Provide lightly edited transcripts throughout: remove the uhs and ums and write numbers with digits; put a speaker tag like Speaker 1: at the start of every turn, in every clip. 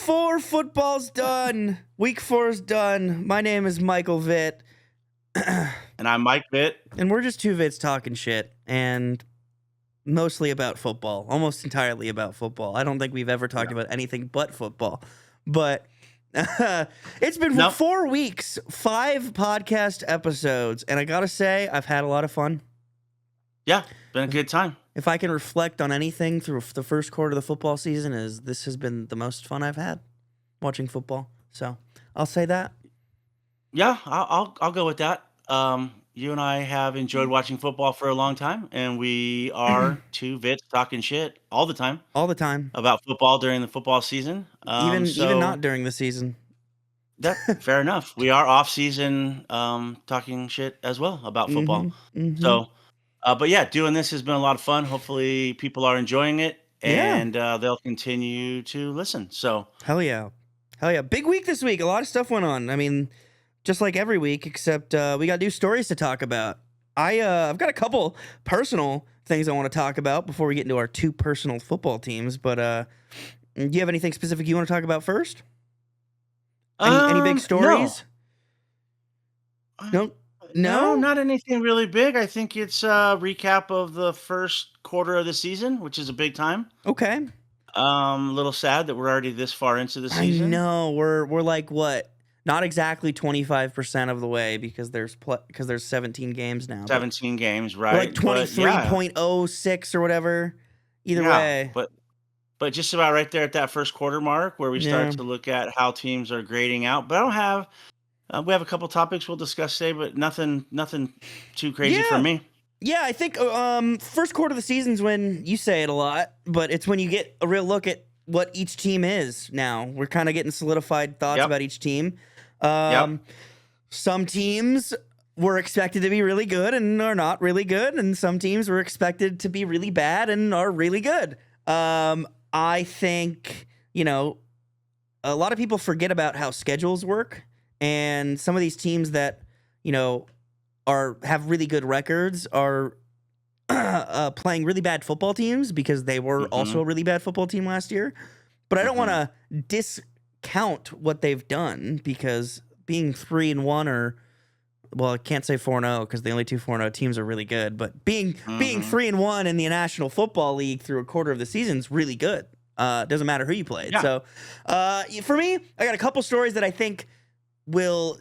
Speaker 1: 4 football's done. Week 4 is done. My name is Michael Vitt.
Speaker 2: And I'm Mike Vitt.
Speaker 1: And we're just two Vitts talking shit. And mostly about football. Almost entirely about football. I don't think we've ever talked about anything but football. But it's been 4 weeks, 5 podcast episodes. And I got to say, I've had a lot of fun.
Speaker 2: Yeah, been a good time.
Speaker 1: If I can reflect on anything through the first quarter of the football season, this has been the most fun I've had watching football. So I'll say that.
Speaker 2: Yeah, I'll go with that. You and I have enjoyed watching football for a long time, and we are two Vitts talking shit all the time.
Speaker 1: All the time.
Speaker 2: About football during the football season.
Speaker 1: Even not during the season.
Speaker 2: Fair enough. We are off season talking shit as well about football. So, but yeah, doing this has been a lot of fun. Hopefully people are enjoying it and they'll continue to listen. So
Speaker 1: Hell yeah. Big week this week. A lot of stuff went on. I mean, just like every week, except we got new stories to talk about. I've got a couple personal things I want to talk about before we get into our 2 personal football teams. But do you have anything specific you want to talk about first? Any big stories?
Speaker 2: No, not anything really big. I think it's a recap of the first quarter of the season, which is a big time.
Speaker 1: Okay.
Speaker 2: A little sad that we're already this far into the season.
Speaker 1: I know. We're like what? Not exactly 25% of the way because there's 17 games now.
Speaker 2: 17 games, right?
Speaker 1: We're like 23.06 or whatever. Either way.
Speaker 2: But just about right there at that first quarter mark where we start to look at how teams are grading out. But I don't have we have a couple topics we'll discuss today, but nothing too crazy for me.
Speaker 1: Yeah, I think first quarter of the season's when you say it a lot, but it's when you get a real look at what each team is now. We're kind of getting solidified thoughts about each team. Some teams were expected to be really good and are not really good, and some teams were expected to be really bad and are really good. I think, a lot of people forget about how schedules work, and some of these teams that, have really good records are playing really bad football teams because they were also a really bad football team last year. But I don't want to discount what they've done because being 3-1 I can't say 4-0 because the only 2 4-0 teams are really good. But being 3-1 in the National Football League through a quarter of the season is really good. Doesn't matter who you played. Yeah. So for me, I got a couple stories that I think will,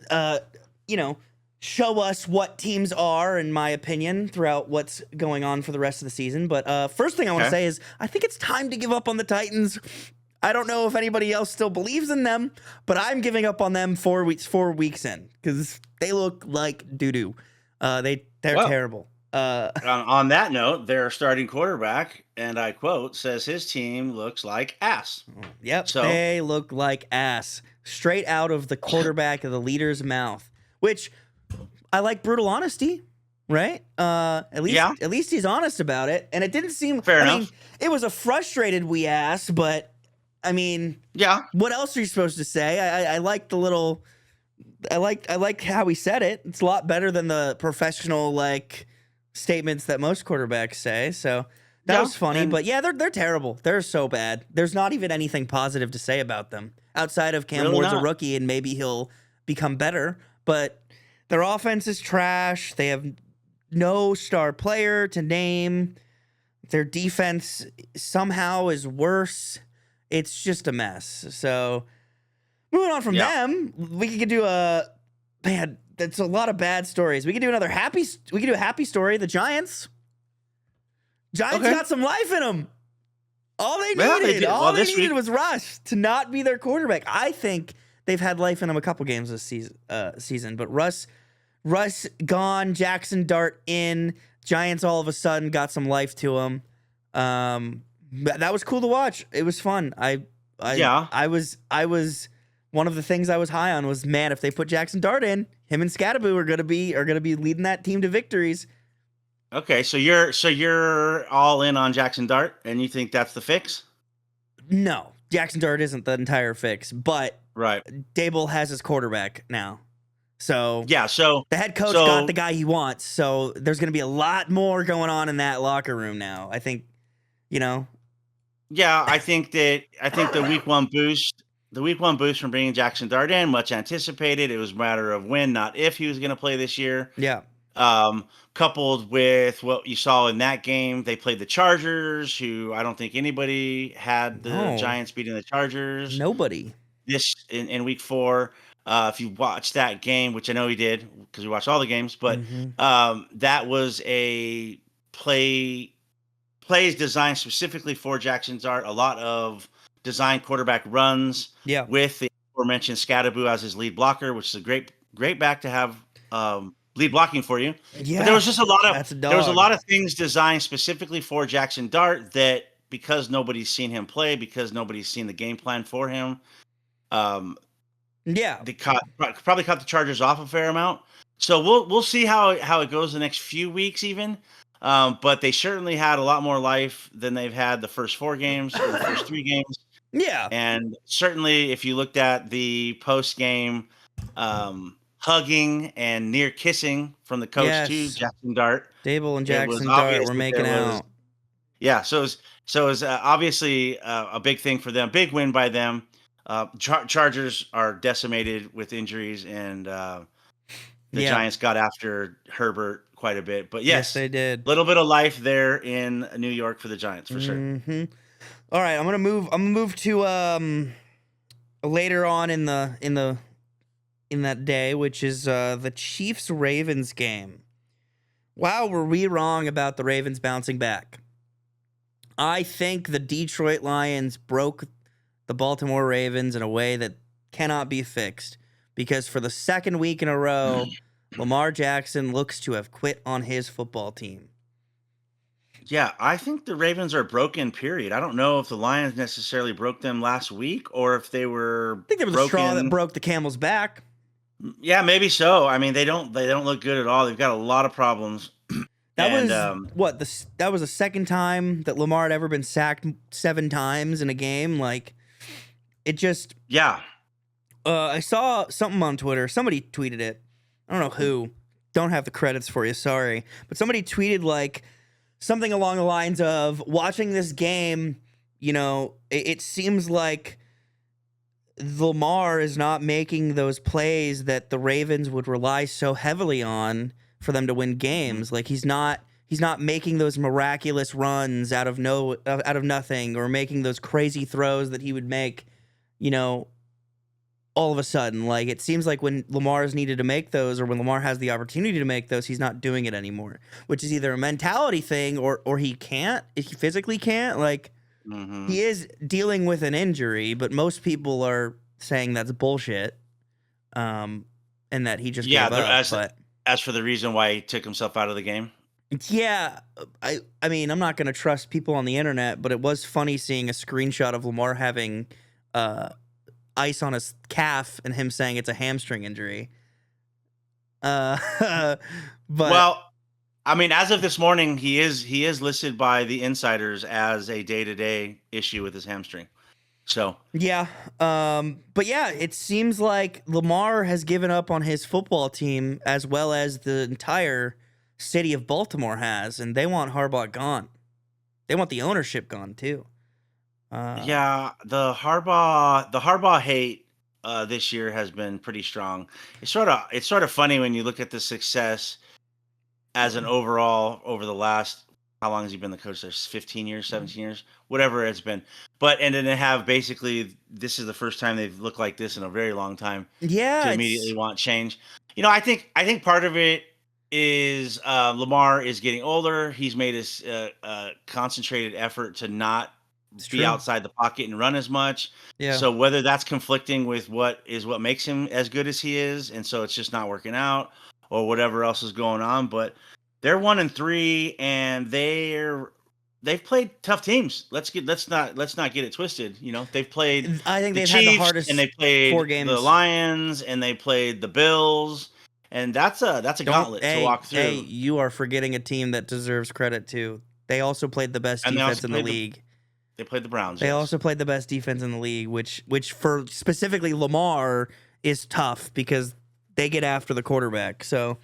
Speaker 1: show us what teams are, in my opinion, throughout what's going on for the rest of the season. But first thing I want to say is I think it's time to give up on the Titans. I don't know if anybody else still believes in them, but I'm giving up on them 4 weeks in because they look like doo-doo. They're terrible.
Speaker 2: On that note, their starting quarterback, and I quote, says his team looks like ass.
Speaker 1: Yep, they look like ass. Straight out of the quarterback of the leader's mouth, which I like brutal honesty, right? At least he's honest about it, and it didn't seem
Speaker 2: fair enough.
Speaker 1: It was a frustrated we ass, but I mean, what else are you supposed to say? I like the little, I like how he said it. It's a lot better than the professional statements that most quarterbacks say. So that was funny. But yeah, they're terrible. They're so bad. There's not even anything positive to say about them outside of Cam Ward's a rookie and maybe he'll become better. But their offense is trash. They have no star player to name. Their defense somehow is worse. It's just a mess. So moving on from them, we could do that's a lot of bad stories. We could do a happy story. The Giants got some life in them. All they needed was Russ to not be their quarterback. I think they've had life in them a couple games this season, but Russ gone, Jackson Dart in, Giants all of a sudden got some life to them. That was cool to watch. It was fun. I was one of the things I was high on was, man, if they put Jackson Dart in, him and Scattaboo are gonna be leading that team to victories.
Speaker 2: Okay, so you're all in on Jackson Dart, and you think that's the fix?
Speaker 1: No, Jackson Dart isn't the entire fix, but Dable has his quarterback now. So the head coach got the guy he wants. So there's gonna be a lot more going on in that locker room now. I think,
Speaker 2: Yeah, I think the week 1 boost the week 1 boost from bringing Jackson Dart in, much anticipated. It was a matter of when, not if he was going to play this year.
Speaker 1: Yeah.
Speaker 2: Coupled with what you saw in that game, they played the Chargers, who I don't think anybody had the Giants beating the Chargers.
Speaker 1: Nobody.
Speaker 2: This in week 4. If you watched that game, which I know he did because we watched all the games, but that was a plays designed specifically for Jackson Dart. A lot of designed quarterback runs with the aforementioned Scatterboo as his lead blocker, which is a great back to have lead blocking for you. Yeah, but there was just a lot of things designed specifically for Jackson Dart that, because nobody's seen him play, because nobody's seen the game plan for him, they probably cut the Chargers off a fair amount. So we'll see how it goes the next few weeks even. But they certainly had a lot more life than they've had the first 4 games or the first 3 games.
Speaker 1: Yeah.
Speaker 2: And certainly if you looked at the post-game hugging and near kissing from the coach to Jackson Dart.
Speaker 1: Dable and Jackson Dart were making out.
Speaker 2: Yeah, so it was obviously a big thing for them. Big win by them. Chargers are decimated with injuries, and the Giants got after Herbert quite a bit. But yes,
Speaker 1: they did.
Speaker 2: A little bit of life there in New York for the Giants for sure.
Speaker 1: All right, I'm gonna move to later on in that day, which is the Chiefs-Ravens game. Wow, were we wrong about the Ravens bouncing back? I think the Detroit Lions broke the Baltimore Ravens in a way that cannot be fixed, because for the second week in a row, Lamar Jackson looks to have quit on his football team.
Speaker 2: Yeah, I think the Ravens are broken, period. I don't know if the Lions necessarily broke them last week or if they were
Speaker 1: I think there was a straw that broke the camel's back.
Speaker 2: Yeah, maybe so. I mean, they don't look good at all. They've got a lot of problems.
Speaker 1: That was the second time that Lamar had ever been sacked 7 times in a game. Like, it just...
Speaker 2: Yeah.
Speaker 1: I saw something on Twitter. Somebody tweeted it. I don't know who. Don't have the credits for you, sorry. But somebody tweeted, like, something along the lines of, watching this game, it seems like Lamar is not making those plays that the Ravens would rely so heavily on for them to win games. Like, he's not making those miraculous runs out of nothing, or making those crazy throws that he would make, all of a sudden. Like, it seems like when Lamar's needed to make those, or when Lamar has the opportunity to make those, he's not doing it anymore, which is either a mentality thing or he can't. He physically can't. Like, he is dealing with an injury, but most people are saying that's bullshit, and that he just gave up.
Speaker 2: As for the reason why he took himself out of the game?
Speaker 1: Yeah, I mean, I'm not going to trust people on the internet, but it was funny seeing a screenshot of Lamar having ice on his calf and him saying it's a hamstring injury. But
Speaker 2: well, I mean, as of this morning, he is listed by the insiders as a day-to-day issue with his hamstring. So
Speaker 1: yeah, but yeah, it seems like Lamar has given up on his football team, as well as the entire city of Baltimore has, and they want Harbaugh gone. They want the ownership gone too.
Speaker 2: Yeah, the Harbaugh hate this year has been pretty strong. It's sort of funny when you look at the success as an overall over the last, how long has he been the coach there? 15 years, 17 years, whatever it's been. And then they have basically, this is the first time they've looked like this in a very long time.
Speaker 1: Yeah,
Speaker 2: to immediately want change. I think part of it is Lamar is getting older. He's made a concentrated effort to not be outside the pocket and run as much.
Speaker 1: Yeah.
Speaker 2: So whether that's conflicting with what makes him as good as he is, and so it's just not working out, or whatever else is going on, but they're 1-3, and they've played tough teams. Let's not get it twisted. They've played.
Speaker 1: I think they've
Speaker 2: Chiefs,
Speaker 1: had the hardest,
Speaker 2: and they played
Speaker 1: 4 games.
Speaker 2: The Lions, and they played the Bills, and that's a gauntlet to walk through.
Speaker 1: Hey, you are forgetting a team that deserves credit too. They also played the best defense in the league.
Speaker 2: They played the Browns.
Speaker 1: They also played the best defense in the league, which for specifically Lamar is tough because they get after the quarterback. So,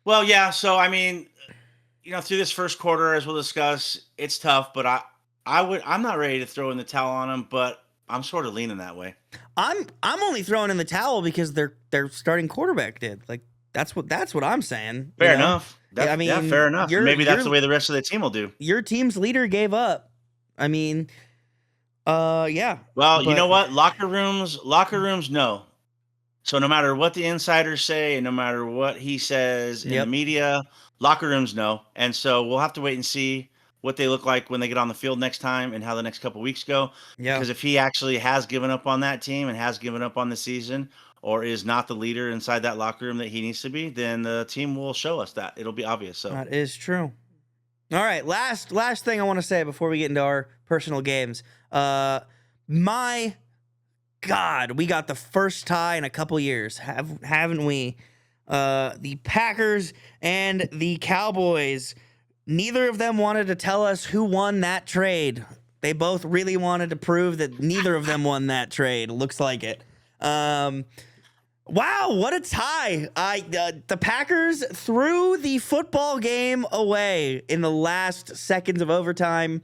Speaker 2: well, yeah. So I mean, through this first quarter, as we'll discuss, it's tough. But I'm not ready to throw in the towel on them. But I'm sort of leaning that way.
Speaker 1: I'm only throwing in the towel because their starting quarterback did. Like that's what I'm saying.
Speaker 2: Fair enough.
Speaker 1: I mean,
Speaker 2: yeah, fair enough. Maybe that's the way the rest of the team will do.
Speaker 1: Your team's leader gave up. I mean, yeah.
Speaker 2: Well, you know what? Locker rooms, no. So no matter what the insiders say, and no matter what he says in the media, locker rooms, no. And so we'll have to wait and see what they look like when they get on the field next time and how the next couple weeks go. Yeah. Because if he actually has given up on that team and has given up on the season, or is not the leader inside that locker room that he needs to be, then the team will show us that. It'll be obvious. So
Speaker 1: that is true. All right, last thing I want to say before we get into our personal games. My God, we got the first tie in a couple years, haven't we? The Packers and the Cowboys. Neither of them wanted to tell us who won that trade. They both really wanted to prove that neither of them won that trade. Looks like it. Wow, what a tie. The Packers threw the football game away in the last seconds of overtime.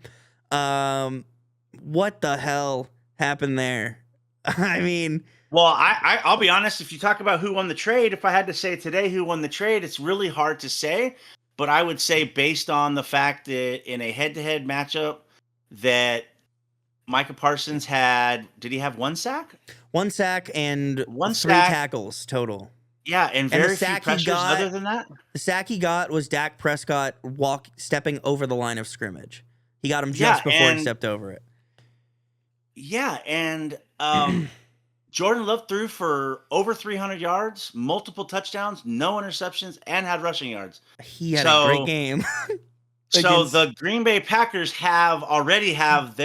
Speaker 1: What the hell happened there? I mean...
Speaker 2: Well, I'll be honest. If you talk about who won the trade, if I had to say today who won the trade, it's really hard to say. But I would say based on the fact that in a head-to-head matchup that Micah Parsons had... Did he have one sack?
Speaker 1: One sack and three tackles total.
Speaker 2: Yeah, and very few pressures other than that.
Speaker 1: The sack he got was Dak Prescott stepping over the line of scrimmage. He got him just before he stepped over it.
Speaker 2: Yeah, and Jordan Love threw for over 300 yards, multiple touchdowns, no interceptions, and had rushing yards.
Speaker 1: He had a great game.
Speaker 2: So the Green Bay Packers already have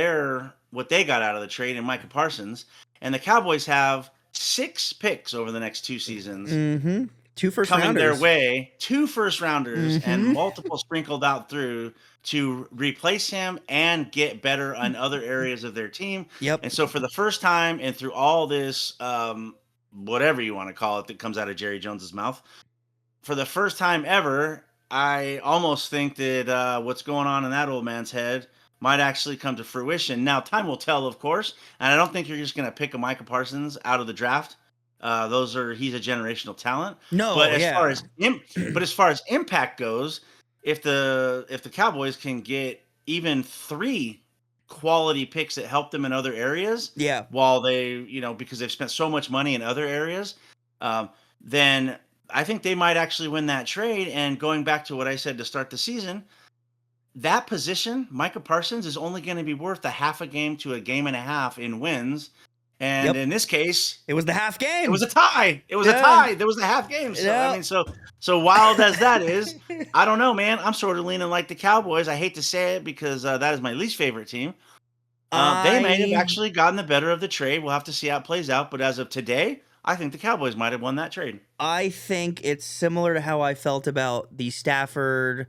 Speaker 2: what they got out of the trade in Micah Parsons. And the Cowboys have 6 picks over the next 2 seasons.
Speaker 1: Mm-hmm. 2 first
Speaker 2: coming
Speaker 1: rounders.
Speaker 2: Their way. 2 first rounders and multiple sprinkled out through to replace him and get better on other areas of their team.
Speaker 1: Yep.
Speaker 2: And so for the first time and through all this, whatever you want to call it that comes out of Jerry Jones's mouth, for the first time ever, I almost think that what's going on in that old man's head might actually come to fruition. Now, time will tell, of course, and I don't think you're just going to pick a Micah Parsons out of the draft. He's a generational talent.
Speaker 1: No,
Speaker 2: but as far as impact goes, if the Cowboys can get even 3 quality picks that help them in other areas, while they, because they've spent so much money in other areas, then I think they might actually win that trade. And going back to what I said to start the season, that position, Micah Parsons, is only going to be worth a half a game to a game and a half in wins. And in this case,
Speaker 1: it was the half game.
Speaker 2: It was a tie. There was a half game. So I mean, so wild as that is, I don't know, man. I'm sort of leaning like the Cowboys. I hate to say it because that is my least favorite team. They may have actually gotten the better of the trade. We'll have to see how it plays out. But as of today, I think the Cowboys might have won that trade.
Speaker 1: I think it's similar to how I felt about the Stafford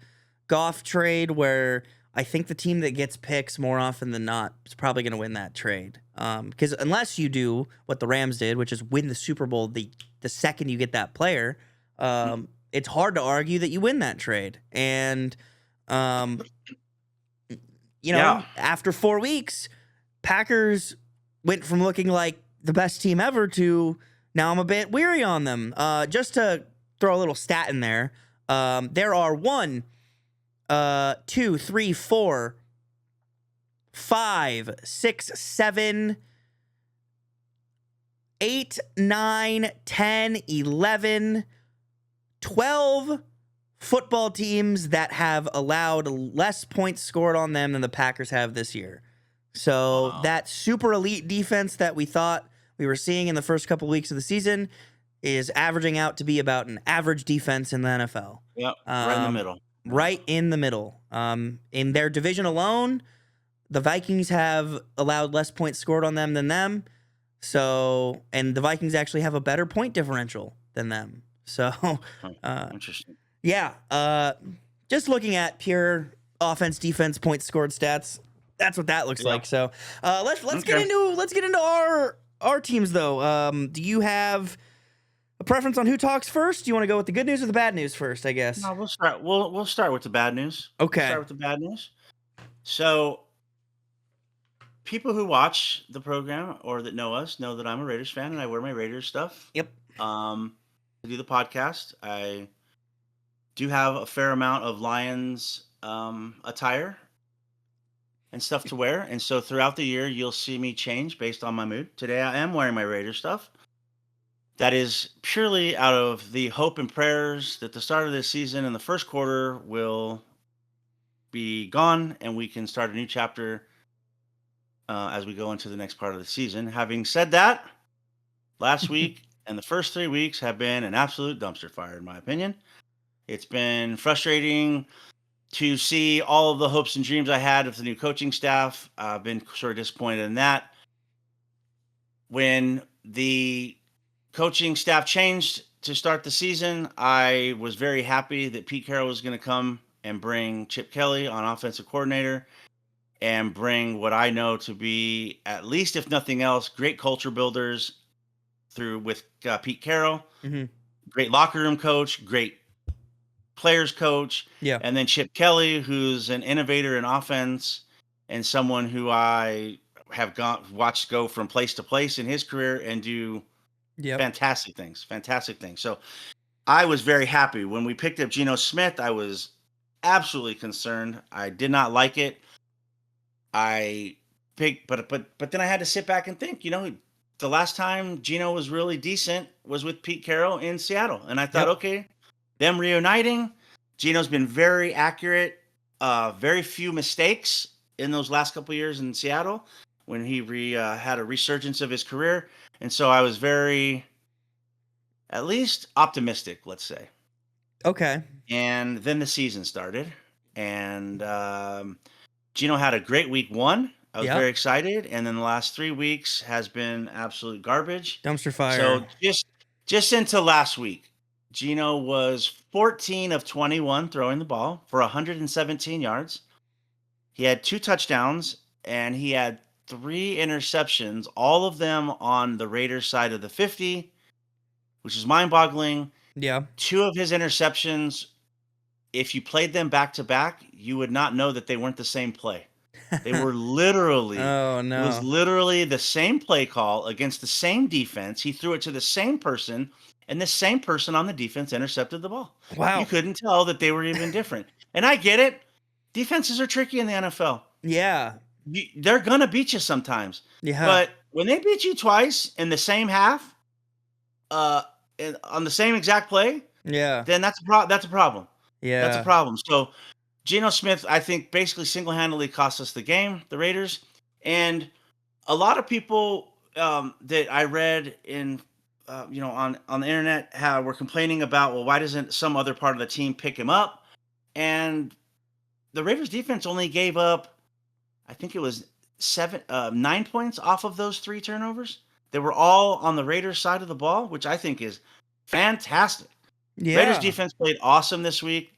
Speaker 1: Goff trade, where I think the team that gets picks more often than not is probably going to win that trade. Because unless you do what the Rams did, which is win the Super Bowl the second you get that player, it's hard to argue that you win that trade. And, after 4 weeks, Packers went from looking like the best team ever to now I'm a bit weary on them. Just to throw a little stat in there, there are 1, 2, 3, 4, 5, 6, 7, 8, 9, 10, 11, 12 football teams that have allowed less points scored on them than the Packers have this year. So that super elite defense that we thought we were seeing in the first couple weeks of the season is averaging out to be about an average defense in the NFL.
Speaker 2: Yep, right in the middle.
Speaker 1: Right in the middle. In their division alone, the Vikings have allowed less points scored on them than them. So, and the Vikings actually have a better point differential than them. So,
Speaker 2: interesting.
Speaker 1: Yeah. Just looking at pure offense, defense, points scored stats, that's what that looks like. So, let's get into our teams though. Do you have a preference on who talks first? Do you want to go with the good news or the bad news first, I guess?
Speaker 2: No, we'll start. We'll start with the bad news.
Speaker 1: Okay.
Speaker 2: We'll start with the bad news. So people who watch the program or that know us know that I'm a Raiders fan and I wear my Raiders stuff.
Speaker 1: Yep.
Speaker 2: I do the podcast. I do have a fair amount of Lions attire and stuff to wear. And so throughout the year, you'll see me change based on my mood. Today, I am wearing my Raiders stuff. That is purely out of the hope and prayers that the start of this season and the first quarter will be gone and we can start a new chapter as we go into the next part of the season. Having said that, last week and the first 3 weeks have been an absolute dumpster fire, in my opinion. It's been frustrating to see all of the hopes and dreams I had with the new coaching staff. I've been sort of disappointed in that. When the coaching staff changed to start the season, I was very happy that Pete Carroll was going to come and bring Chip Kelly on offensive coordinator and bring what I know to be, at least if nothing else, great culture builders with Pete Carroll, great locker room coach, great players coach, and then Chip Kelly, who's an innovator in offense and someone who I have watched go from place to place in his career and do fantastic things. So I was very happy when we picked up Geno Smith. I was absolutely concerned. I did not like it. But then I had to sit back and think, the last time Geno was really decent was with Pete Carroll in Seattle. And I thought, okay, them reuniting. Geno's been very accurate, very few mistakes in those last couple of years in Seattle when he had a resurgence of his career. And so I was very, at least optimistic, let's say.
Speaker 1: Okay.
Speaker 2: And then the season started. And Geno had a great week 1. I was very excited. And then the last 3 weeks has been absolute garbage.
Speaker 1: Dumpster fire.
Speaker 2: So just into last week, Geno was 14 of 21 throwing the ball for 117 yards. He had 2 touchdowns and he had 3 interceptions, all of them on the Raiders side of the 50, which is mind-boggling.
Speaker 1: Yeah.
Speaker 2: 2 of his interceptions, if you played them back to back, you would not know that they weren't the same play. They were literally,
Speaker 1: oh no,
Speaker 2: it was literally the same play call against the same defense. He threw it to the same person, and the same person on the defense intercepted the ball.
Speaker 1: Wow.
Speaker 2: You couldn't tell that they were even different. And I get it. Defenses are tricky in the NFL.
Speaker 1: Yeah.
Speaker 2: They're going to beat you sometimes.
Speaker 1: Yeah.
Speaker 2: But when they beat you twice in the same half, on the same exact play, then that's a problem.
Speaker 1: Yeah.
Speaker 2: That's a problem. So Geno Smith, I think, basically single-handedly cost us the game, the Raiders. And a lot of people that I read in, on the internet were complaining about, well, why doesn't some other part of the team pick him up? And the Raiders defense only gave up, I think it was 9 points off of those 3 turnovers. They were all on the Raiders side of the ball, which I think is fantastic.
Speaker 1: Yeah.
Speaker 2: Raiders defense played awesome this week.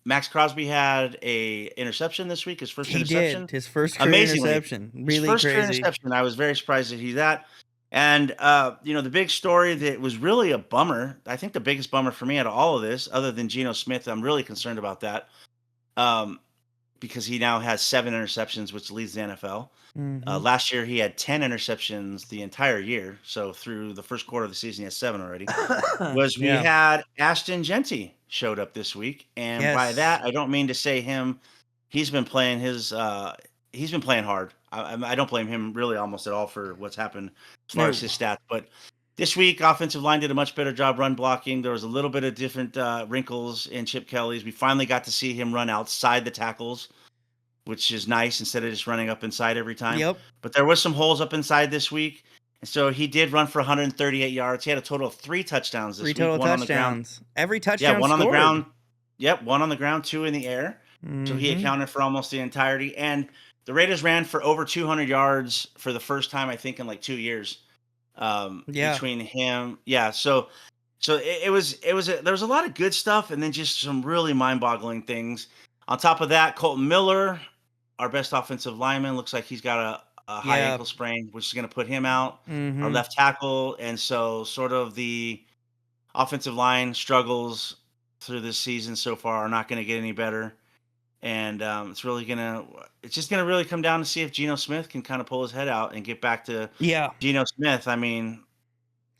Speaker 2: Max Crosby had a interception this week, his first interception.
Speaker 1: He did. His first career interception. Really
Speaker 2: his first
Speaker 1: crazy.
Speaker 2: Career interception. I was very surprised to hear that. And, the big story that was really a bummer, I think the biggest bummer for me out of all of this, other than Geno Smith, I'm really concerned about that, because he now has 7 interceptions, which leads the NFL. Last year, he had 10 interceptions the entire year. So through the first quarter of the season, he has 7 already. We had Ashton Genty showed up this week. And by that, I don't mean to say he's been playing he's been playing hard. I don't blame him really almost at all for what's happened as far as his stats. But this week, offensive line did a much better job run blocking. There was a little bit of different wrinkles in Chip Kelly's. We finally got to see him run outside the tackles, which is nice instead of just running up inside every time.
Speaker 1: Yep.
Speaker 2: But there was some holes up inside this week. And so he did run for 138 yards. He had a total of 3 touchdowns this week.
Speaker 1: 3 total touchdowns. Every touchdown
Speaker 2: one
Speaker 1: scored.
Speaker 2: On the ground. Yep, 1 on the ground, 2 in the air. So he accounted for almost the entirety. And the Raiders ran for over 200 yards for the first time, I think, in like 2 years. Between him. Yeah. So there was a lot of good stuff and then just some really mind-boggling things. On top of that, Colton Miller, our best offensive lineman, looks like he's got a high ankle sprain, which is going to put him out, our left tackle. And so sort of the offensive line struggles through this season so far are not going to get any better. And it's just gonna really come down to see if Geno Smith can kind of pull his head out and get back to Geno Smith. I mean,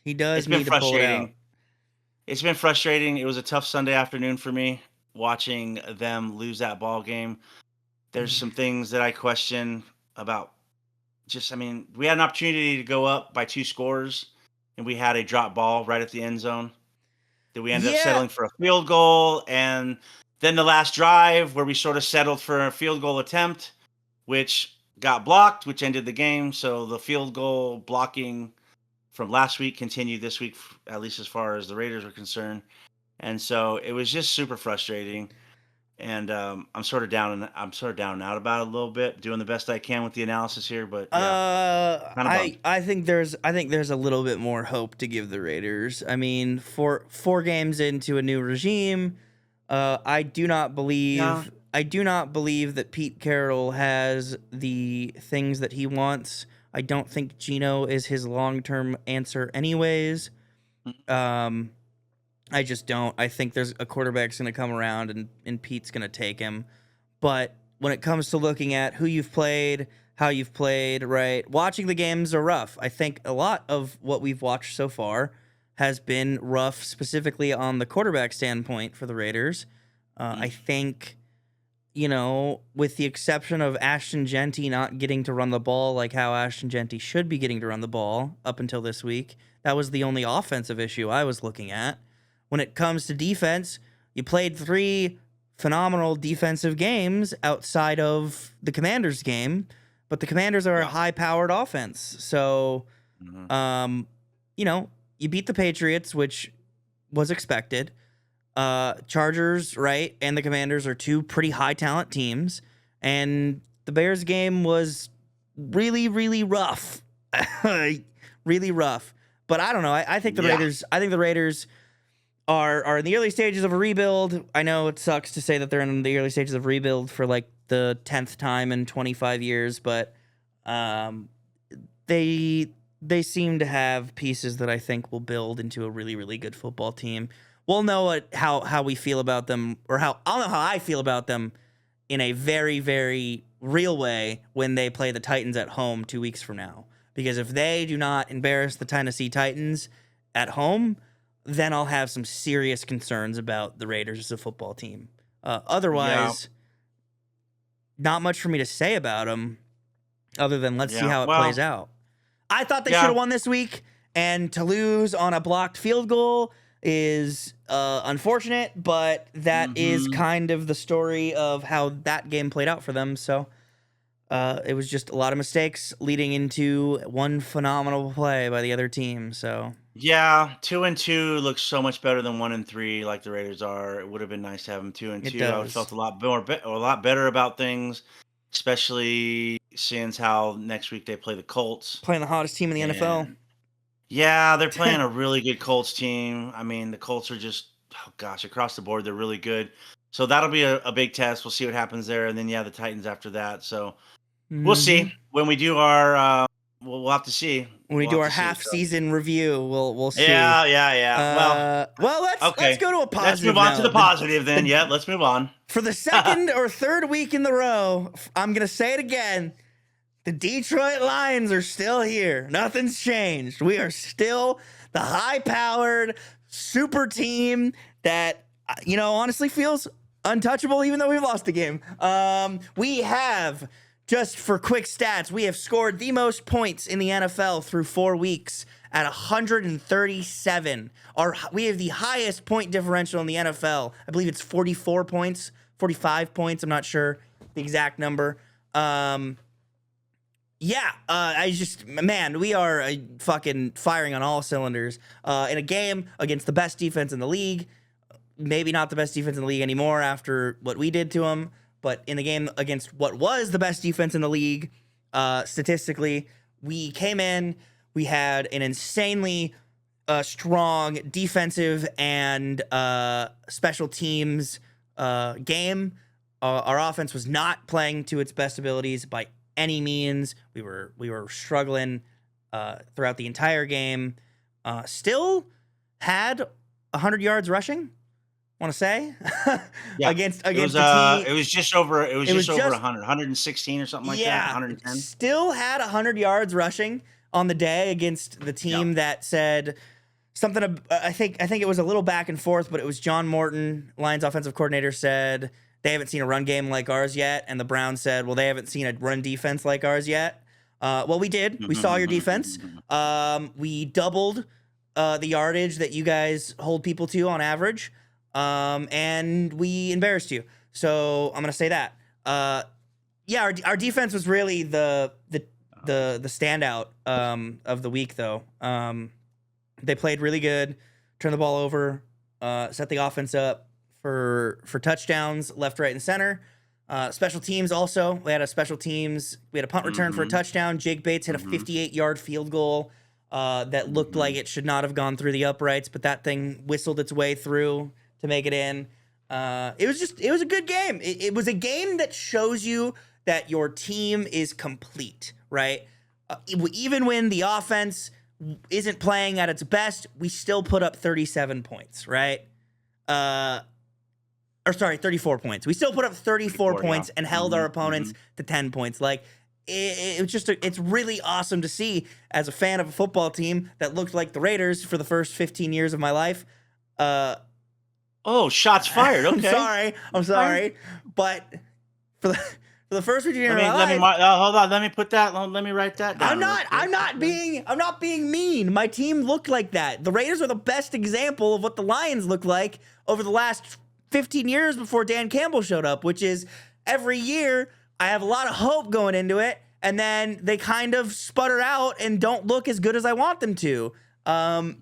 Speaker 1: he does
Speaker 2: it's been
Speaker 1: need to pull it out.
Speaker 2: frustrating. It's been frustrating. It was a tough Sunday afternoon for me watching them lose that ball game. There's some things that I question about. We had an opportunity to go up by 2 scores, and we had a drop ball right at the end zone. That we ended up settling for a field goal, and then the last drive where we sort of settled for a field goal attempt, which got blocked, which ended the game. So the field goal blocking from last week continued this week, at least as far as the Raiders are concerned. And so it was just super frustrating. And I'm sort of down and out about it a little bit, doing the best I can with the analysis here. But
Speaker 1: I think there's a little bit more hope to give the Raiders. I mean, four games into a new regime, I do not believe that Pete Carroll has the things that he wants. I don't think Geno is his long-term answer anyways. I just don't. I think there's a quarterback's going to come around and Pete's going to take him. But when it comes to looking at who you've played, how you've played, right, watching the games are rough. I think a lot of what we've watched so far has been rough, specifically on the quarterback standpoint for the Raiders. I think, with the exception of Ashton Genty not getting to run the ball like how Ashton Genty should be getting to run the ball up until this week, that was the only offensive issue I was looking at. When it comes to defense, you played 3 phenomenal defensive games outside of the Commanders game, but the Commanders are a high-powered offense. So, you beat the Patriots, which was expected. Chargers, right, and the Commanders are 2 pretty high-talent teams, and the Bears game was really, really rough. Really rough. But I don't know. I think the Raiders are in the early stages of a rebuild. I know it sucks to say that they're in the early stages of rebuild for like the 10th time in 25 years, but they seem to have pieces that I think will build into a really, really good football team. We'll know how we feel about them, or I'll know how I feel about them in a very, very real way when they play the Titans at home 2 weeks from now. Because if they do not embarrass the Tennessee Titans at home, then I'll have some serious concerns about the Raiders as a football team. Otherwise, not much for me to say about them other than let's see how it plays out. I thought they should have won this week, and to lose on a blocked field goal is unfortunate, but that is kind of the story of how that game played out for them. So it was just a lot of mistakes leading into one phenomenal play by the other team. So
Speaker 2: 2-2 looks so much better than 1-3, like the Raiders are. It would have been nice to have them 2-2. I would have felt a lot better about things, especially seeing how next week they play the Colts,
Speaker 1: playing the hottest team in the NFL.
Speaker 2: Yeah, they're playing a really good Colts team. I mean, the Colts are just across the board, they're really good. So that'll be a big test. We'll see what happens there, and then the Titans after that. So we'll see when we do our. We'll have to see.
Speaker 1: When we do our half-season review, we'll see.
Speaker 2: Yeah.
Speaker 1: Let's go to a positive.
Speaker 2: Let's move on to the positive then. Let's move on.
Speaker 1: For the second or third week in the row, I'm going to say it again. The Detroit Lions are still here. Nothing's changed. We are still the high-powered super team that, honestly feels untouchable even though we've lost the game. We have... Just for quick stats, we have scored the most points in the NFL through 4 weeks at 137. We have the highest point differential in the NFL. I believe it's 44 points, 45 points. I'm not sure the exact number. We are fucking firing on all cylinders. In a game against the best defense in the league, maybe not the best defense in the league anymore after what we did to them. But in the game against what was the best defense in the league, statistically, we came in, we had an insanely strong defensive and special teams game. Our offense was not playing to its best abilities by any means. We were struggling throughout the entire game. Still had 100 yards rushing. want to say,
Speaker 2: Yeah.
Speaker 1: against
Speaker 2: It was,
Speaker 1: the team.
Speaker 2: it was just over,
Speaker 1: was
Speaker 2: 100, 116 or something like that, 110.
Speaker 1: Still had 100 yards rushing on the day against the team that said something. I think it was a little back and forth, but it was John Morton, Lions offensive coordinator, said they haven't seen a run game like ours yet, and the Browns said, well, they haven't seen a run defense like ours yet. Well, we did. We saw your defense. We doubled the yardage that you guys hold people to on average, and we embarrassed you. So I'm gonna say that. Our defense was really the standout of the week, though. They played really good, turned the ball over, set the offense up for touchdowns left, right, and center. Special teams also. We had a punt return for a touchdown. Jake Bates hit a 58-yard field goal that looked like it should not have gone through the uprights, but that thing whistled its way through to make it in. It was a good game. It was a game that shows you that your team is complete, right? Even when the offense isn't playing at its best, we still put up 37 points, right? 34 points. We still put up 34 points and held our opponents to 10 points. Like, it's really awesome to see as a fan of a football team that looked like the Raiders for the first 15 years of my life.
Speaker 2: Oh, shots fired. Okay.
Speaker 1: I'm sorry. But for the first 15 years of my life.
Speaker 2: Hold on. Let me put that. Let me write that down.
Speaker 1: I'm not being mean. My team looked like that. The Raiders are the best example of what the Lions look like over the last 15 years before Dan Campbell showed up, which is every year I have a lot of hope going into it, and then they kind of sputter out and don't look as good as I want them to. But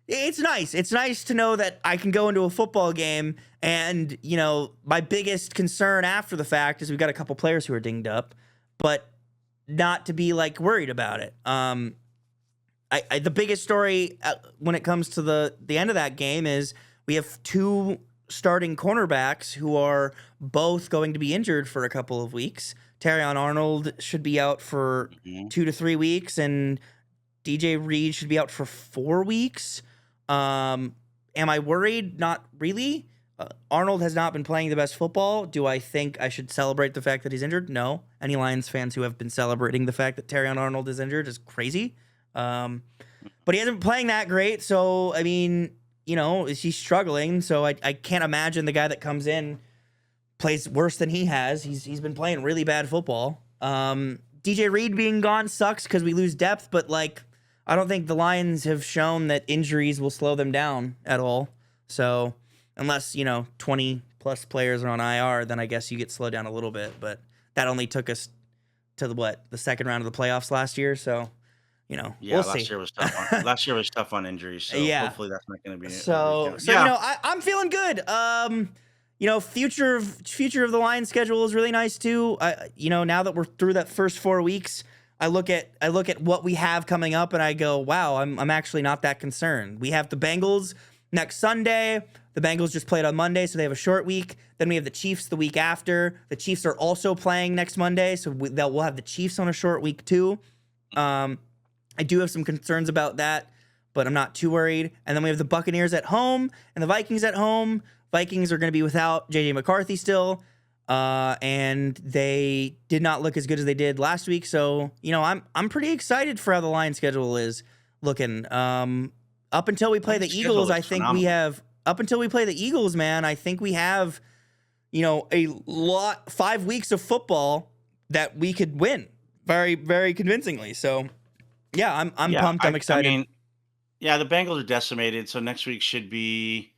Speaker 1: it's nice. It's nice to know that I can go into a football game and, my biggest concern after the fact is we've got a couple players who are dinged up, but not to be worried about it. The biggest story when it comes to the end of that game is we have two starting cornerbacks who are both going to be injured for a couple of weeks. Terrion Arnold should be out for 2 to 3 weeks, and DJ Reed should be out for 4 weeks. Am I worried? Not really. Arnold has not been playing the best football. Do I think I should celebrate the fact that he's injured? No. Any Lions fans who have been celebrating the fact that Terrion Arnold is injured is crazy. But he hasn't been playing that great, so, I mean, he's struggling, so I can't imagine the guy that comes in plays worse than he has. He's been playing really bad football. DJ Reed being gone sucks because we lose depth, but, I don't think the Lions have shown that injuries will slow them down at all. So, unless, 20-plus players are on IR, then I guess you get slowed down a little bit, but that only took us to the second round of the playoffs last year, so... we'll see.
Speaker 2: Year was tough. Last year was tough on injuries, so hopefully that's not going to be.
Speaker 1: I'm feeling good. Future of the Lions schedule is really nice too. Now that we're through that first 4 weeks, I look at what we have coming up, and I go, wow, I'm actually not that concerned. We have the Bengals next Sunday. The Bengals just played on Monday, so they have a short week. Then we have the Chiefs the week after. The Chiefs are also playing next Monday, so we'll have the Chiefs on a short week too. I do have some concerns about that, but I'm not too worried. And then we have the Buccaneers at home and the Vikings at home. Vikings are going to be without J.J. McCarthy still, and they did not look as good as they did last week. So, I'm pretty excited for how the Lions schedule is looking. Up until we play the Eagles, I think we have. Up until we play the Eagles, man, I think we have, 5 weeks of football that we could win very, very convincingly. So. Yeah, I'm pumped. I'm excited.
Speaker 2: The Bengals are decimated, so next week should be,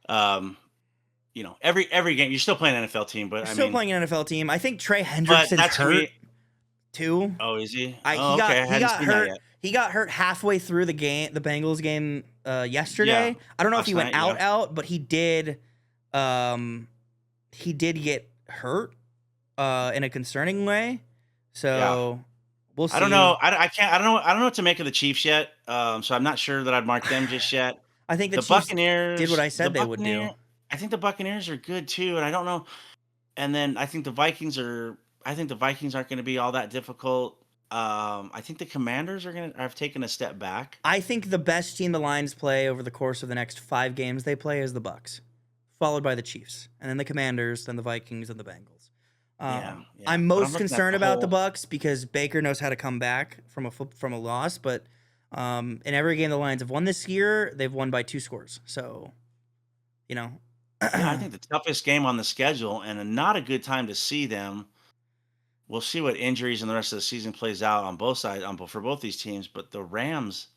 Speaker 2: every game. You're still playing an NFL team, but
Speaker 1: still playing an NFL team. I think Trey Hendrickson's hurt too.
Speaker 2: Oh, is he?
Speaker 1: He got hurt. He got hurt halfway through the game, the Bengals game yesterday. I don't know if he went out, but he did. He did get hurt in a concerning way. So. We'll see.
Speaker 2: I don't know. I don't know what to make of the Chiefs yet. So I'm not sure that I'd mark them just yet.
Speaker 1: I think the Chiefs
Speaker 2: Buccaneers
Speaker 1: did what I said they would do.
Speaker 2: I think the Buccaneers are good too, and I don't know. And then I think the Vikings aren't going to be all that difficult. I think the Commanders have taken a step back.
Speaker 1: I think the best team the Lions play over the course of the next 5 games they play is the Bucs, followed by the Chiefs, and then the Commanders, then the Vikings, and the Bengals. I'm most concerned about the Bucs because Baker knows how to come back from a loss, but in every game the Lions have won this year, they've won by 2 scores. So,
Speaker 2: I think the toughest game on the schedule and not a good time to see them. We'll see what injuries and the rest of the season plays out on both sides, for both these teams. But the Rams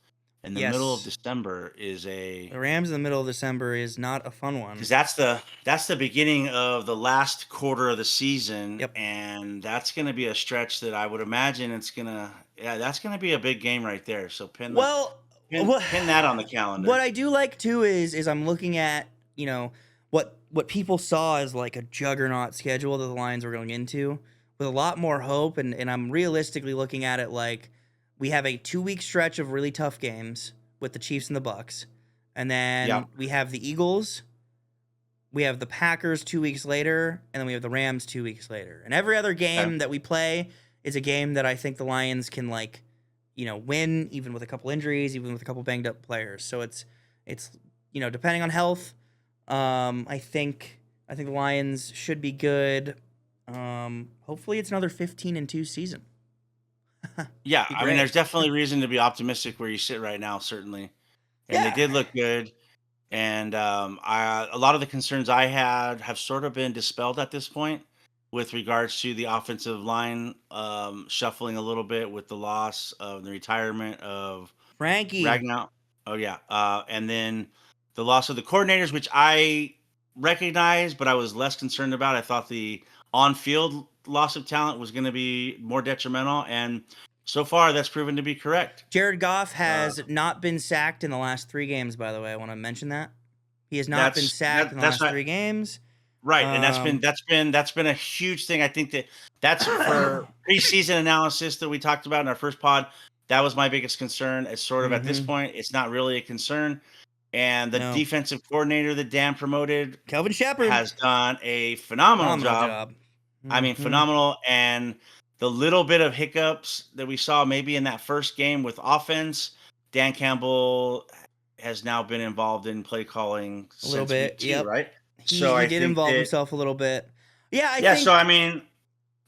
Speaker 2: in the middle of December
Speaker 1: the Rams in the middle of December is not a fun one
Speaker 2: because that's the beginning of the last quarter of the season, and that's going to be a stretch that I would imagine that's going to be a big game right there. So pin that on the calendar.
Speaker 1: What I do like too is I'm looking at what people saw as like a juggernaut schedule that the Lions were going into, with a lot more hope, and I'm realistically looking at it like we have a 2-week stretch of really tough games with the Chiefs and the Bucs, and then we have the Eagles, we have the Packers 2 weeks later, and then we have the Rams 2 weeks later. And every other game that we play is a game that I think the Lions can win, even with a couple injuries, even with a couple banged up players. So it's depending on health, I think the Lions should be good. Hopefully it's another 15-2 season.
Speaker 2: Yeah, I mean, there's definitely reason to be optimistic where you sit right now, certainly. And they did look good. And a lot of the concerns I had have sort of been dispelled at this point with regards to the offensive line shuffling a little bit with the loss of the retirement of
Speaker 1: Frankie
Speaker 2: Ragnow. Oh, yeah. And then the loss of the coordinators, which I recognized, but I was less concerned about. I thought the on-field loss of talent was going to be more detrimental, and so far that's proven to be correct.
Speaker 1: Jared Goff has not been sacked in the last 3 games, by the way. I want to mention that. He has not been sacked in the last 3 games.
Speaker 2: Right, and that's been a huge thing. I think that's for preseason analysis that we talked about in our first pod. That was my biggest concern. It's sort of at this point, it's not really a concern. And the defensive coordinator that Dan promoted,
Speaker 1: Kelvin Shepard,
Speaker 2: has done a phenomenal job. I mean, phenomenal. And the little bit of hiccups that we saw maybe in that first game with offense, Dan Campbell has now been involved in play calling
Speaker 1: a little bit,
Speaker 2: too, right?
Speaker 1: He did involve himself a little bit.
Speaker 2: So I mean,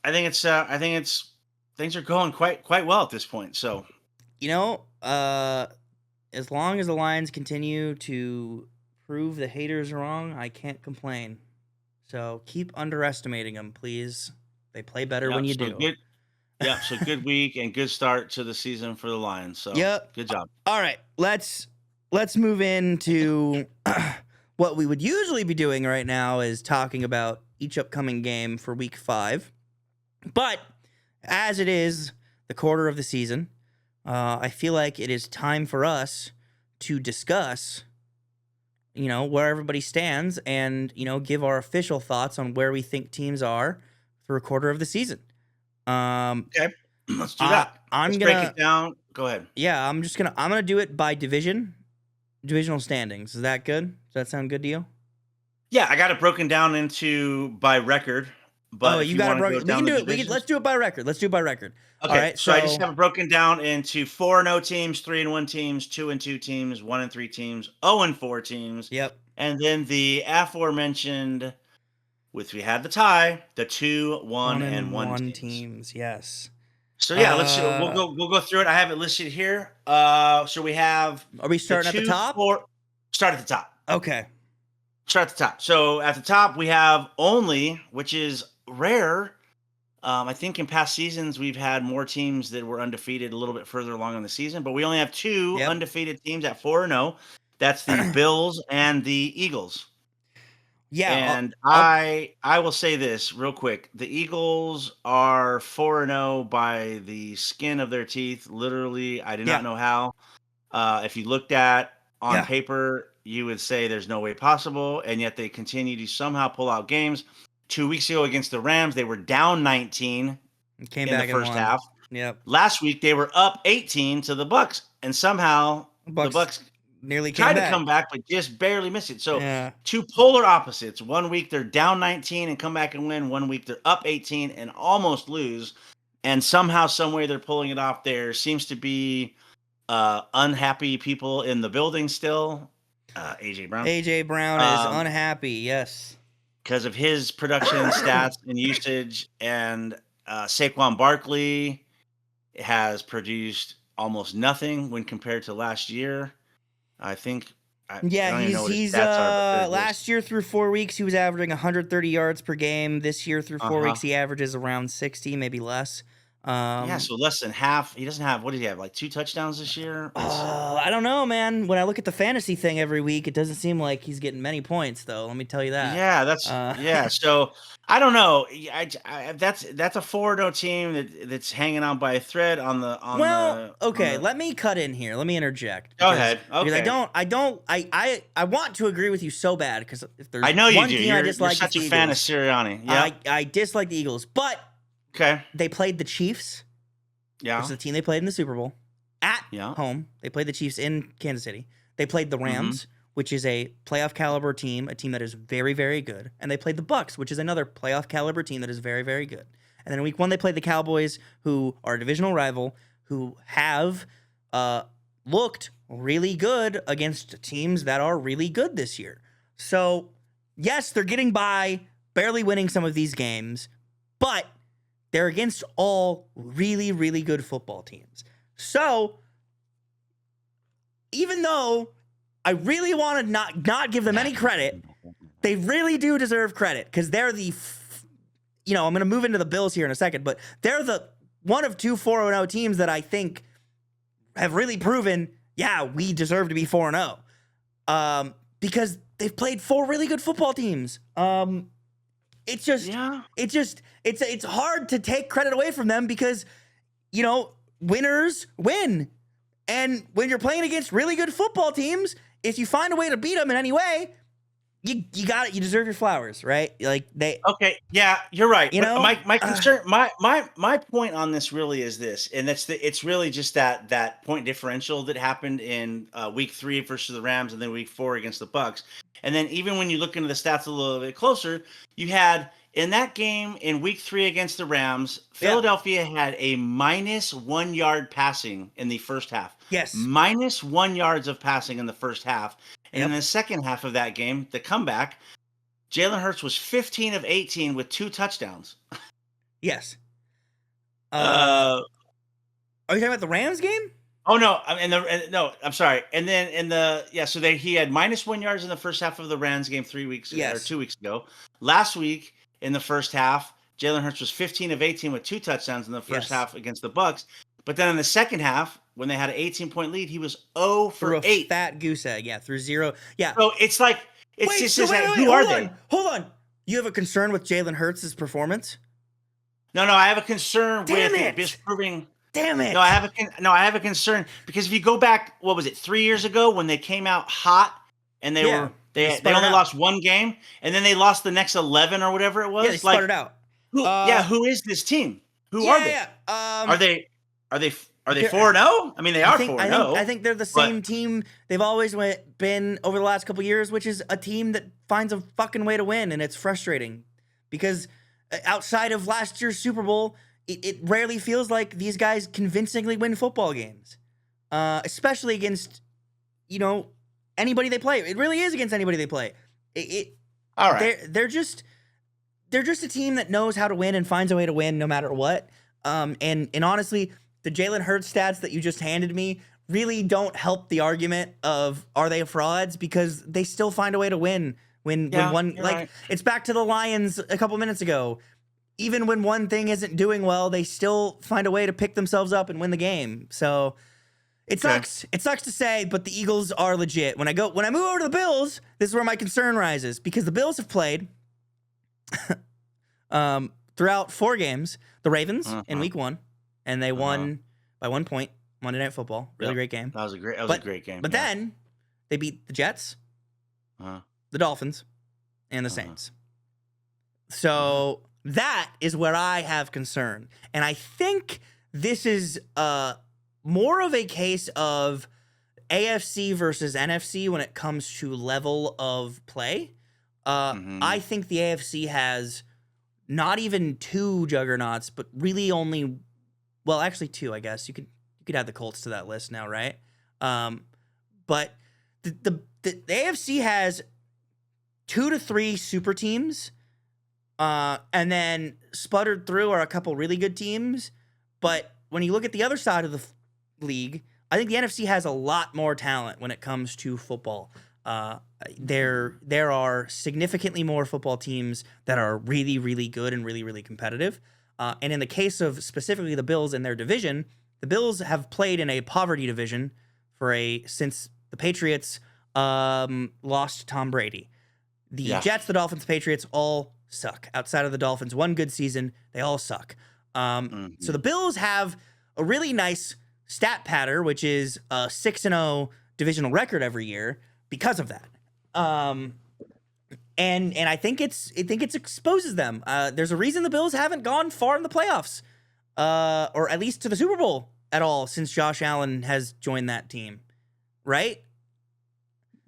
Speaker 2: I think it's things are going quite well at this point. So,
Speaker 1: as long as the Lions continue to prove the haters wrong, I can't complain. So keep underestimating them, please. They play better when you do.
Speaker 2: So good week and good start to the season for the Lions. So good job.
Speaker 1: All right, let's move into what we would usually be doing right now is talking about each upcoming game for week 5. But as it is the quarter of the season, I feel like it is time for us to discuss, where everybody stands and, give our official thoughts on where we think teams are for a quarter of the season.
Speaker 2: Okay, let's do that. Let's break it down. Go ahead.
Speaker 1: Yeah, I'm gonna do it by divisional standings. Is that good? Does that sound good to you?
Speaker 2: Yeah, I got it broken down into by record. But
Speaker 1: you got it broken. We can do it. Let's do it by record. Okay.
Speaker 2: All right. So I just have it broken down into 4-0 teams, 3-1 teams, 2-2 teams, 1-3 teams, 0-4 teams.
Speaker 1: Yep.
Speaker 2: And then the aforementioned, which we had the tie, the 2-1-1
Speaker 1: teams. Yes.
Speaker 2: So yeah, we'll go through it. I have it listed here. So we have.
Speaker 1: Are we starting at the top?
Speaker 2: Start at the top.
Speaker 1: Okay.
Speaker 2: Start at the top. So at the top we have only, which is rare. I think in past seasons we've had more teams that were undefeated a little bit further along in the season, but we only have 2 undefeated teams at 4-0. That's the Bills and the Eagles.
Speaker 1: Yeah,
Speaker 2: and I will say this real quick: the Eagles are 4-0 by the skin of their teeth. Literally, I do not know how. If you looked at on paper, you would say there's no way possible, and yet they continue to somehow pull out games. 2 weeks ago against the Rams, they were down 19
Speaker 1: in
Speaker 2: the first half.
Speaker 1: Yep.
Speaker 2: Last week they were up 18 to the Bucs, and somehow the Bucs
Speaker 1: nearly
Speaker 2: tried to come back, but just barely missed it. So 2 polar opposites. 1 week they're down 19 and come back and win. 1 week they're up 18 and almost lose. and somehow, some way, they're pulling it off. There seems to be unhappy people in the building still. AJ Brown.
Speaker 1: AJ Brown is unhappy. Yes,
Speaker 2: because of his production stats and usage, and Saquon Barkley has produced almost nothing when compared to last year. I think.
Speaker 1: He's last year through 4 weeks, he was averaging 130 yards per game. This year through 4 weeks, he averages around 60, maybe less.
Speaker 2: So less than half. He doesn't have, what did he have, like 2 touchdowns this year?
Speaker 1: I don't know, man. When I look at the fantasy thing every week, it doesn't seem like he's getting many points, though. Let me tell you that.
Speaker 2: Yeah, that's So I don't know. That's a 4-0 team that's hanging on by a thread on the.
Speaker 1: Let me cut in here. Let me interject.
Speaker 2: Go ahead. Okay.
Speaker 1: Because I want to agree with you so bad, because if there's
Speaker 2: I know you
Speaker 1: one
Speaker 2: do.
Speaker 1: team
Speaker 2: You're,
Speaker 1: I dislike,
Speaker 2: you're such a fan of Sirianni. Yeah.
Speaker 1: I dislike the Eagles, but.
Speaker 2: Okay.
Speaker 1: They played the Chiefs.
Speaker 2: Yeah.
Speaker 1: Which is the team they played in the Super Bowl. At home. They played the Chiefs in Kansas City. They played the Rams, which is a playoff caliber team, a team that is very, very good. And they played the Bucs, which is another playoff caliber team that is very, very good. And then in week 1, they played the Cowboys, who are a divisional rival, who have looked really good against teams that are really good this year. So, yes, they're getting by, barely winning some of these games, but they're against all really, really good football teams. So, even though I really want to not give them any credit, they really do deserve credit, because they're I'm going to move into the Bills here in a second, but they're the one of 2 4-0 teams that I think have really proven, we deserve to be 4-0, because they've played 4 really good football teams. It's hard to take credit away from them, because, winners win. And when you're playing against really good football teams, if you find a way to beat them in any way, you got it. You deserve your flowers, right? Like
Speaker 2: Okay, yeah, you're right. My concern, my point on this really is this, and it's really just that point differential that happened in week 3 versus the Rams, and then week 4 against the Bucs. And then even when you look into the stats a little bit closer, you had in that game in week 3 against the Rams, Philadelphia had a -1 yard passing in the first half.
Speaker 1: Yes.
Speaker 2: -1 yards of passing in the first half. And in the second half of that game, the comeback, Jalen Hurts was 15 of 18 with 2 touchdowns.
Speaker 1: Yes. Are you talking about the Rams game?
Speaker 2: Oh no! I'm sorry. And then he had -1 yards in the first half of the Rams game 3 weeks ago, or 2 weeks ago. Last week in the first half, Jalen Hurts was 15 of 18 with 2 touchdowns in the first half against the Bucs. But then in the second half, when they had an 18-point lead, he was 0 for 8.
Speaker 1: Fat goose egg, through 0. Yeah.
Speaker 2: So it's like who are they?
Speaker 1: Hold on. You have a concern with Jalen Hurts' performance?
Speaker 2: No, I have a concern with disproving.
Speaker 1: Damn it!
Speaker 2: No, I have a concern, because if you go back, what was it, 3 years ago when they came out hot and they only lost 1 game, and then they lost the next 11 or whatever it was.
Speaker 1: Yeah, they sputtered out.
Speaker 2: Who is this team? Who are they? Are they 4-0? I mean, they are 4-0.
Speaker 1: I think they're the same team they've always been over the last couple of years, which is a team that finds a fucking way to win, and it's frustrating because outside of last year's Super Bowl, it rarely feels like these guys convincingly win football games, especially against, anybody they play. It really is against anybody they play.
Speaker 2: All right.
Speaker 1: They're just a team that knows how to win and finds a way to win no matter what. And honestly, the Jalen Hurts stats that you just handed me really don't help the argument of are they frauds, because they still find a way to win when one right. It's back to the Lions a couple minutes ago. Even when one thing isn't doing well, they still find a way to pick themselves up and win the game. So it sucks. It sucks to say, but the Eagles are legit. When I move over to the Bills, this is where my concern rises, because the Bills have played throughout 4 games, the Ravens in week 1, and they won by 1 point, Monday Night Football. Really great game.
Speaker 2: That was a great game.
Speaker 1: But then they beat the Jets, the Dolphins, and the Saints. So that is where I have concern. And I think this is more of a case of AFC versus NFC when it comes to level of play. I think the AFC has not even 2 juggernauts, but really only well, actually 2, I guess. You could add the Colts to that list now, right? But the AFC has 2 to 3 super teams, and then sputtered through are a couple really good teams. But when you look at the other side of the league, I think the NFC has a lot more talent when it comes to football. There are significantly more football teams that are really, really good and really, really competitive. And in the case of specifically the Bills and their division, the Bills have played in a poverty division since the Patriots lost Tom Brady. The Jets, the Dolphins, the Patriots all suck. Outside of the Dolphins, one good season, they all suck. So the Bills have a really nice stat pattern, which is a 6-0 divisional record every year because of that. And I think it exposes them. There's a reason the Bills haven't gone far in the playoffs, or at least to the Super Bowl at all since Josh Allen has joined that team, right?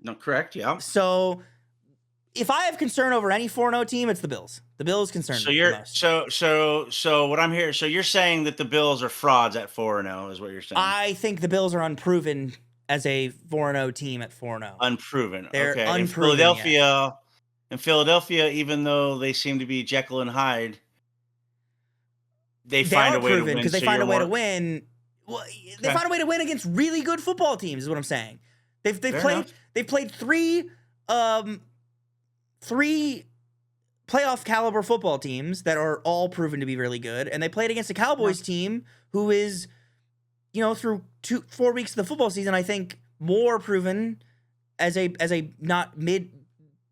Speaker 2: No, correct. Yeah.
Speaker 1: So if I have concern over any 4-0 team, it's the Bills. The Bills concern me the most.
Speaker 2: So what I'm hearing, so you're saying that the Bills are frauds at 4-0 is what you're saying?
Speaker 1: I think the Bills are unproven as a 4-0 team at 4-0.
Speaker 2: Unproven.
Speaker 1: They're
Speaker 2: okay.
Speaker 1: unproven
Speaker 2: In Philadelphia, even though they seem to be Jekyll and Hyde, they find a way to win.
Speaker 1: Because they find a way to win. Well, they find a way to win against really good football teams. Is what I'm saying. They've played 3 playoff caliber football teams that are all proven to be really good, and they played against a Cowboys team who is, through 4 weeks of the football season, I think more proven as a not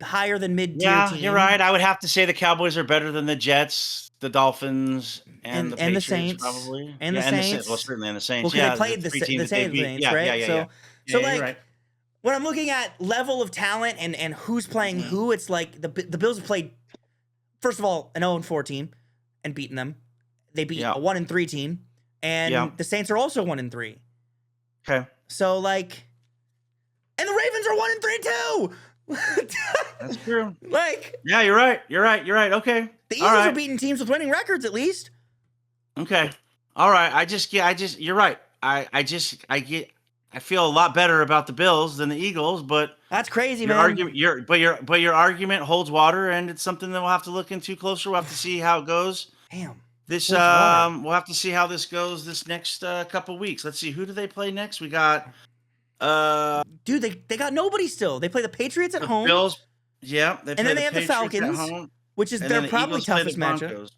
Speaker 1: higher than mid-tier team.
Speaker 2: You're right. I would have to say the Cowboys are better than the Jets, the Dolphins, and the Patriots,
Speaker 1: the Saints,
Speaker 2: probably.
Speaker 1: And the Saints.
Speaker 2: Well, certainly, and the Saints.
Speaker 1: Well, they played the Saints, right? So like,
Speaker 2: right.
Speaker 1: When I'm looking at level of talent and who's playing who, it's like the Bills have played, first of all, an 0-4 team and beaten them. They beat a 1-3 team, and the Saints are also 1-3.
Speaker 2: Okay.
Speaker 1: So like, and the Ravens are 1-3 too.
Speaker 2: That's true.
Speaker 1: Like,
Speaker 2: yeah, you're right. Okay.
Speaker 1: The Eagles are beating teams with winning records at least.
Speaker 2: Okay. All right. You're right. I feel a lot better about the Bills than the Eagles, but
Speaker 1: that's crazy, man.
Speaker 2: Your argument holds water, and it's something that we'll have to look into closer. We'll have to see how it goes.
Speaker 1: Damn.
Speaker 2: We'll have to see how this goes this next couple weeks. Let's see, who do they play next? We got
Speaker 1: dude, they got nobody still. They play the Patriots at home.
Speaker 2: Bills, yeah,
Speaker 1: and then they have the Falcons, which is their probably toughest matchup.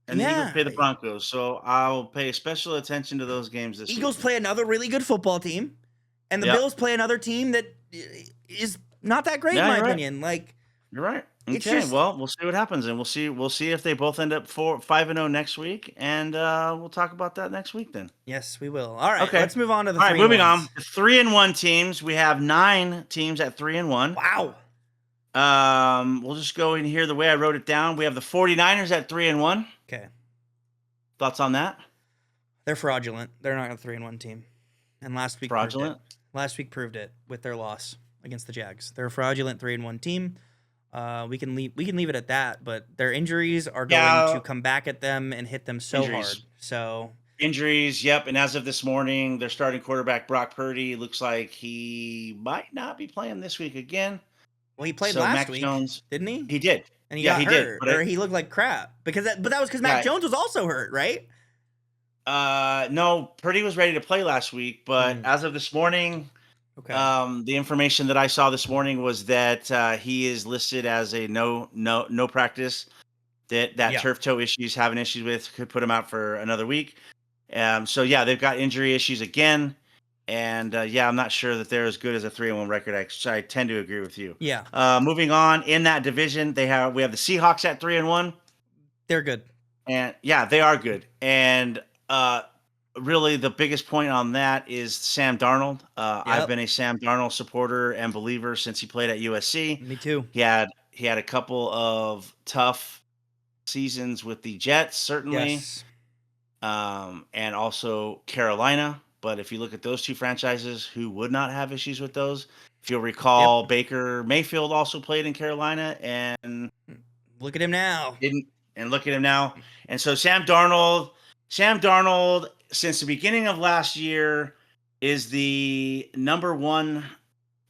Speaker 2: And the Eagles play the Broncos, so I'll pay special attention to those games this week.
Speaker 1: Eagles play another really good football team, and the Bills play another team that is not that great in my opinion. Like,
Speaker 2: you're right. Okay, well, we'll see what happens, and we'll see if they both end up 5-0 next week, and we'll talk about that next week then.
Speaker 1: Yes, we will. All right, okay. Let's move on to the 3-1.
Speaker 2: All right, moving on. The 3-1 teams. We have 9 teams at 3-1.
Speaker 1: Wow.
Speaker 2: We'll just go in here the way I wrote it down. We have the 49ers at 3-1.
Speaker 1: Okay.
Speaker 2: Thoughts on that? They're
Speaker 1: fraudulent. They're not a 3-1 team. And last week proved it with their loss against the Jags. They're a fraudulent 3-1 team. We can leave it at that, but their injuries are going to come back at them and hit them so hard. So
Speaker 2: injuries, yep. And as of this morning, their starting quarterback Brock Purdy looks like he might not be playing this week again.
Speaker 1: Well, he played last week, didn't he?
Speaker 2: He did.
Speaker 1: And he got hurt, or he looked like crap. But that was because Mac Jones was also hurt, right?
Speaker 2: No, Purdy was ready to play last week, but as of this morning, the information that I saw this morning was that he is listed as a no practice. That turf toe issues, having issues with, could put him out for another week. So they've got injury issues again. And I'm not sure that they're as good as a 3-1 record. I tend to agree with you.
Speaker 1: Yeah.
Speaker 2: Moving on in that division, we have the Seahawks at 3-1.
Speaker 1: They're good.
Speaker 2: And they are good. And really, the biggest point on that is Sam Darnold. I've been a Sam Darnold supporter and believer since he played at USC.
Speaker 1: Me too.
Speaker 2: He had a couple of tough seasons with the Jets, certainly.
Speaker 1: Yes.
Speaker 2: And also Carolina. But if you look at those two franchises, who would not have issues with those? If you'll recall, Baker Mayfield also played in Carolina, and
Speaker 1: look at him now.
Speaker 2: And look at him now. And so Sam Darnold since the beginning of last year, is the number one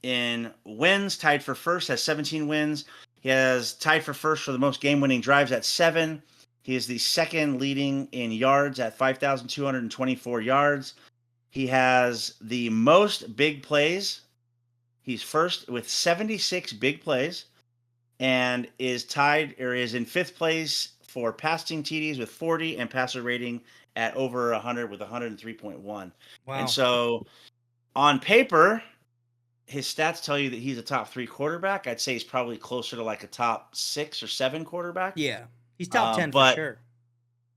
Speaker 2: in wins, tied for first, has 17 wins. He has tied for first for the most game-winning drives at 7. He is the second leading in yards at 5,224 yards. He has the most big plays. He's first with 76 big plays, and is in fifth place for passing TDs with 40 and passer rating at over 100 with 103.1. Wow. And so on paper, his stats tell you that he's a top 3 quarterback. I'd say he's probably closer to like a top 6 or 7 quarterback.
Speaker 1: Yeah, he's top 10 for sure.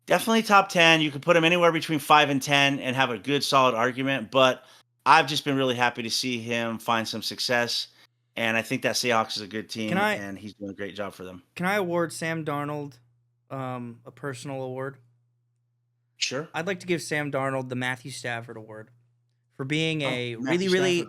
Speaker 2: Definitely top 10. You could put him anywhere between 5 and 10 and have a good, solid argument. But I've just been really happy to see him find some success. And I think that Seahawks is a good team, and he's doing a great job for them.
Speaker 1: Can I award Sam Darnold a personal award?
Speaker 2: Sure.
Speaker 1: I'd like to give Sam Darnold the Matthew Stafford Award for being really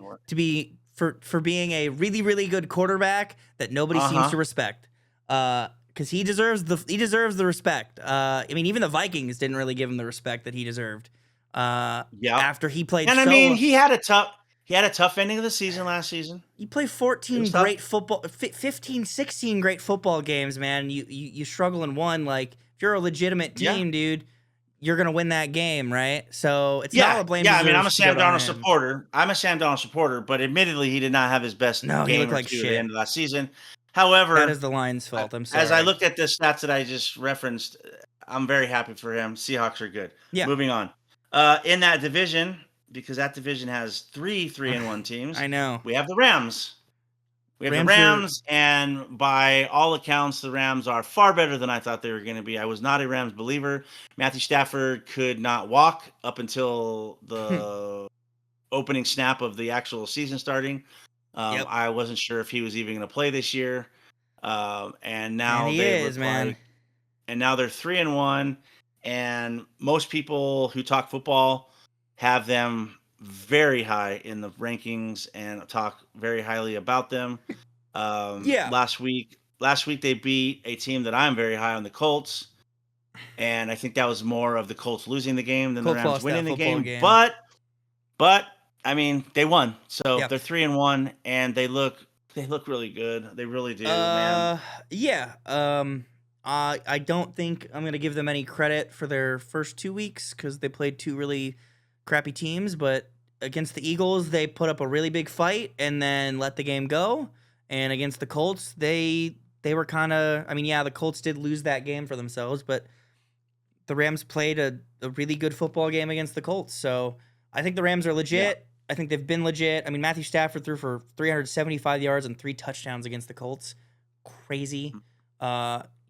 Speaker 1: good quarterback that nobody seems to respect. Because he deserves the respect. I mean, even the Vikings didn't really give him the respect that he deserved. After he played,
Speaker 2: and I mean, he had a tough ending of the season last season.
Speaker 1: You play 14 great football, 15, 16 great football games, man. You struggle in one. Like, if you're a legitimate team, dude, you're gonna win that game, right? So it's not a blame.
Speaker 2: Yeah, I mean, I'm a Sam Darnold supporter. But admittedly, he did not have his best game
Speaker 1: he looked like
Speaker 2: shit
Speaker 1: shit
Speaker 2: at the end of last season. However,
Speaker 1: that is the Lions' fault. I'm sorry.
Speaker 2: As I looked at the stats that I just referenced, I'm very happy for him. Seahawks are good. Yeah. Moving on. In that division, because that division has 3 3-1 teams.
Speaker 1: I know.
Speaker 2: We have the Rams. The Rams, and by all accounts, the Rams are far better than I thought they were going to be. I was not a Rams believer. Matthew Stafford could not walk up until the opening snap of the actual season starting. I wasn't sure if he was even going to play this year. And now and now they're 3-1, and most people who talk football have them very high in the rankings and talk very highly about them. Last week they beat a team that I'm very high on, the Colts, and I think that was more of the Colts losing the game than the Rams winning the game. But I mean, they won, so they're 3-1, and they look really good. They really do, man.
Speaker 1: Yeah. I don't think I'm gonna give them any credit for their first 2 weeks because they played 2 really crappy teams, but against the Eagles, they put up a really big fight and then let the game go. And against the Colts, they were kind of, I mean, the Colts did lose that game for themselves, but the Rams played a really good football game against the Colts. So I think the Rams are legit. Yeah. I think they've been legit. I mean, Matthew Stafford threw for 375 yards and 3 touchdowns against the Colts. Crazy.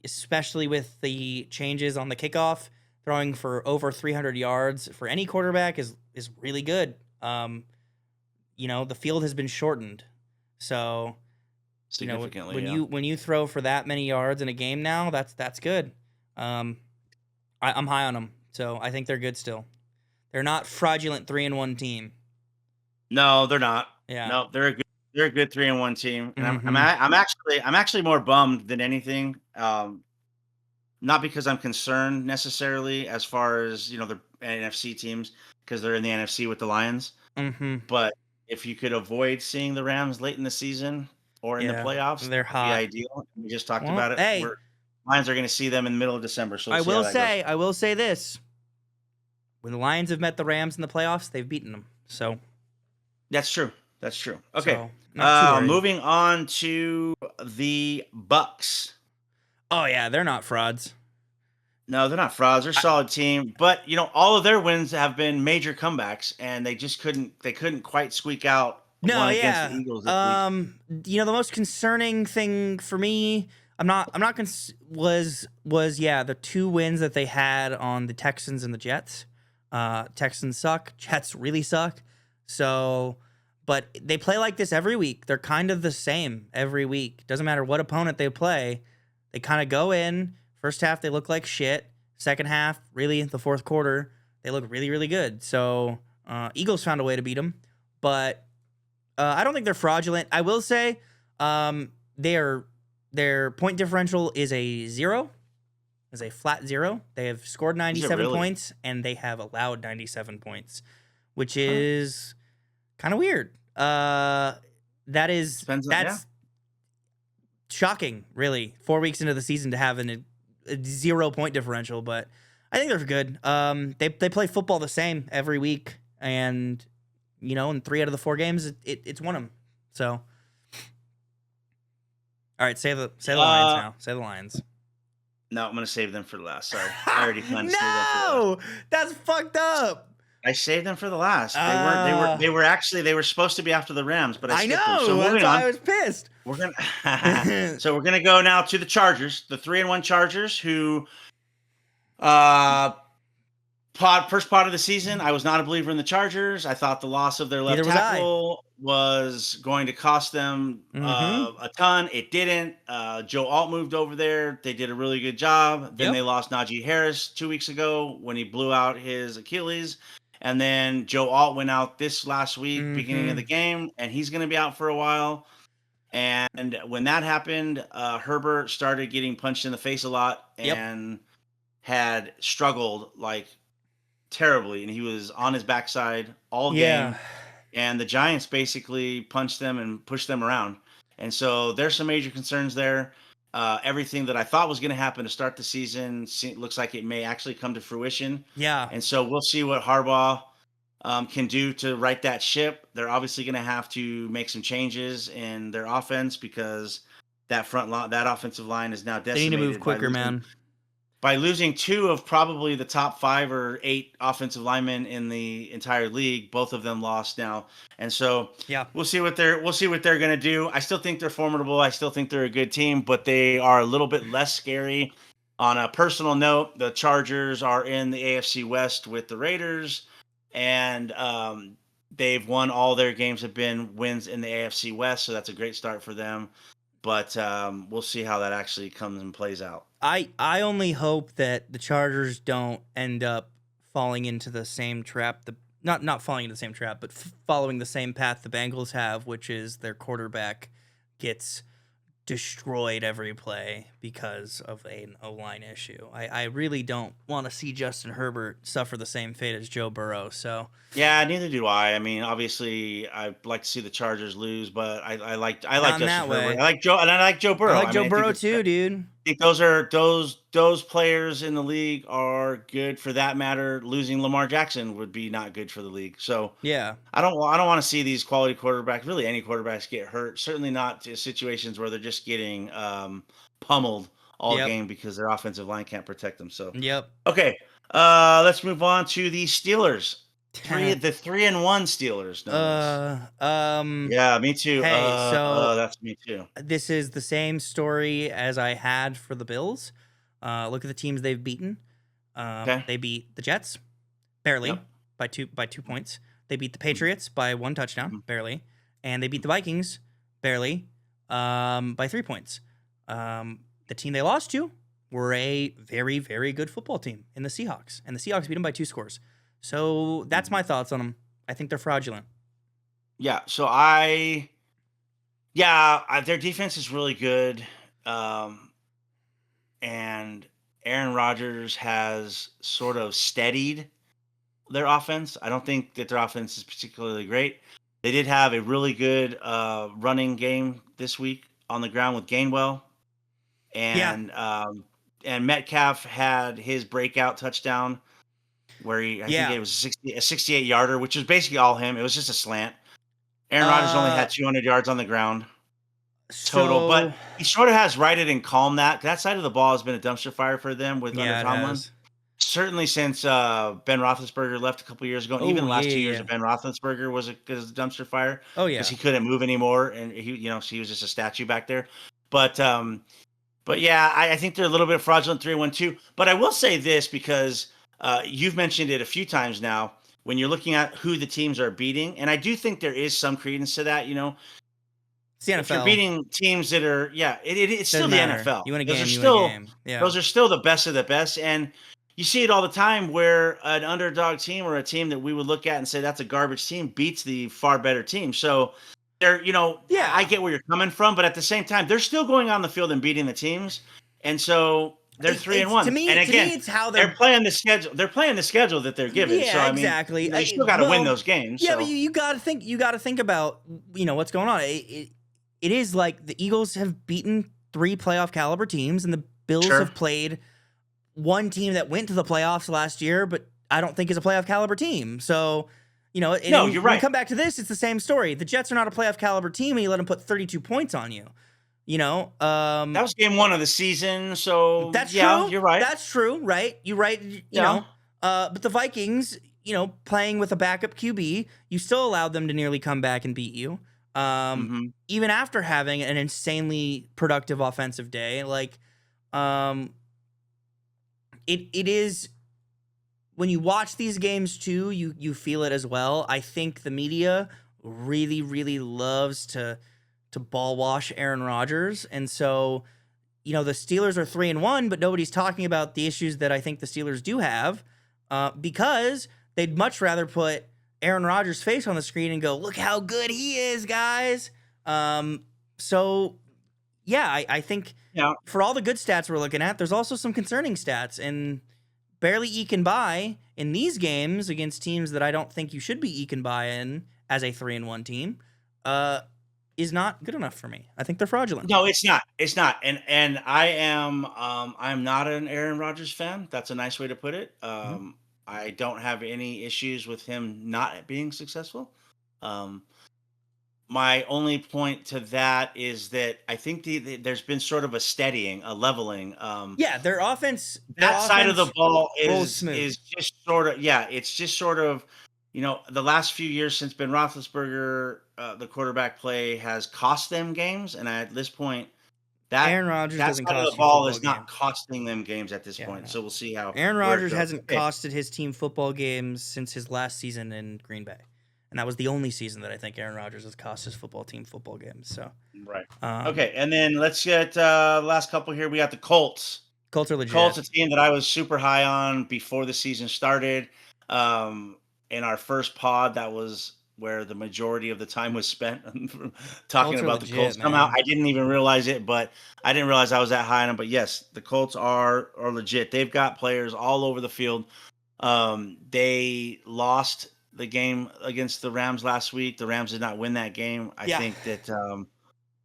Speaker 1: Especially with the changes on the kickoff. Throwing for over 300 yards for any quarterback is really good. The field has been shortened, so
Speaker 2: significantly.
Speaker 1: When you throw for that many yards in a game now, that's good. I'm high on them, so I think they're good still. They're not fraudulent 3-1 team.
Speaker 2: No, they're not.
Speaker 1: Yeah,
Speaker 2: no, they're a good 3-1 team, and I'm actually more bummed than anything. Not because I'm concerned necessarily as far as, the NFC teams, because they're in the NFC with the Lions.
Speaker 1: Mm-hmm.
Speaker 2: But if you could avoid seeing the Rams late in the season or in the playoffs,
Speaker 1: they're hot.
Speaker 2: That'd be ideal. We just talked about it.
Speaker 1: Hey,
Speaker 2: Lions are going to see them in the middle of December. So
Speaker 1: I will say this: when the Lions have met the Rams in the playoffs, they've beaten them. So
Speaker 2: that's true. Okay. So, moving on to the Bucs.
Speaker 1: Oh, yeah, they're not frauds.
Speaker 2: No, they're not frauds. They're a solid team. But, all of their wins have been major comebacks, and they just couldn't quite squeak out one against the Eagles this week.
Speaker 1: The most concerning thing for me, was the 2 wins that they had on the Texans and the Jets. Texans suck. Jets really suck. So, but they play like this every week. They're kind of the same every week. Doesn't matter what opponent they play. They kind of go in. First half, they look like shit. Second half, really, the fourth quarter, they look really, really good. So, Eagles found a way to beat them. But I don't think they're fraudulent. I will say their point differential is a 0. is a flat 0. They have scored 97
Speaker 2: really?
Speaker 1: points, and they have allowed 97 points, which is kind of weird. That's shocking, really. 4 weeks into the season to have a 0-point differential, but I think they're good. They play football the same every week, and in 3 out of the 4 games, it's won them. So, all right, say the Lions now. Say the Lions.
Speaker 2: No, I'm gonna save them for the last. Sorry, I already planned to save them for the last.
Speaker 1: That's fucked up.
Speaker 2: I saved them for the last. They were supposed to be after the Rams, but I skipped them.
Speaker 1: So that's why I was pissed.
Speaker 2: We're gonna go now to the Chargers, the 3-1 Chargers, who first part of the season, I was not a believer in the Chargers. I thought the loss of their left tackle was going to cost them a ton. It didn't. Joe Alt moved over there. They did a really good job. Then they lost Najee Harris 2 weeks ago when he blew out his Achilles. And then Joe Alt went out this last week, beginning of the game, and he's going to be out for a while. And when that happened, Herbert started getting punched in the face a lot and had struggled like terribly, and he was on his backside all game. And the Giants basically punched them and pushed them around. And so there's some major concerns there. Everything that I thought was going to happen to start the season looks like it may actually come to fruition.
Speaker 1: Yeah.
Speaker 2: And so we'll see what Harbaugh can do to right that ship. They're obviously going to have to make some changes in their offense because that that offensive line is now decimated.
Speaker 1: They need to move quicker, man.
Speaker 2: By losing 2 of probably the top 5 or 8 offensive linemen in the entire league, both of them lost now, and so we'll see what they're going to do. I still think they're formidable. I still think they're a good team, but they are a little bit less scary. On a personal note, the Chargers are in the AFC West with the Raiders, and they've won all their games have been wins in the AFC West, so that's a great start for them. But we'll see how that actually comes and plays out.
Speaker 1: I only hope that the Chargers don't end up falling into the same trap. Not falling into the same trap, but following the same path the Bengals have, which is their quarterback gets destroyed every play because of an O-line issue. I really don't want to see Justin Herbert suffer the same fate as Joe Burrow. So
Speaker 2: yeah, neither do I. I mean, obviously, I'd like to see the Chargers lose, but I like Justin Herbert. I like Joe Burrow.
Speaker 1: I like Joe Burrow too, dude.
Speaker 2: I think those players in the league are good. For that matter, losing Lamar Jackson would be not good for the league. So
Speaker 1: yeah,
Speaker 2: I don't want to see these quality quarterbacks, really any quarterbacks, get hurt. Certainly not situations where they're just getting pummeled all game because their offensive line can't protect them. So okay, let's move on to the Steelers. The 3-1 Steelers. Yeah, me too.
Speaker 1: Hey, so
Speaker 2: that's me too.
Speaker 1: This is the same story as I had for the Bills. Look at the teams they've beaten. They beat the Jets barely by 2 points. They beat the Patriots by 1 touchdown barely, and they beat the Vikings barely by 3 points. The team they lost to were a very, very good football team in the Seahawks, and the Seahawks beat them by 2 scores. So that's my thoughts on them. I think they're fraudulent.
Speaker 2: Yeah. So their defense is really good. And Aaron Rodgers has sort of steadied their offense. I don't think that their offense is particularly great. They did have a really good running game this week on the ground with Gainwell. And Metcalf had his breakout touchdown where I think it was a 68-yarder, which was basically all him. It was just a slant. Aaron Rodgers only had 200 yards on the ground total, but he sort of has righted and calmed that. That side of the ball has been a dumpster fire for them with under Tomlin. Certainly since Ben Roethlisberger left a couple years ago. Even the last 2 years of Ben Roethlisberger was a dumpster fire.
Speaker 1: Oh yeah,
Speaker 2: because he couldn't move anymore, and he was just a statue back there. But yeah, I think they're a little bit fraudulent 3-1-2. But I will say this because you've mentioned it a few times now when you're looking at who the teams are beating, and I do think there is some credence to that.
Speaker 1: It's the NFL.
Speaker 2: If you're beating teams that are, it's still the NFL.
Speaker 1: You win a game, you win a game. Yeah.
Speaker 2: Those are still the best of the best, and you see it all the time where an underdog team or a team that we would look at and say that's a garbage team beats the far better team. So they're, I get where you're coming from, but at the same time, they're still going on the field and beating the teams, and so They're 3-1.
Speaker 1: To me,
Speaker 2: and again,
Speaker 1: it's how
Speaker 2: they're playing the schedule. They're playing the schedule that they're given.
Speaker 1: Yeah,
Speaker 2: so I
Speaker 1: exactly.
Speaker 2: mean, you still got to win those games.
Speaker 1: Yeah,
Speaker 2: so.
Speaker 1: but you got to think. You got to think about what's going on. It is like the Eagles have beaten 3 playoff caliber teams, and the Bills have played one team that went to the playoffs last year, but I don't think is a playoff caliber team. So, no, you're right. When we come back to this, it's the same story. The Jets are not a playoff caliber team, and you let them put 32 points on you.
Speaker 2: That was game 1 of the season, so
Speaker 1: that's
Speaker 2: true.
Speaker 1: You're
Speaker 2: right.
Speaker 1: That's true, right? You're right. You know, but the Vikings, playing with a backup QB, you still allowed them to nearly come back and beat you. Even after having an insanely productive offensive day, like, it is when you watch these games too, you feel it as well. I think the media really, really loves to ball wash Aaron Rodgers. And so, the Steelers are 3-1, but nobody's talking about the issues that I think the Steelers do have, because they'd much rather put Aaron Rodgers' face on the screen and go, look how good he is, guys. So, yeah, I think for all the good stats we're looking at, there's also some concerning stats, and barely eking by in these games against teams that I don't think you should be eking by in as a 3-1 team, is not good enough for me. I think they're fraudulent.
Speaker 2: No, it's not. It's not. And I'm not an Aaron Rodgers fan. That's a nice way to put it. I don't have any issues with him not being successful. My only point to that is that I think there's been sort of a steadying, a leveling.
Speaker 1: Their offense.
Speaker 2: That side of the ball is just sort of, it's just sort of, the last few years since Ben Roethlisberger, the quarterback play has cost them games, and at this point,
Speaker 1: Aaron Rodgers doesn't cost
Speaker 2: the ball is not costing them games at this point. So we'll see how
Speaker 1: Aaron Rodgers hasn't costed his team football games since his last season in Green Bay, and that was the only season that I think Aaron Rodgers has cost his football team football games. So
Speaker 2: okay, and then let's get the last couple here. We got the Colts.
Speaker 1: Colts are legit.
Speaker 2: Colts, a team that I was super high on before the season started. In our first pod, that was where the majority of the time was spent talking about the Colts. Somehow I didn't even realize it, but I didn't realize I was that high on them. But yes, the Colts are legit. They've got players all over the field. They lost the game against the Rams last week. The Rams did not win that game. I think that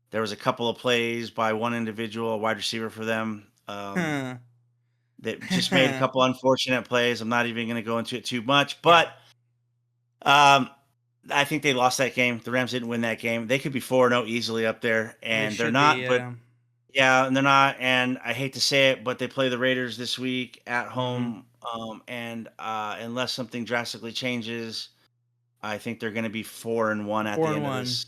Speaker 2: there was a couple of plays by one individual, a wide receiver for them, that just made a couple unfortunate plays. I'm not even going to go into it too much, but I think they lost that game. The Rams didn't win that game. They could be 4-0 easily up there, and they're not. But and they're not. And I hate to say it, but they play the Raiders this week at home. And unless something drastically changes, I think they're going to be 4-1 at the end of this.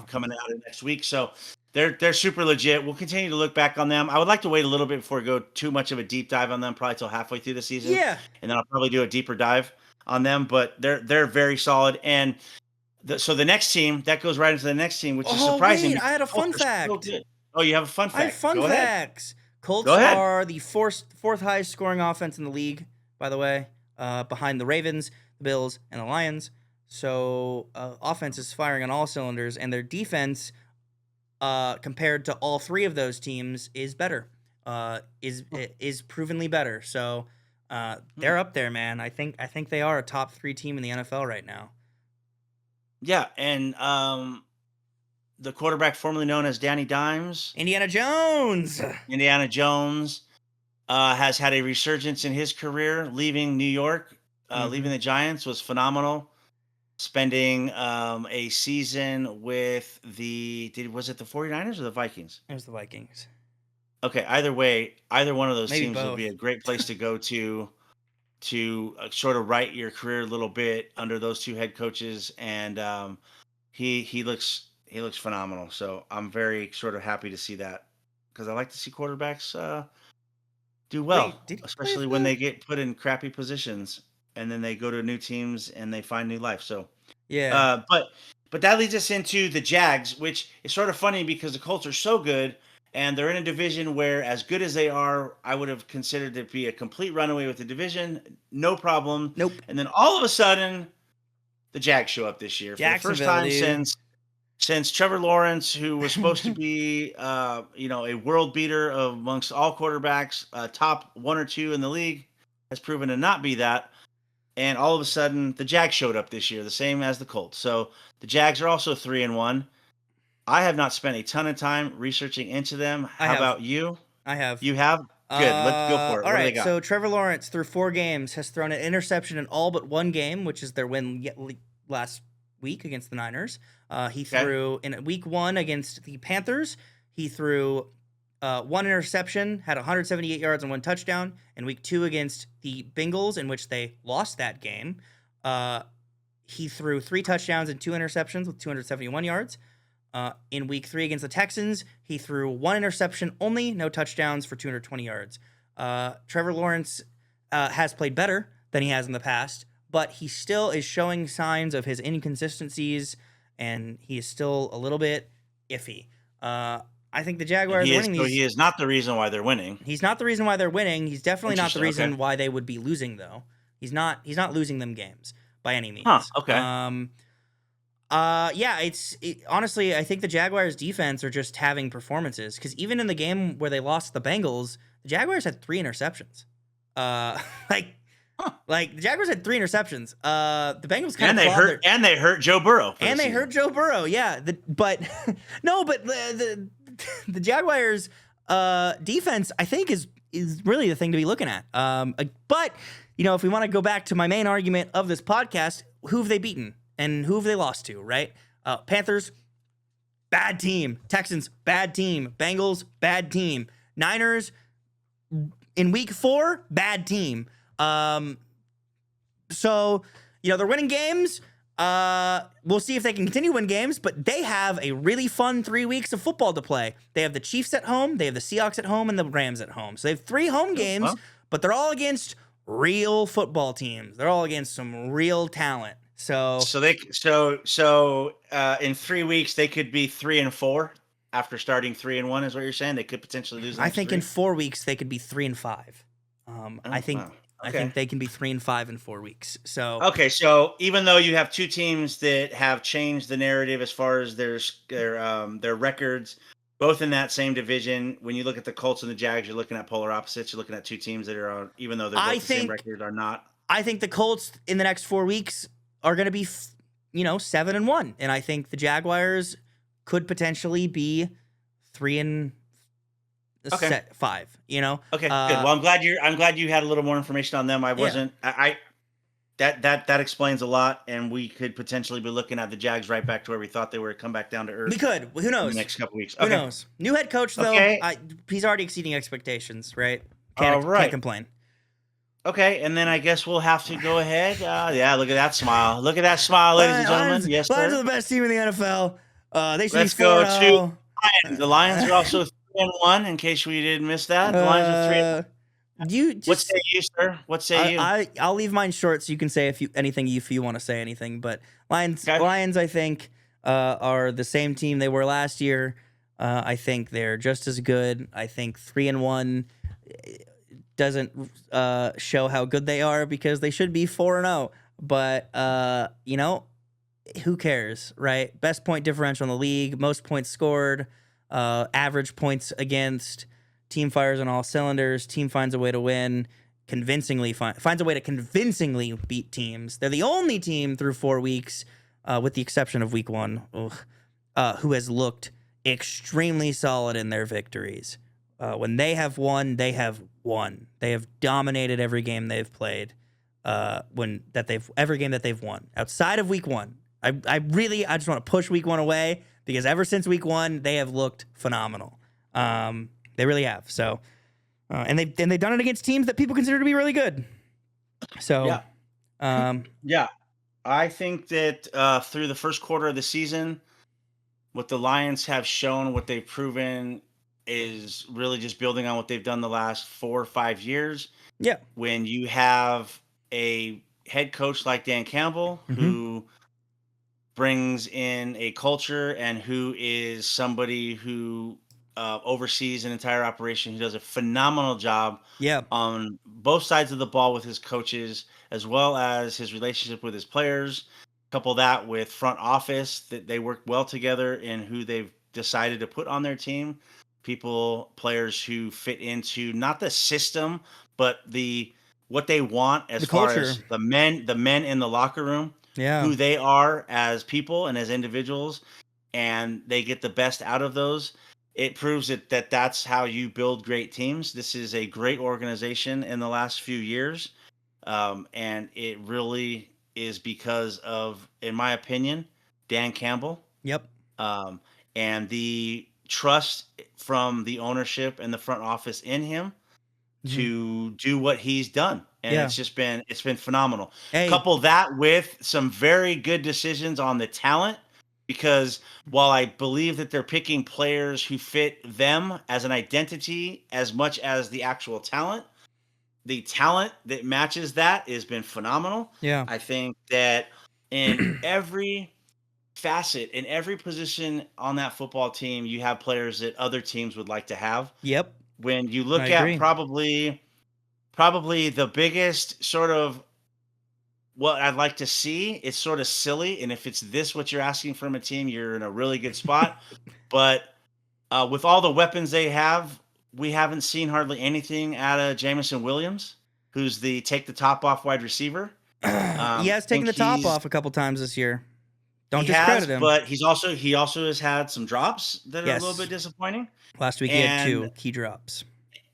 Speaker 2: Coming out of next week. So they're super legit. We'll continue to look back on them. I would like to wait a little bit before we go too much of a deep dive on them, probably till halfway through the season. And then I'll probably do a deeper dive on them, but they're very solid. And so the next team, that goes right into the next team, which is surprising.
Speaker 1: Wait, I had a fun fact.
Speaker 2: Oh, you have a fun fact.
Speaker 1: I have fun facts. Colts are the fourth highest scoring offense in the league, by the way, behind the Ravens, the Bills, and the Lions. So offense is firing on all cylinders, and their defense, compared to all 3 of those teams, is better. Is provenly better. So they're up there, man. I think they are a top 3 team in the NFL right now.
Speaker 2: Yeah, and the quarterback formerly known as Danny Dimes,
Speaker 1: Indiana Jones,
Speaker 2: has had a resurgence in his career, leaving New York, leaving the Giants, was phenomenal. Spending a season with was it the 49ers or the Vikings?
Speaker 1: It was the Vikings.
Speaker 2: Okay, either way, either one of those teams would be a great place to go to sort of write your career a little bit under those 2 head coaches, and he looks phenomenal. So I'm very sort of happy to see that, because I like to see quarterbacks do well, especially when they get put in crappy positions and then they go to new teams and they find new life. So but that leads us into the Jags, which is sort of funny because the Colts are so good. And they're in a division where, as good as they are, I would have considered it to be a complete runaway with the division. No problem.
Speaker 1: Nope.
Speaker 2: And then all of a sudden, the Jags show up this year for the first time since Trevor Lawrence, who was supposed to be, a world beater amongst all quarterbacks, top 1 or 2 in the league, has proven to not be that. And all of a sudden, the Jags showed up this year, the same as the Colts. So the Jags are also 3-1. I have not spent a ton of time researching into them. How about you?
Speaker 1: I have.
Speaker 2: You have? Good. Let's go for it.
Speaker 1: All
Speaker 2: What do
Speaker 1: right.
Speaker 2: they got?
Speaker 1: So Trevor Lawrence, through 4 games, has thrown an interception in all but one game, which is their win last week against the Niners. He threw in week 1 against the Panthers. He threw 1 interception, had 178 yards and 1 touchdown. In week 2 against the Bengals, in which they lost that game, he threw 3 touchdowns and 2 interceptions with 271 yards. In week 3 against the Texans, he threw 1 interception only, no touchdowns for 220 yards. Trevor Lawrence has played better than he has in the past, but he still is showing signs of his inconsistencies, and he is still a little bit iffy. I think the Jaguars are winning these.
Speaker 2: So he is not the reason why they're winning.
Speaker 1: He's not the reason why they're winning. He's definitely not the reason why they would be losing, though. He's not losing them games by any means.
Speaker 2: Okay.
Speaker 1: Honestly, I think the Jaguars' defense are just having performances, because even in the game where they lost the Bengals, the Jaguars had 3 interceptions. The Jaguars had 3 interceptions. The Bengals
Speaker 2: they hurt Joe Burrow.
Speaker 1: They hurt Joe Burrow. Yeah, but the Jaguars' defense, I think, is really the thing to be looking at. But if we want to go back to my main argument of this podcast, who have they beaten and who have they lost to? Right? Panthers, bad team. Texans, bad team. Bengals, bad team. Niners, in week 4, bad team. So they're winning games. We'll see if they can continue to win games, but they have a really fun 3 weeks of football to play. They have the Chiefs at home, they have the Seahawks at home, and the Rams at home. So they have 3 home games, but they're all against real football teams. They're all against some real talent. So
Speaker 2: in 3 weeks they could be 3-4 after starting 3-1. Is what you're saying? They could potentially lose.
Speaker 1: I think in 4 weeks they could be 3-5. I think they can be 3-5 in 4 weeks. So
Speaker 2: even though you have 2 teams that have changed the narrative as far as their records, both in that same division, when you look at the Colts and the Jags, you're looking at polar opposites. You're looking at 2 teams that are on, even though they're both the same record, are not.
Speaker 1: I think the Colts in the next 4 weeks are going to be 7-1, and I think the Jaguars could potentially be 3-5.
Speaker 2: Okay,
Speaker 1: good.
Speaker 2: Well, I'm glad you had a little more information on them. I wasn't. Yeah. That explains a lot, and we could potentially be looking at the Jags right back to where we thought they were, come back down to earth.
Speaker 1: We could. Who knows?
Speaker 2: In the next couple weeks.
Speaker 1: Who knows? New head coach though.
Speaker 2: Okay.
Speaker 1: He's already exceeding expectations, right?
Speaker 2: Can't
Speaker 1: complain.
Speaker 2: Okay, and then I guess we'll have to go ahead. Look at that smile. Look at that smile, ladies and gentlemen. Yes, sir.
Speaker 1: Lions are the best team in the NFL. They should
Speaker 2: Let's
Speaker 1: be 4-0.
Speaker 2: go to Lions. The Lions are also 3-1. In case we didn't miss that, the Lions are 3-1. What say you, sir? What say you?
Speaker 1: I'll leave mine short so you can say if you want to say anything. But Lions, I think, are the same team they were last year. I think they're just as good. I think 3-1 doesn't show how good they are, because they should be 4-0. But who cares, right? Best point differential in the league, most points scored, average points against. Team fires on all cylinders. Team finds a way to win. Finds a way to convincingly beat teams. They're the only team through 4 weeks, with the exception of week 1, who has looked extremely solid in their victories. When they have won, they have won. They have dominated every game they've played. Every game that they've won outside of week 1. I just want to push week 1 away, because ever since week 1, they have looked phenomenal. They really have. So, and they've done it against teams that people consider to be really good. So,
Speaker 2: I think that through the first quarter of the season, what the Lions have shown, what they've proven, is really just building on what they've done the last 4 or 5 years.
Speaker 1: Yeah.
Speaker 2: When you have a head coach like Dan Campbell, who brings in a culture and who is somebody who oversees an entire operation, who does a phenomenal job on both sides of the ball with his coaches, as well as his relationship with his players. Couple that with front office, that they work well together in who they've decided to put on their team. Players who fit into not the system, but what they want as
Speaker 1: The
Speaker 2: far
Speaker 1: culture.
Speaker 2: as the men in the locker room,
Speaker 1: Yeah.
Speaker 2: who they are as people and as individuals, and they get the best out of those. It proves that that's how you build great teams. This is a great organization in the last few years, and it really is because of, in my opinion, Dan Campbell.
Speaker 1: Yep.
Speaker 2: And the trust from the ownership and the front office in him to do what he's done. And it's been phenomenal.
Speaker 1: Hey.
Speaker 2: Couple that with some very good decisions on the talent, because while I believe that they're picking players who fit them as an identity as much as the actual talent, the talent that matches that has been phenomenal.
Speaker 1: Yeah.
Speaker 2: I think that in every facet, in every position on that football team, you have players that other teams would like to have.
Speaker 1: Yep.
Speaker 2: When you look at probably the biggest sort of what I'd like to see, it's sort of silly. And if it's what you're asking from a team, you're in a really good spot. But with all the weapons they have, we haven't seen hardly anything out of Jameson Williams, who's the take the top off wide receiver.
Speaker 1: He has taken the top off a couple times this year. Don't discredit him.
Speaker 2: But he also has had some drops that are a little bit disappointing.
Speaker 1: Last week he had 2 key drops.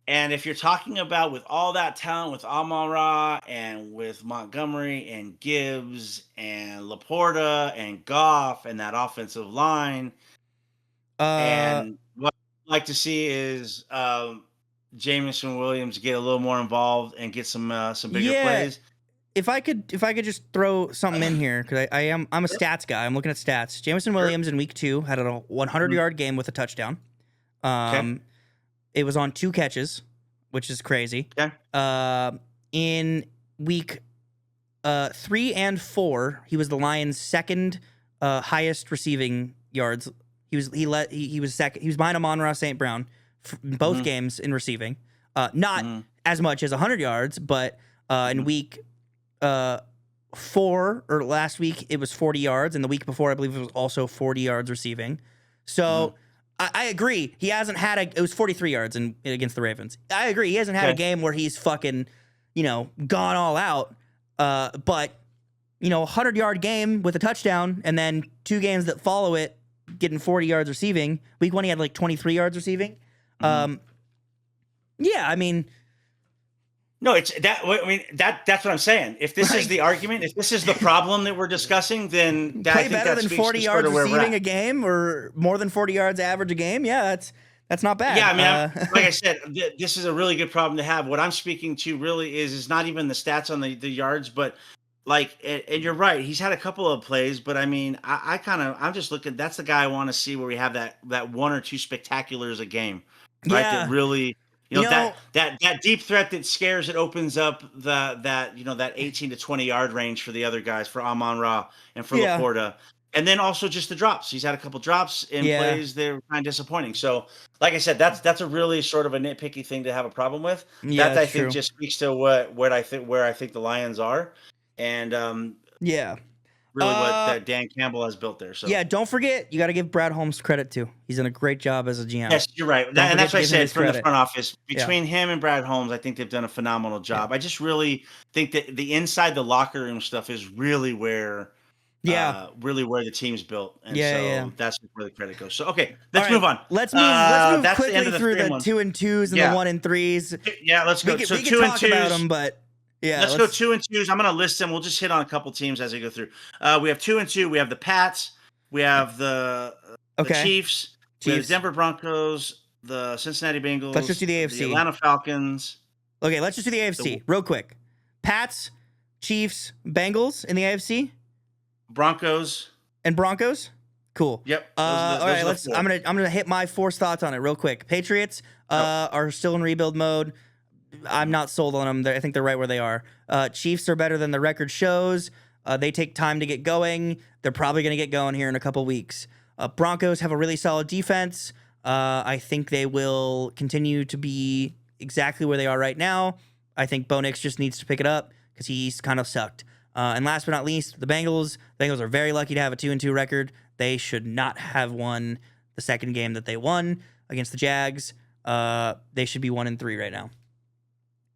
Speaker 2: And if you're talking about with all that talent with Amon-Ra and with Montgomery and Gibbs and Laporta and Goff and that offensive line, and what I'd like to see is Jameson Williams get a little more involved and get some bigger plays.
Speaker 1: If I could just throw something in here, because I'm a stats guy. I'm looking at stats. Jameson Williams in week 2 had a 100-yard game with a touchdown. It was on 2 catches, which is crazy. In week 3 and 4, he was the Lions' second highest receiving yards. He was second. He was behind Amon-Ra St. Brown in both games in receiving. Not as much as 100 yards, but in week 4 or last week it was 40 yards, and the week before I believe it was also 40 yards receiving. So I agree. He hasn't had it was 43 yards against the Ravens. I agree. He hasn't had a game where he's fucking, gone all out. But 100-yard game with a touchdown, and then 2 games that follow it getting 40 yards receiving. Week 1 he had like 23 yards receiving. Yeah, I mean.
Speaker 2: No, it's that. I mean, that's what I'm saying. If this is the argument, if this is the problem that we're discussing, then
Speaker 1: I think better than 40 yards receiving a game, or more than 40 yards average a game. Yeah, that's not bad.
Speaker 2: Yeah, I mean, like I said, this is a really good problem to have. What I'm speaking to really is not even the stats on the yards, but like, and you're right. He's had a couple of plays, but I mean, I'm just looking. That's the guy I want to see where we have that 1 or 2 spectaculars a game, right?
Speaker 1: Yeah.
Speaker 2: That really. That deep threat that scares, it opens up that 18 to 20 yard range for the other guys, for Amon-Ra and for Laporta, and then also just the drops. He's had a couple drops in plays that are kind of disappointing. So, like I said, that's a really sort of a nitpicky thing to have a problem with.
Speaker 1: Yeah,
Speaker 2: that I think just speaks to where I think the Lions are, and really what that Dan Campbell has built there. So
Speaker 1: don't forget, you got to give Brad Holmes credit too. He's done a great job as a GM.
Speaker 2: Yes, you're right. And that's what I said from the front office. Between him and Brad Holmes, I think they've done a phenomenal job. I just really think that the inside the locker room stuff is really where the team's built. And that's where the credit goes. So let's move on.
Speaker 1: Let's move quickly through the 2 and 2s and the 1 and 3s.
Speaker 2: Yeah, let's go.
Speaker 1: We can talk about them, but
Speaker 2: let's go 2 and 2s. I'm going to list them. We'll just hit on a couple teams as I go through. We have 2 and 2. We have the Pats. We have the Chiefs. We have the Denver Broncos, the Cincinnati Bengals.
Speaker 1: Let's just do the AFC.
Speaker 2: The Atlanta Falcons.
Speaker 1: Okay, let's just do the AFC real quick. Pats, Chiefs, Bengals in the AFC.
Speaker 2: Broncos.
Speaker 1: And Broncos? Cool.
Speaker 2: Yep.
Speaker 1: All right, I'm gonna hit my 4 thoughts on it real quick. Patriots are still in rebuild mode. I'm not sold on them. I think they're right where they are. Chiefs are better than the record shows. They take time to get going. They're probably going to get going here in a couple weeks. Broncos have a really solid defense. I think they will continue to be exactly where they are right now. I think Bo Nix just needs to pick it up because he's kind of sucked. And last but not least, the Bengals. The Bengals are very lucky to have a 2-2 record. They should not have won the second game that they won against the Jags. They should be 1-3 right now.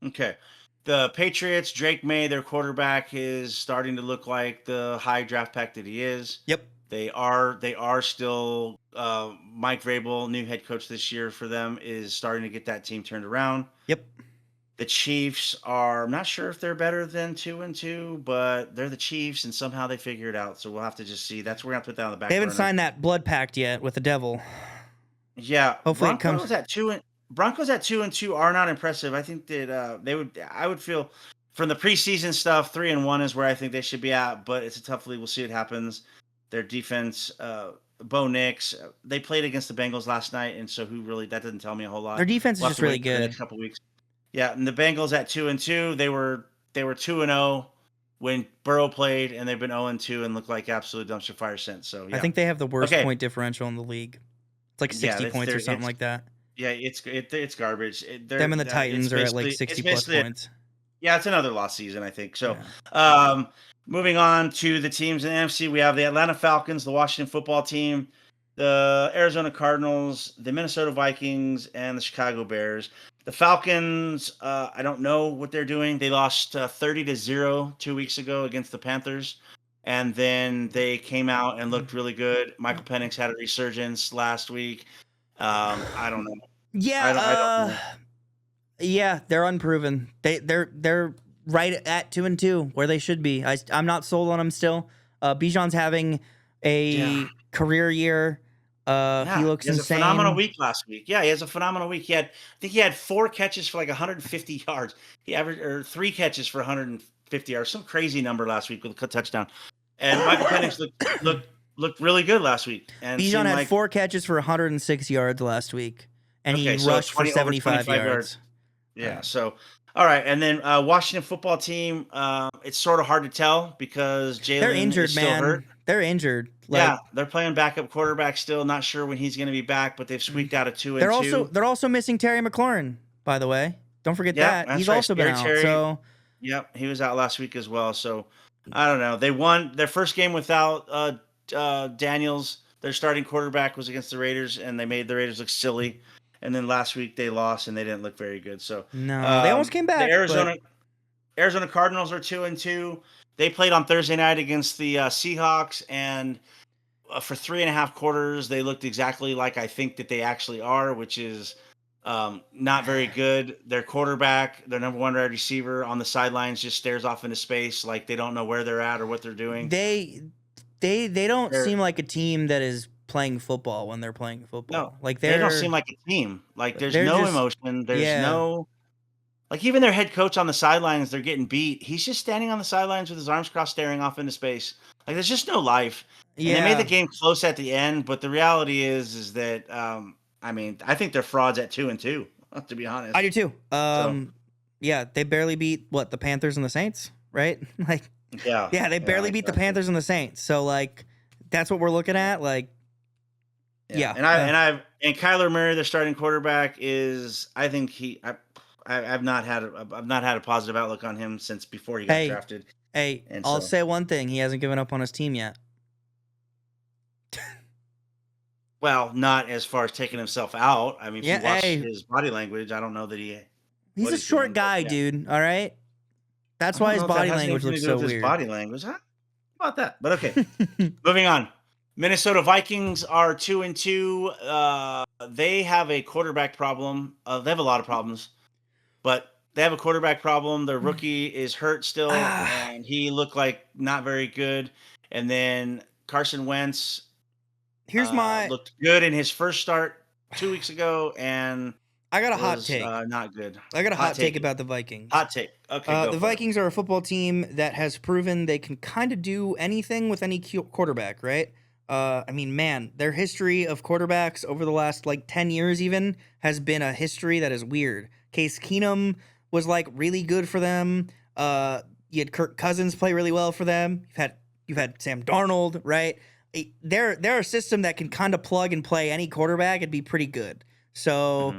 Speaker 2: Okay. The Patriots, Drake May, their quarterback, is starting to look like the high draft pick that he is.
Speaker 1: Yep.
Speaker 2: They are still Mike Vrabel, new head coach this year for them, is starting to get that team turned around.
Speaker 1: Yep.
Speaker 2: The Chiefs are, I'm not sure if they're better than 2-2, but they're the Chiefs, and somehow they figure it out. So we'll have to just see. That's where we're going to put that on the back
Speaker 1: They haven't
Speaker 2: burner.
Speaker 1: signed that blood pact yet with the devil.
Speaker 2: Yeah.
Speaker 1: Hopefully
Speaker 2: Broncos at 2-2 are not impressive. I think that I would feel from the preseason stuff, 3-1 is where I think they should be at, but it's a tough league. We'll see what happens. Their defense, Bo Nix, they played against the Bengals last night, and so that doesn't tell me a whole lot.
Speaker 1: Their defense is just really good.
Speaker 2: The next couple weeks. Yeah, and the Bengals at 2-2, they were 2-0 when Burrow played, and they've been 0-2 and look like absolute dumpster fire since. So yeah.
Speaker 1: I think they have the worst point differential in the league. It's like 60 points or something like that.
Speaker 2: Yeah, it's garbage.
Speaker 1: Them and the Titans are at like 60 plus points.
Speaker 2: Yeah, it's another lost season, I think. So, moving on to the teams in the NFC, we have the Atlanta Falcons, the Washington Football Team, the Arizona Cardinals, the Minnesota Vikings, and the Chicago Bears. The Falcons, I don't know what they're doing. They lost 30-0 2 weeks ago against the Panthers, and then they came out and looked really good. Michael Penix had a resurgence last week. I don't know.
Speaker 1: Yeah,
Speaker 2: I don't know.
Speaker 1: Yeah, they're unproven. They're right at 2-2 where they should be. I'm not sold on them still. Bijan's having a career year. He looks insane.
Speaker 2: He has a phenomenal week last week. Yeah, he has a phenomenal week. I think he had 4 catches for like 150 yards. He averaged 3 catches for 150 yards. Some crazy number last week with a touchdown. And Michael Penix looked really good last week. And
Speaker 1: Bijan had 4 catches for 106 yards last week, and he rushed for 75 yards.
Speaker 2: Yeah. So, all right, and then Washington Football Team. It's sort of hard to tell because Jalen is still hurt.
Speaker 1: They're injured.
Speaker 2: They're playing backup quarterback still. Not sure when he's going to be back, but they've squeaked out a 2-2.
Speaker 1: They're also missing Terry McLaurin, by the way. Don't forget that. He's also been out. So,
Speaker 2: yep, he was out last week as well. So, I don't know. They won their first game without Daniels. Their starting quarterback was against the Raiders, and they made the Raiders look silly. And then last week they lost, and they didn't look very good. So
Speaker 1: no, they almost came back.
Speaker 2: The Arizona Cardinals are 2-2. They played on Thursday night against the Seahawks, and for 3.5 quarters, they looked exactly like I think that they actually are, which is not very good. Their quarterback, their number 1 wide receiver, on the sidelines just stares off into space like they don't know where they're at or what they're doing.
Speaker 1: They don't seem like a team that is playing football when they're playing football.
Speaker 2: No, they don't seem like a team. Like there's no emotion. There's no, like even their head coach on the sidelines, they're getting beat. He's just standing on the sidelines with his arms crossed, staring off into space. Like there's just no life. Yeah. And they made the game close at the end, but the reality is that I think they're frauds at 2-2. To be honest,
Speaker 1: I do too. Yeah, they barely beat the Panthers and the Saints, right? They barely beat the Panthers and the Saints. So like, that's what we're looking at. Like. Yeah, and Kyler Murray, their starting quarterback, is I think I've not had a positive outlook on him since before he got drafted. I'll say one thing: he hasn't given up on his team yet.
Speaker 2: Well, not as far as taking himself out. I mean, if you watch his body language, I don't know that
Speaker 1: he's a short guy, dude. All right, that's why his body language looks so weird.
Speaker 2: His body language, huh? How about that? But okay, moving on. Minnesota Vikings are 2-2. They have a quarterback problem. They have a lot of problems, but they have a quarterback problem. Their rookie is hurt still, and he looked like not very good. And then Carson Wentz looked good in his first start 2 weeks ago, and
Speaker 1: I got a hot take.
Speaker 2: Not good.
Speaker 1: I got a hot take about the Vikings.
Speaker 2: Hot take. Okay.
Speaker 1: The Vikings are a football team that has proven they can kind of do anything with any quarterback, right? Their history of quarterbacks over the last 10 years even has been a history that is weird. Case Keenum was really good for them. You had Kirk Cousins play really well for them. You've had Sam Darnold, right? They're a system that can kind of plug and play any quarterback and be pretty good. So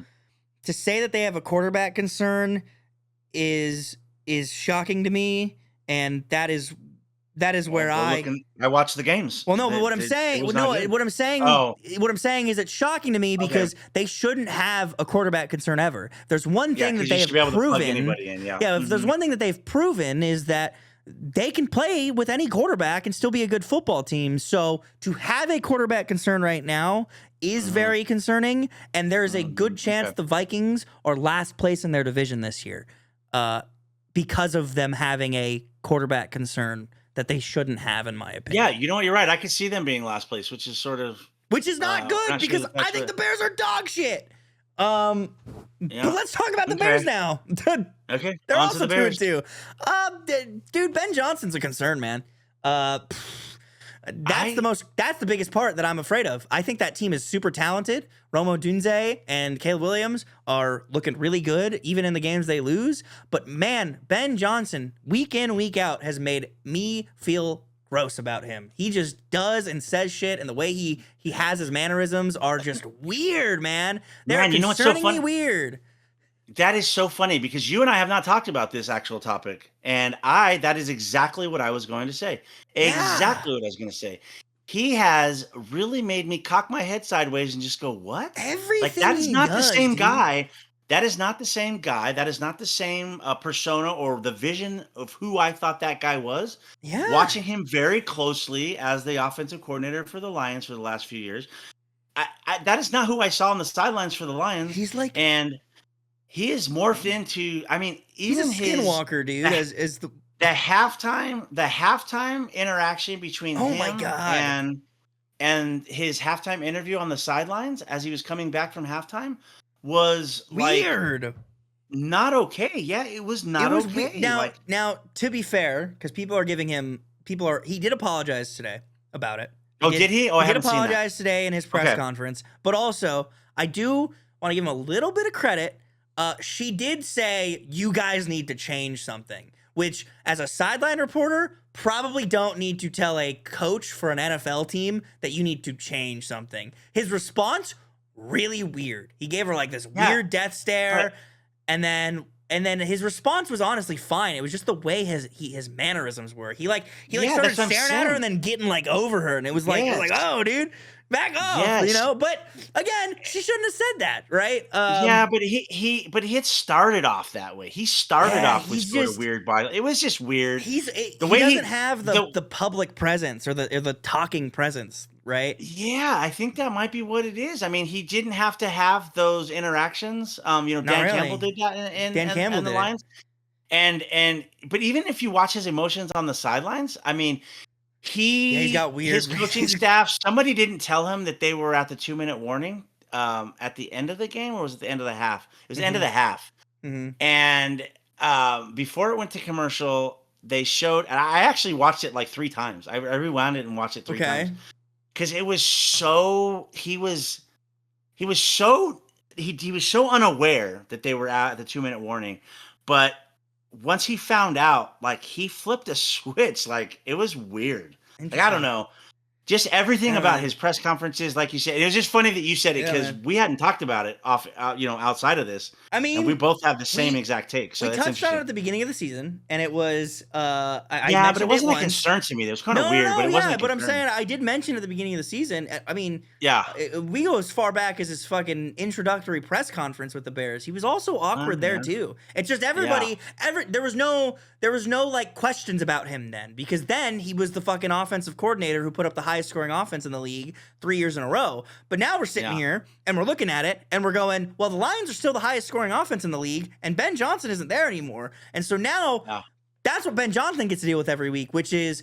Speaker 1: to say that they have a quarterback concern is shocking to me, and that is that is where
Speaker 2: I watch the games.
Speaker 1: Well, no, but what I'm saying is it's shocking to me because they shouldn't have a quarterback concern ever. There's one thing that they have proven. If there's one thing that they've proven is that they can play with any quarterback and still be a good football team. So to have a quarterback concern right now is very concerning, and there's a good chance the Vikings are last place in their division this year because of them having a quarterback concern that they shouldn't have, in my opinion.
Speaker 2: Yeah, you know what? You're right. I could see them being last place, which is
Speaker 1: not good because I think the Bears are dog shit. But let's talk about the Bears now.
Speaker 2: Okay,
Speaker 1: they're also 2-2. Dude, Ben Johnson's a concern, man. That's the biggest part that I'm afraid of. I think that team is super talented. Romo Dunze and Caleb Williams are looking really good, even in the games they lose. But man, Ben Johnson, week in, week out, has made me feel gross about him. He just does and says shit, and the way he has his mannerisms are just weird, man. They're concerningly weird.
Speaker 2: That is so funny because you and I have not talked about this actual topic, and that is exactly what I was going to say. Exactly what I was going to say. He has really made me cock my head sideways and just go, what?
Speaker 1: Everything
Speaker 2: that is not the same guy. That is not the same guy. That is not the same persona or the vision of who I thought that guy was.
Speaker 1: Yeah.
Speaker 2: Watching him very closely as the offensive coordinator for the Lions for the last few years, that is not who I saw on the sidelines for the Lions. And he is morphed into. I mean, even
Speaker 1: he's a skinwalker, dude.
Speaker 2: The halftime interaction between him and his halftime interview on the sidelines as he was coming back from halftime was
Speaker 1: weird.
Speaker 2: Not okay. Yeah, it was not okay.
Speaker 1: Now, to be fair, because he did apologize today about it.
Speaker 2: Did he?
Speaker 1: He did apologize today in his press conference. But also, I do want to give him a little bit of credit. She did say, you guys need to change something, which as a sideline reporter, probably don't need to tell a coach for an NFL team that you need to change something. His response, really weird. He gave her like this weird death stare, and then his response was honestly fine. It was just the way his mannerisms were. He started staring at her and then getting like over her, and it was like, oh, dude, back off, But again, she shouldn't have said that, right?
Speaker 2: But he had started off that way. He started off with sort of weird body. It was just weird.
Speaker 1: He doesn't have the public presence or the talking presence, right?
Speaker 2: Yeah, I think that might be what it is. I mean, he didn't have to have those interactions. Dan Campbell did that in the Lions. But even if you watch his emotions on the sidelines, I mean,
Speaker 1: he's got weird.
Speaker 2: His coaching staff, somebody didn't tell him that they were at the 2-minute warning at the end of the game, or was it the end of the half? It was the end of the half.
Speaker 1: Mm-hmm.
Speaker 2: And before it went to commercial, they showed, and I actually watched it like 3 times. I rewound it and watched it 3 times. Because it was so he was so unaware that they were at the 2-minute warning, but once he found out, like, he flipped a switch. Like, it was weird. Like, I don't know. Just everything about his press conferences, like you said, it was just funny that you said it because we hadn't talked about it outside of this.
Speaker 1: I mean,
Speaker 2: and we both have the same exact take. So
Speaker 1: we touched on it at the beginning of the season, and it was
Speaker 2: but it wasn't a concern to me. It was kind of weird, but it wasn't.
Speaker 1: But I'm saying I did mention at the beginning of the season. I mean, we go as far back as his fucking introductory press conference with the Bears. He was also awkward there too. It's just everybody. There was no like questions about him then, because then he was the fucking offensive coordinator who put up the highest scoring offense in the league 3 years in a row. But now we're sitting here and we're looking at it and we're going, well, the Lions are still the highest scoring offense in the league and Ben Johnson isn't there anymore. And so now that's what Ben Johnson gets to deal with every week, which is,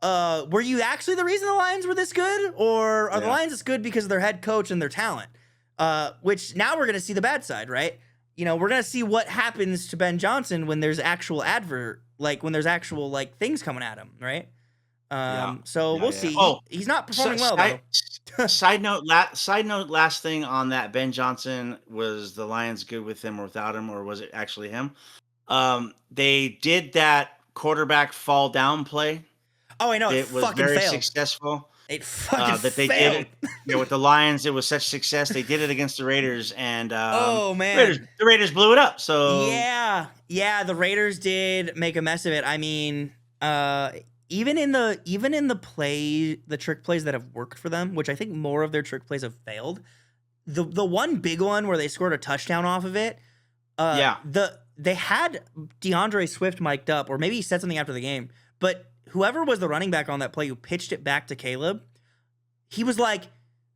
Speaker 1: were you actually the reason the Lions were this good, or are the Lions this good because of their head coach and their talent? Which now we're going to see the bad side, right? We're going to see what happens to Ben Johnson when there's actual when there's actual like things coming at him, right? We'll see. He's not performing well though.
Speaker 2: Side note, last thing on that, Ben Johnson, was the Lions good with him or without him, or was it actually him? They did that quarterback fall down play.
Speaker 1: Oh, I know.
Speaker 2: It was very successful.
Speaker 1: It fucking
Speaker 2: that they
Speaker 1: failed.
Speaker 2: did with the Lions. It was such success. They did it against the Raiders, and
Speaker 1: the
Speaker 2: Raiders blew it up. So
Speaker 1: yeah, the Raiders did make a mess of it. I mean, even in the trick plays that have worked for them, which I think more of their trick plays have failed. The one big one where they scored a touchdown off of it, they had DeAndre Swift mic'd up, or maybe he said something after the game, but whoever was the running back on that play who pitched it back to Caleb, he was like,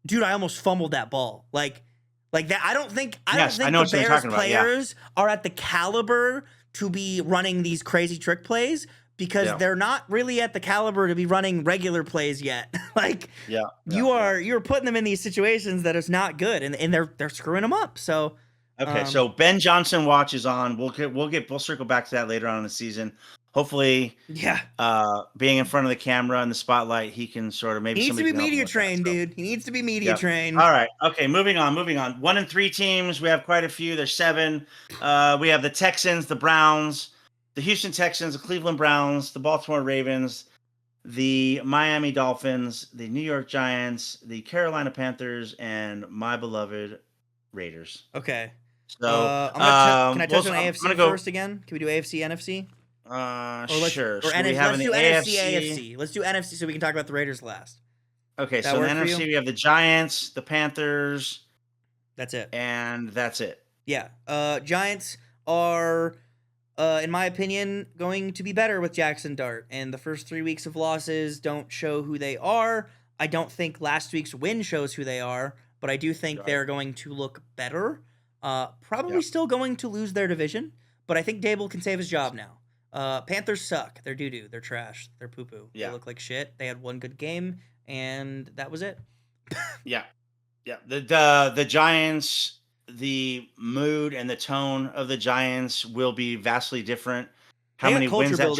Speaker 1: dude, I almost fumbled that ball. Like that. I don't think the Bears players are at the caliber to be running these crazy trick plays, because they're not really at the caliber to be running regular plays yet. You're putting them in these situations that is not good, and they're screwing them up. So
Speaker 2: okay, so Ben Johnson watch is on. We'll circle back to that later on in the season. Hopefully, being in front of the camera and the spotlight, he can sort of maybe.
Speaker 1: He needs to be media trained, dude. He needs to be media trained.
Speaker 2: All right. Okay. Moving on. 1-3 teams. We have quite a few. There's 7. We have the Texans, the Browns, the Houston Texans, the Cleveland Browns, the Baltimore Ravens, the Miami Dolphins, the New York Giants, the Carolina Panthers, and my beloved Raiders.
Speaker 1: Okay.
Speaker 2: So
Speaker 1: can I touch on AFC first again? Can we do AFC, NFC?
Speaker 2: Sure.
Speaker 1: Or let's do NFC, AFC. Let's do NFC so we can talk about the Raiders last.
Speaker 2: Okay, so in the NFC we have the Giants, the Panthers.
Speaker 1: That's it.
Speaker 2: And that's it.
Speaker 1: Yeah. Giants are, in my opinion, going to be better with Jackson Dart. And the first 3 weeks of losses don't show who they are. I don't think last week's win shows who they are, but I do think they're going to look better. Probably still going to lose their division, but I think Dable can save his job now. Panthers suck. They're doo-doo. They're trash. They're poo-poo. They look like shit. They had one good game, and that was it.
Speaker 2: Yeah. The Giants, the mood and the tone of the Giants will be vastly different. How many wins that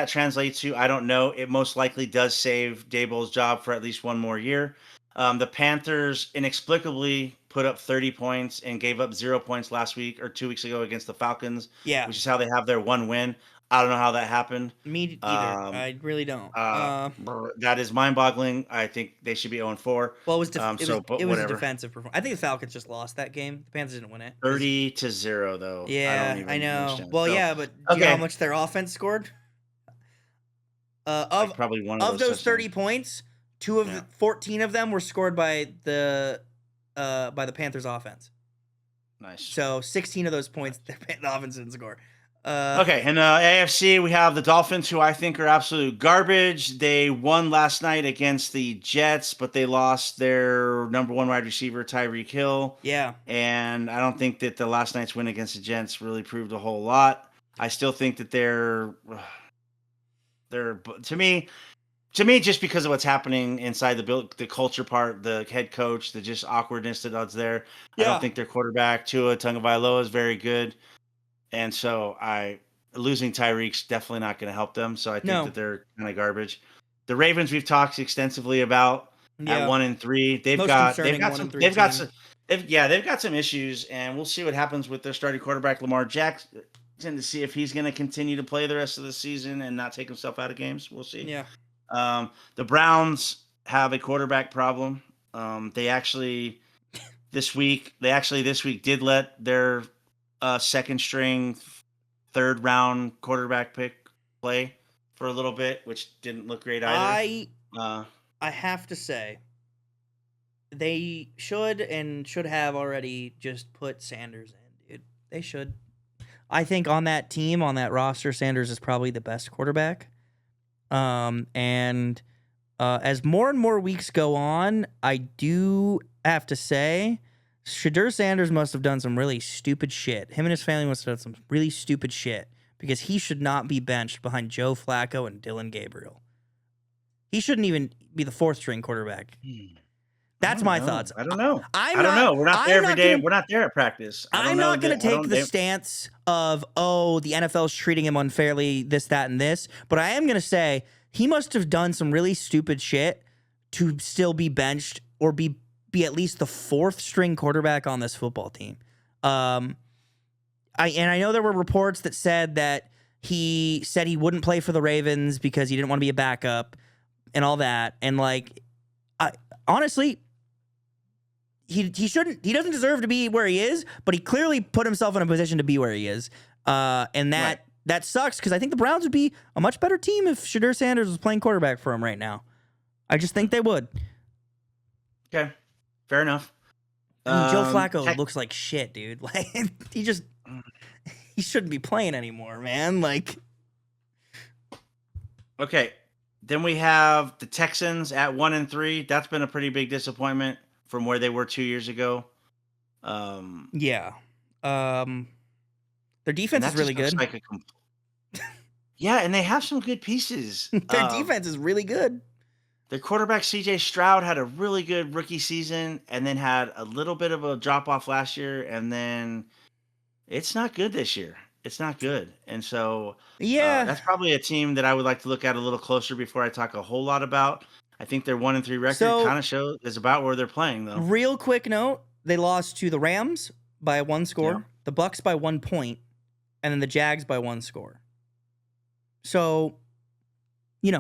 Speaker 2: translates to, I don't know. It most likely does save Dable's job for at least one more year. The Panthers inexplicably put up 30 points and gave up 0 points last week or 2 weeks ago against the Falcons.
Speaker 1: Yeah.
Speaker 2: Which is how they have their one win. I don't know how that happened.
Speaker 1: Me either. I really don't.
Speaker 2: That is mind-boggling. I think they should be 0-4.
Speaker 1: Well, it was a defensive performance. I think the Falcons just lost that game. The Panthers didn't win it.
Speaker 2: 30-0, though.
Speaker 1: Yeah, I know. Well, but do you know how much their offense scored?
Speaker 2: Probably one
Speaker 1: of those 30 points, 14 of them were scored by the Panthers offense.
Speaker 2: Nice.
Speaker 1: So 16 of those points, the offense didn't score.
Speaker 2: Okay, in the AFC, we have the Dolphins, who I think are absolute garbage. They won last night against the Jets, but they lost their number 1 wide receiver, Tyreek Hill.
Speaker 1: Yeah.
Speaker 2: And I don't think that the last night's win against the Jets really proved a whole lot. I still think that they're to me, just because of what's happening inside the culture part, the head coach, the just awkwardness that's there. I don't think their quarterback, Tua Tagovailoa, is very good. And so losing Tyreek's definitely not going to help them. So I think that they're kind of garbage. The Ravens we've talked extensively about at 1-3. They've got some issues, and we'll see what happens with their starting quarterback Lamar Jackson to see if he's going to continue to play the rest of the season and not take himself out of games. We'll see.
Speaker 1: Yeah.
Speaker 2: The Browns have a quarterback problem. They actually this week did let their second string, third round quarterback pick play for a little bit, which didn't look great either.
Speaker 1: I have to say, they should have already just put Sanders in, dude. They should. I think on that team, on that roster, Sanders is probably the best quarterback. And as more and more weeks go on, I do have to say, Shadur Sanders must have done some really stupid shit. Him and his family must have done some really stupid shit, because he should not be benched behind Joe Flacco and Dylan Gabriel. He shouldn't even be the 4th string quarterback. That's my thoughts.
Speaker 2: I don't know. I don't know. We're not there every day. We're not there at practice.
Speaker 1: I'm not going to take the stance of, the NFL's treating him unfairly, this, that, and this. But I am going to say he must have done some really stupid shit to still be benched or be at least the 4th string quarterback on this football team. I know there were reports that said that he said he wouldn't play for the Ravens because he didn't want to be a backup and all that. And honestly, he doesn't deserve to be where he is, but he clearly put himself in a position to be where he is. And that that sucks because I think the Browns would be a much better team if Shadur Sanders was playing quarterback for him right now. I just think they would.
Speaker 2: Okay, fair enough.
Speaker 1: I mean, Joe Flacco looks like shit, dude. Like he shouldn't be playing anymore, man. Like,
Speaker 2: okay, then we have the Texans at 1-3. That's been a pretty big disappointment from where they were 2 years ago.
Speaker 1: Yeah. Their defense is really good.
Speaker 2: Like yeah, and they have some good pieces.
Speaker 1: Their defense is really good.
Speaker 2: Their quarterback, CJ Stroud, had a really good rookie season and then had a little bit of a drop-off last year, and then it's not good this year. It's not good. And so that's probably a team that I would like to look at a little closer before I talk a whole lot about. I think their 1-3 record kind of shows is about where they're playing, though.
Speaker 1: Real quick note, they lost to the Rams by 1 score, the Bucks by 1 point, and then the Jags by 1 score. So, we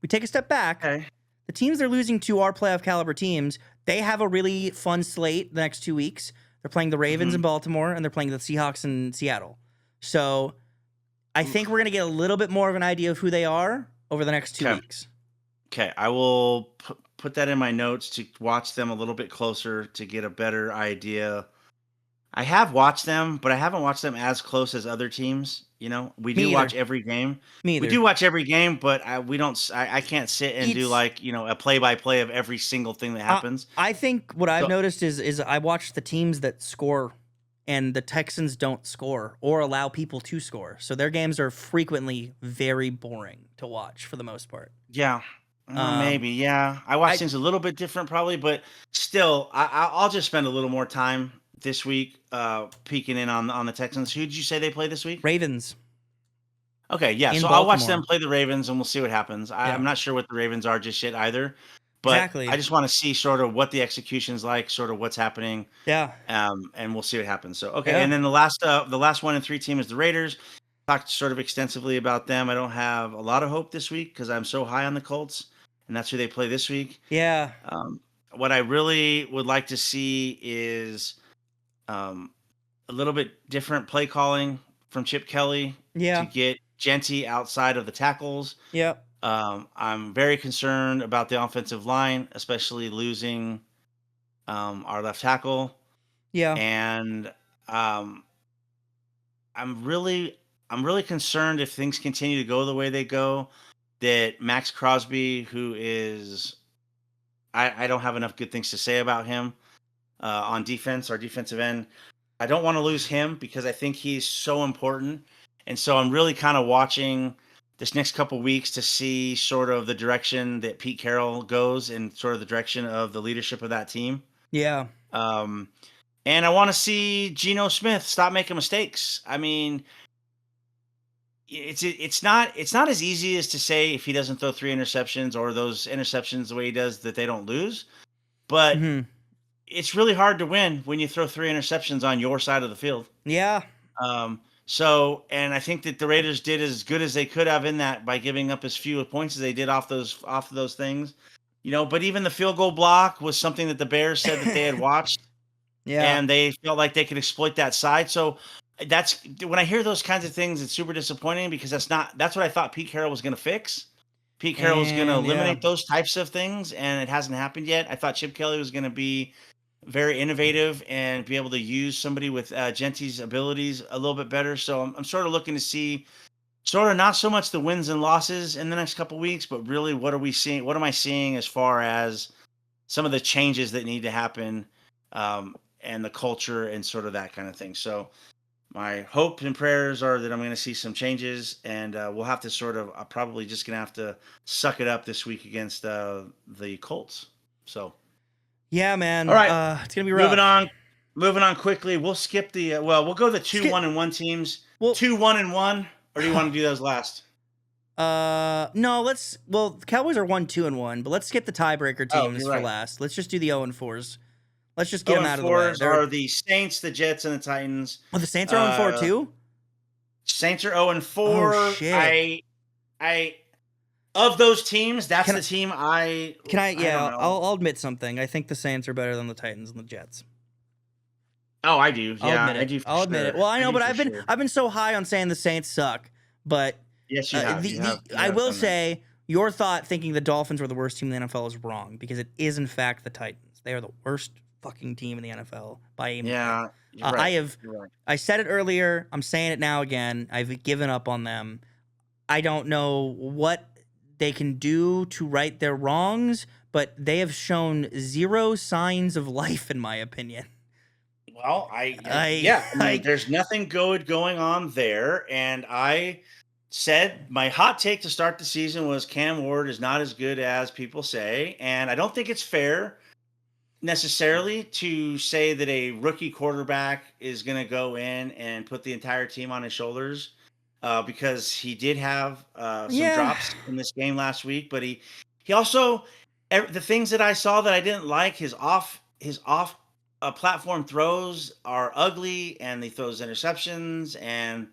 Speaker 1: take a step back.
Speaker 2: Okay.
Speaker 1: The teams they're losing to are playoff caliber teams. They have a really fun slate the next 2 weeks. They're playing the Ravens in Baltimore, and they're playing the Seahawks in Seattle. So I think we're going to get a little bit more of an idea of who they are over the next 2 weeks.
Speaker 2: Okay, I will put that in my notes to watch them a little bit closer to get a better idea. I have watched them, but I haven't watched them as close as other teams. We do watch every game. We do watch every game, but I can't sit and do a play-by-play of every single thing that happens.
Speaker 1: I think what I've noticed is I watch the teams that score, and the Texans don't score or allow people to score. So their games are frequently very boring to watch for the most part.
Speaker 2: Yeah. Maybe, yeah. I watch things a little bit different probably, but still, I'll just spend a little more time this week peeking in on the Texans. Who did you say they play this week?
Speaker 1: Ravens.
Speaker 2: Okay, yeah. So I'll watch them play the Ravens, and we'll see what happens. I'm not sure what the Ravens are just yet either, but I just want to see sort of what the execution's like, sort of what's happening.
Speaker 1: Yeah.
Speaker 2: And we'll see what happens. So and then the last 1-3 team is the Raiders. Talked sort of extensively about them. I don't have a lot of hope this week because I'm so high on the Colts, and that's who they play this week.
Speaker 1: Yeah.
Speaker 2: What I really would like to see is a little bit different play calling from Chip Kelly to get Genty outside of the tackles.
Speaker 1: Yeah.
Speaker 2: I'm very concerned about the offensive line, especially losing our left tackle.
Speaker 1: Yeah.
Speaker 2: And I'm really concerned if things continue to go the way they go, that Max Crosby, who is, I don't have enough good things to say about him on defense, our defensive end. I don't want to lose him because I think he's so important. And so I'm really kind of watching this next couple weeks to see sort of the direction that Pete Carroll goes and sort of the direction of the leadership of that team.
Speaker 1: Yeah.
Speaker 2: And I want to see Geno Smith stop making mistakes. I mean, it's not as easy as to say if he doesn't throw 3 interceptions or those interceptions the way he does that they don't lose. But it's really hard to win when you throw 3 interceptions on your side of the field.
Speaker 1: Yeah.
Speaker 2: So, and I think that the Raiders did as good as they could have in that by giving up as few points as they did off those things, but even the field goal block was something that the Bears said that they had watched.
Speaker 1: Yeah.
Speaker 2: And they felt like they could exploit that side. So that's when I hear those kinds of things, it's super disappointing because that's what I thought Pete Carroll was going to fix. Pete Carroll was going to eliminate those types of things, and it hasn't happened yet. I thought Chip Kelly was going to be very innovative and be able to use somebody with Genty's abilities a little bit better. So I'm sort of looking to see sort of not so much the wins and losses in the next couple of weeks, but really what are we seeing? What am I seeing as far as some of the changes that need to happen and the culture and sort of that kind of thing. So my hope and prayers are that I'm going to see some changes, and we'll have to I'm probably just going to have to suck it up this week against the Colts. So. Yeah,
Speaker 1: man.
Speaker 2: All right.
Speaker 1: It's going to be rough.
Speaker 2: Moving on quickly. We'll skip we'll go the 2-1-1 teams. 2-1-1, or do you want to do those last?
Speaker 1: No, the Cowboys are 1-2-1, but let's skip the tiebreaker teams for last. Let's just do the 0-4s. Let's just get them out of the way.
Speaker 2: 0-4s are the Saints, the Jets, and the Titans.
Speaker 1: Oh, the Saints are 0-4 too?
Speaker 2: Saints are 0-4.
Speaker 1: Oh, shit.
Speaker 2: I of those teams, that's the team I
Speaker 1: I'll admit something. I think the Saints are better than the Titans and the Jets.
Speaker 2: Oh, I do. Yeah, I do.
Speaker 1: I'll admit it. Well, I know, but I've been so high on saying the Saints suck But
Speaker 2: yes, you have.
Speaker 1: I will say your thought thinking the Dolphins were the worst team in the NFL is wrong because it is in fact the Titans. They are the worst fucking team in the NFL by a mile.
Speaker 2: Yeah, you're right.
Speaker 1: I said it earlier. I'm saying it now again. I've given up on them. I don't know what they can do to right their wrongs, but they have shown zero signs of life, in my opinion.
Speaker 2: Well, there's nothing good going on there, and I said my hot take to start the season was Cam Ward is not as good as people say, and I don't think it's fair necessarily to say that a rookie quarterback is going to go in and put the entire team on his shoulders. Because he did have some drops in this game last week, but he also the things that I saw that I didn't like his off platform throws are ugly, and he throws interceptions, and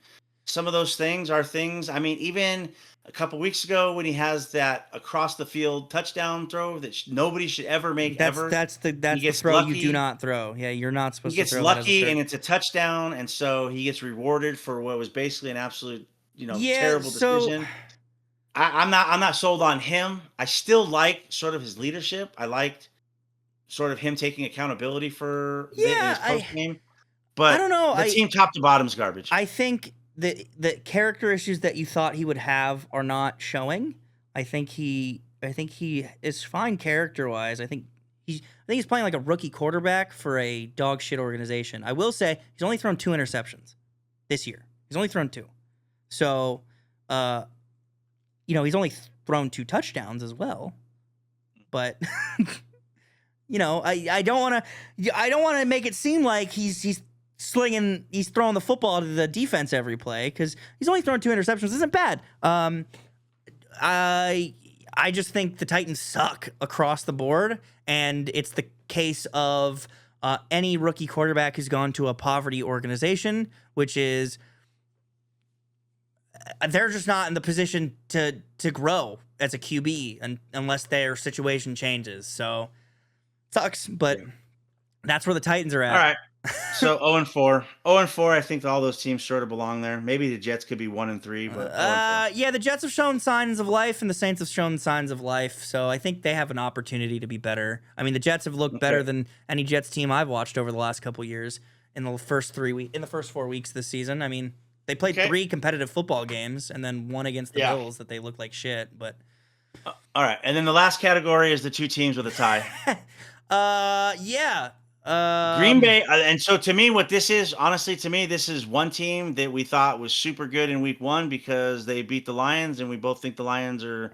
Speaker 2: some of those things are things. I mean, even a couple weeks ago when he has that across the field touchdown throw that nobody should ever make
Speaker 1: That's the throw lucky. You do not throw. Yeah, you're not supposed to throw.
Speaker 2: He gets lucky and it's a touchdown, and so he gets rewarded for what was basically an absolute, terrible decision. I'm not sold on him. I still like sort of his leadership. I liked sort of him taking accountability for in his post game. But
Speaker 1: I don't know.
Speaker 2: The team top to bottom is garbage.
Speaker 1: I think the character issues that you thought he would have are not showing. I think he is fine character-wise. I think he's playing like a rookie quarterback for a dog shit organization. I will say he's only thrown 2 interceptions this year. He's only thrown 2. So, he's only thrown 2 touchdowns as well. But I don't want to make it seem like he's throwing the football to the defense every play, because he's only thrown 2 interceptions. Isn't bad. I just think the Titans suck across the board, and it's the case of any rookie quarterback who's gone to a poverty organization, which is they're just not in the position to grow as a QB unless their situation changes. So sucks, but that's where the Titans are at.
Speaker 2: All right. So 0-4. 0-4, I think all those teams sort of belong there. Maybe the Jets could be 1-3, but
Speaker 1: the Jets have shown signs of life, and the Saints have shown signs of life. So I think they have an opportunity to be better. I mean, the Jets have looked better than any Jets team I've watched over the last couple years in the first 4 weeks this season. I mean, they played 3 competitive football games and then one against the Bills that they looked like shit. But
Speaker 2: all right, and then the last category is the 2 teams with a tie. Green Bay, and so to me, what this is, honestly, this is one team that we thought was super good in week 1 because they beat the Lions, and we both think the Lions are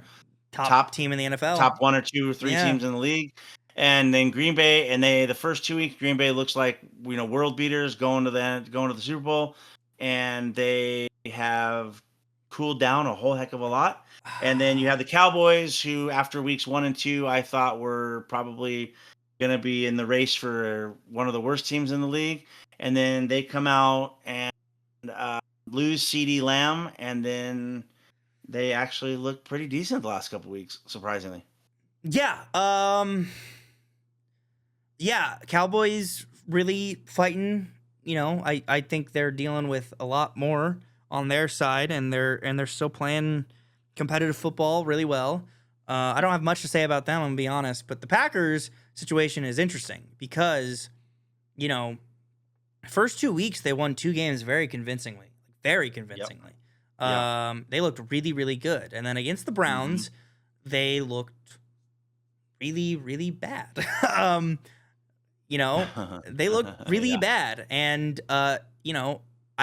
Speaker 1: top team in the NFL,
Speaker 2: top 1 or 2 or 3 teams in the league. And then Green Bay, and the first 2 weeks, Green Bay looks like world beaters going to the Super Bowl, and they have cooled down a whole heck of a lot. And then you have the Cowboys, who after weeks 1 and 2, I thought were probably going to be in the race for one of the worst teams in the league. And then they come out and lose CeeDee Lamb, and then they actually look pretty decent the last couple weeks, surprisingly.
Speaker 1: Yeah. Cowboys really fighting. I think they're dealing with a lot more on their side, and they're still playing competitive football really well. I don't have much to say about them, I'm gonna be honest, but the Packers situation is interesting because, first 2 weeks they won 2 games very convincingly. Yep. They looked really, really good, and then against the Browns, they looked really, really bad. They looked really bad, and I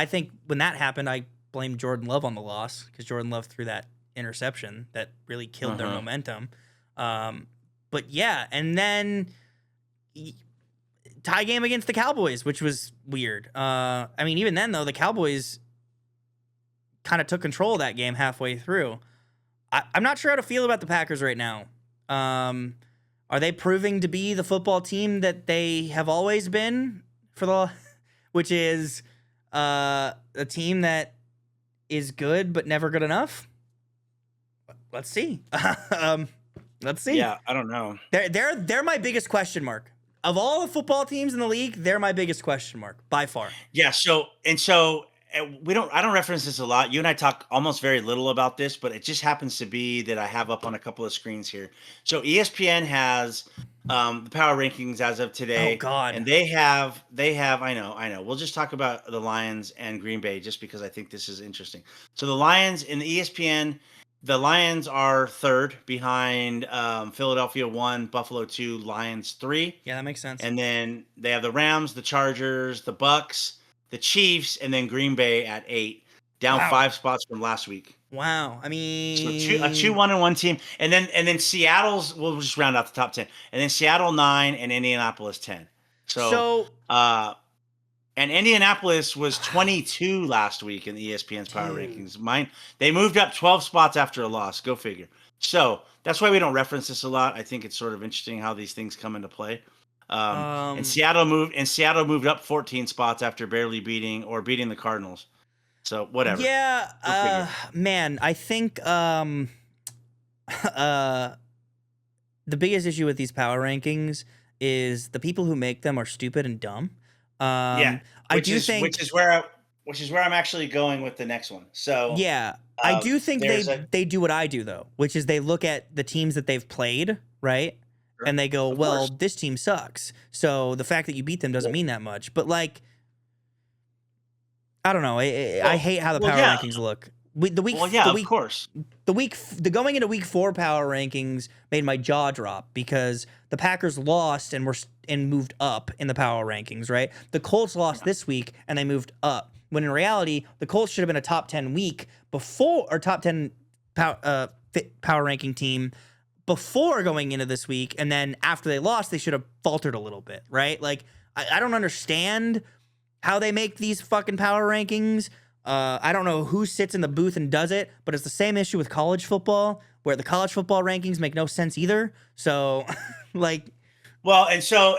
Speaker 1: think when that happened, I blamed Jordan Love on the loss because Jordan Love threw that interception that really killed their momentum. But yeah, and then tie game against the Cowboys, which was weird. I mean, even then though, the Cowboys kind of took control of that game halfway through. I'm not sure how to feel about the Packers right now. Are they proving to be the football team that they have always been which is a team that is good but never good enough? Let's see. Let's see.
Speaker 2: Yeah, I don't know.
Speaker 1: They're my biggest question mark. Of all the football teams in the league, they're my biggest question mark by far.
Speaker 2: Yeah, I don't reference this a lot. You and I talk almost very little about this, but it just happens to be that I have up on a couple of screens here. So ESPN has the power rankings as of today.
Speaker 1: Oh God.
Speaker 2: And they have I know. We'll just talk about the Lions and Green Bay just because I think this is interesting. So the Lions in the ESPN, the Lions are third behind Philadelphia 1, Buffalo 2, Lions 3.
Speaker 1: Yeah, that makes sense.
Speaker 2: And then they have the Rams, the Chargers, the Bucks, the Chiefs, and then Green Bay at 8, down 5 spots from last week.
Speaker 1: Wow. I mean,
Speaker 2: so a 2-1-1 team, and then Seattle's. We'll just round out the top 10, and then Seattle 9 and Indianapolis 10. So and Indianapolis was 22 last week in the ESPN's power rankings. They moved up 12 spots after a loss. Go figure. So that's why we don't reference this a lot. I think it's sort of interesting how these things come into play. And Seattle moved up 14 spots after barely beating the Cardinals. So whatever.
Speaker 1: Yeah, man, I think the biggest issue with these power rankings is the people who make them are stupid and dumb. I do think,
Speaker 2: which is where I'm actually going with the next one. So
Speaker 1: yeah, I do think they do what I do though, which is they look at the teams that they've played, right? Sure. And they go, well, this team sucks. So the fact that you beat them doesn't mean that much. But like, I don't know. I hate how the power rankings look.
Speaker 2: Of course.
Speaker 1: The going into week 4 power rankings made my jaw drop because the Packers lost and moved up in the power rankings, right? The Colts lost this week and they moved up. When in reality, the Colts should have been a top 10 week before, or top 10 power ranking team before going into this week, and then after they lost, they should have faltered a little bit, right? Like, I don't understand how they make these fucking power rankings. I don't know who sits in the booth and does it, but it's the same issue with college football, where the college football rankings make no sense either. So, like,
Speaker 2: well, and so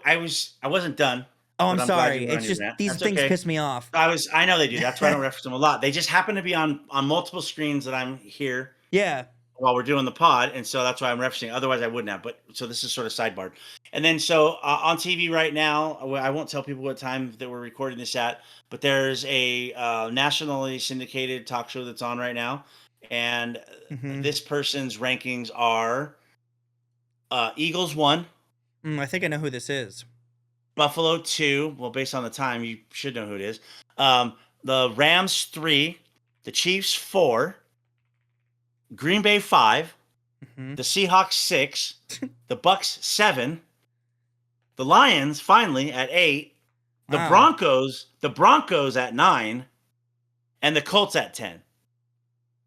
Speaker 2: I wasn't done.
Speaker 1: Oh, I'm sorry. It's just these things piss me off.
Speaker 2: I know they do. That's why I don't reference them a lot. They just happen to be on multiple screens that I'm here.
Speaker 1: Yeah.
Speaker 2: While we're doing the pod, and so that's why I'm referencing. Otherwise, I wouldn't have. But so this is sort of sidebarred. And then so on TV right now, I won't tell people what time that we're recording this at, but there's a nationally syndicated talk show that's on right now, and this person's rankings are Eagles 1.
Speaker 1: I think I know who this is.
Speaker 2: Buffalo 2. Well, based on the time, you should know who it is. The Rams 3, the Chiefs 4. Green Bay 5, the Seahawks 6, the Bucks 7, the Lions finally at 8, the Broncos at 9, and the Colts at 10.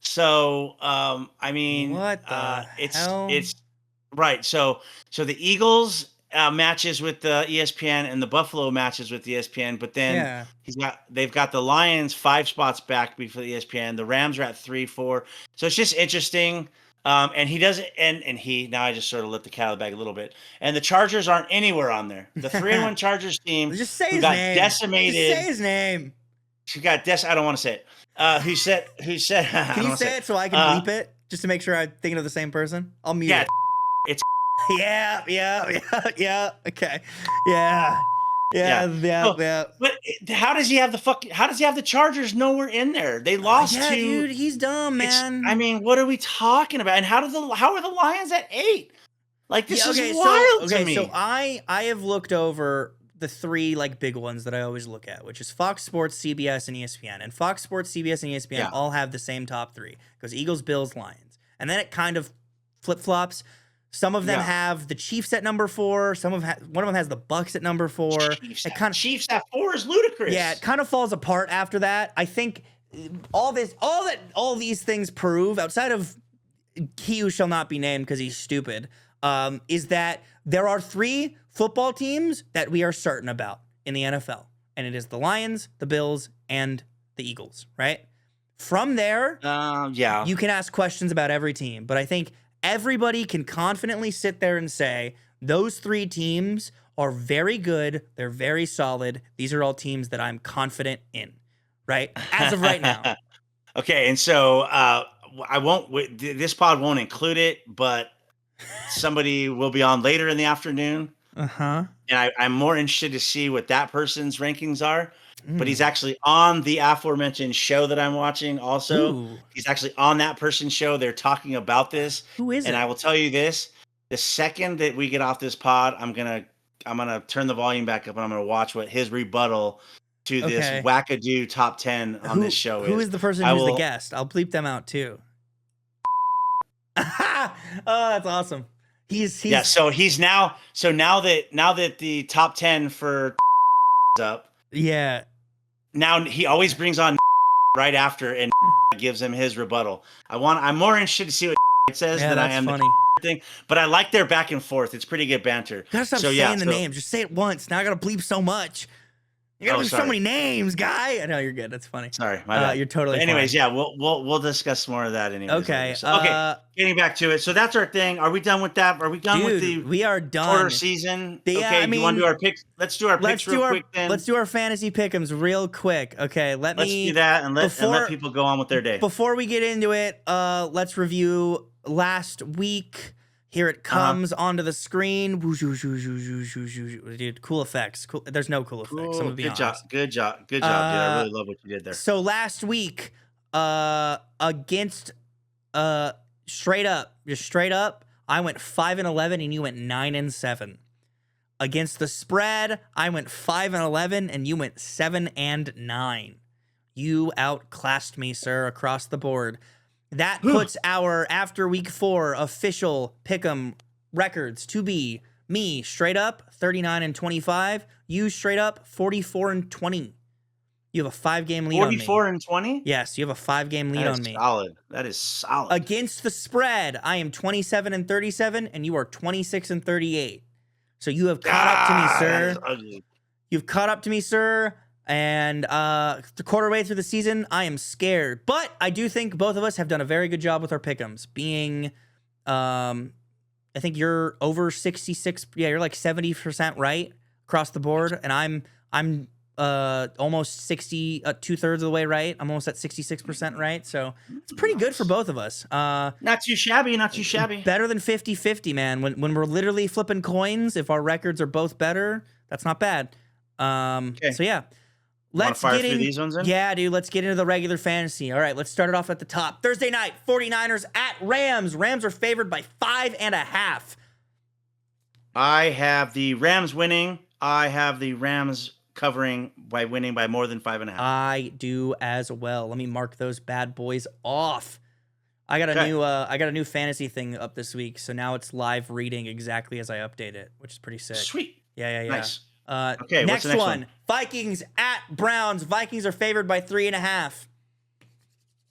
Speaker 2: So I mean,
Speaker 1: what the hell?
Speaker 2: It's right. So the Eagles matches with the ESPN and the Buffalo matches with the ESPN, but then they've got the Lions 5 spots back before the ESPN. The Rams are at 3, 4. So it's just interesting. And he doesn't, and now I just sort of let the cat out of the bag a little bit. And the Chargers aren't anywhere on there. The 3-1 Chargers team
Speaker 1: just say his name.
Speaker 2: Decimated.
Speaker 1: Just say his name.
Speaker 2: She got I don't want to say it. Who said?
Speaker 1: Can you say it so I can bleep it just to make sure I'm thinking of the same person? I'll mute it.
Speaker 2: It's
Speaker 1: yeah. Okay. Yeah.
Speaker 2: But how does he have the Chargers nowhere in there? They lost to.
Speaker 1: Dude, he's dumb, man.
Speaker 2: I mean, what are we talking about? And how are the Lions at 8? Like, this is wild to me.
Speaker 1: So I have looked over the 3 like big ones that I always look at, which is Fox Sports, CBS, and ESPN. And Fox Sports, CBS, and ESPN all have the same top 3 because Eagles, Bills, Lions, and then it kind of flip flops. Some of them have the Chiefs at number 4. One of them has the Bucks at number 4.
Speaker 2: Chiefs at 4 is ludicrous.
Speaker 1: Yeah, it kind of falls apart after that. I think all these things prove, outside of he who shall not be named because he's stupid, is that there are 3 football teams that we are certain about in the NFL, and it is the Lions, the Bills, and the Eagles. Right? From there, you can ask questions about every team, but I think everybody can confidently sit there and say those 3 teams are very good. They're very solid. These are all teams that I'm confident in, right? As of right now.
Speaker 2: Okay, and so this pod won't include it, but somebody will be on later in the afternoon. And I'm more interested to see what that person's rankings are. but he's actually on the aforementioned show that I'm watching also.
Speaker 1: Ooh.
Speaker 2: He's actually on that person's show. They're talking about this.
Speaker 1: Who is it?
Speaker 2: And I will tell you this, the second that we get off this pod, I'm going to turn the volume back up and I'm going to watch what his rebuttal to this wackadoo top 10 on this show is.
Speaker 1: Who is the person who's the guest? I'll bleep them out too. Oh, that's awesome.
Speaker 2: Yeah, so now that the top 10 for up.
Speaker 1: Yeah.
Speaker 2: Now he always brings on right after and gives him his rebuttal. I'm more interested to see what it says than I am funny. The thing. But I like their back and forth. It's pretty good banter.
Speaker 1: Gotta stop saying the names. Just say it once. Now I gotta bleep so much. You gotta bleep so many names, guy. I know you're good. That's funny.
Speaker 2: Sorry, my bad.
Speaker 1: You're totally.
Speaker 2: Anyways,
Speaker 1: fine.
Speaker 2: Yeah, we'll discuss more of that anyway.
Speaker 1: Okay.
Speaker 2: Okay. Getting back to it. So that's our thing. Are we done with that? Are we done with the?
Speaker 1: We are done.
Speaker 2: Quarter season. Okay. Do you want to do our picks? Let's do our picks real quick then.
Speaker 1: Let's do our fantasy pick'ems real quick. Okay. Let's
Speaker 2: do that and let people go on with their day.
Speaker 1: Before we get into it, let's review last week. Here it comes onto the screen. Dude, cool effects. Cool. There's no cool effects. I'm gonna be honest.
Speaker 2: Good job, dude. I really love what you did there.
Speaker 1: So last week, against straight up, I went 5-11 and you went 9-7. Against the spread, I went 5-11 and you went 7-9. You outclassed me, sir, across the board. That puts our after week 4 official pick'em records to be me straight up 39-25, you straight up 44-20. You have a 5-game lead on me.
Speaker 2: 44-20?
Speaker 1: Yes, you have a 5-game lead on me.
Speaker 2: Solid. That is solid.
Speaker 1: Against the spread, I am 27-37, and you are 26-38. So you have caught up to me, sir.
Speaker 2: That is ugly.
Speaker 1: You've caught up to me, sir. And the quarter way through the season, I am scared. But I do think both of us have done a very good job with our pick'ems. Being, I think you're over 66. Yeah, you're like 70% right across the board, and I'm almost 60, 2/3 of the way right. I'm almost at 66% right. So it's pretty good for both of us.
Speaker 2: Not too shabby. Not too shabby.
Speaker 1: Better than 50-50, man. When we're literally flipping coins, if our records are both better, that's not bad. Okay. So yeah. Let's get in.
Speaker 2: These ones in?
Speaker 1: Yeah, dude. Let's get into the regular fantasy. All right, let's start it off at the top. Thursday night, 49ers at Rams. Rams are favored by 5.5.
Speaker 2: I have the Rams winning. I have the Rams covering by winning by more than 5.5.
Speaker 1: I do as well. Let me mark those bad boys off. I got a new fantasy thing up this week, so now it's live reading exactly as I update it, which is pretty sick.
Speaker 2: Sweet.
Speaker 1: Yeah.
Speaker 2: Nice.
Speaker 1: Okay, next one. Vikings at Browns. Vikings are favored by 3.5.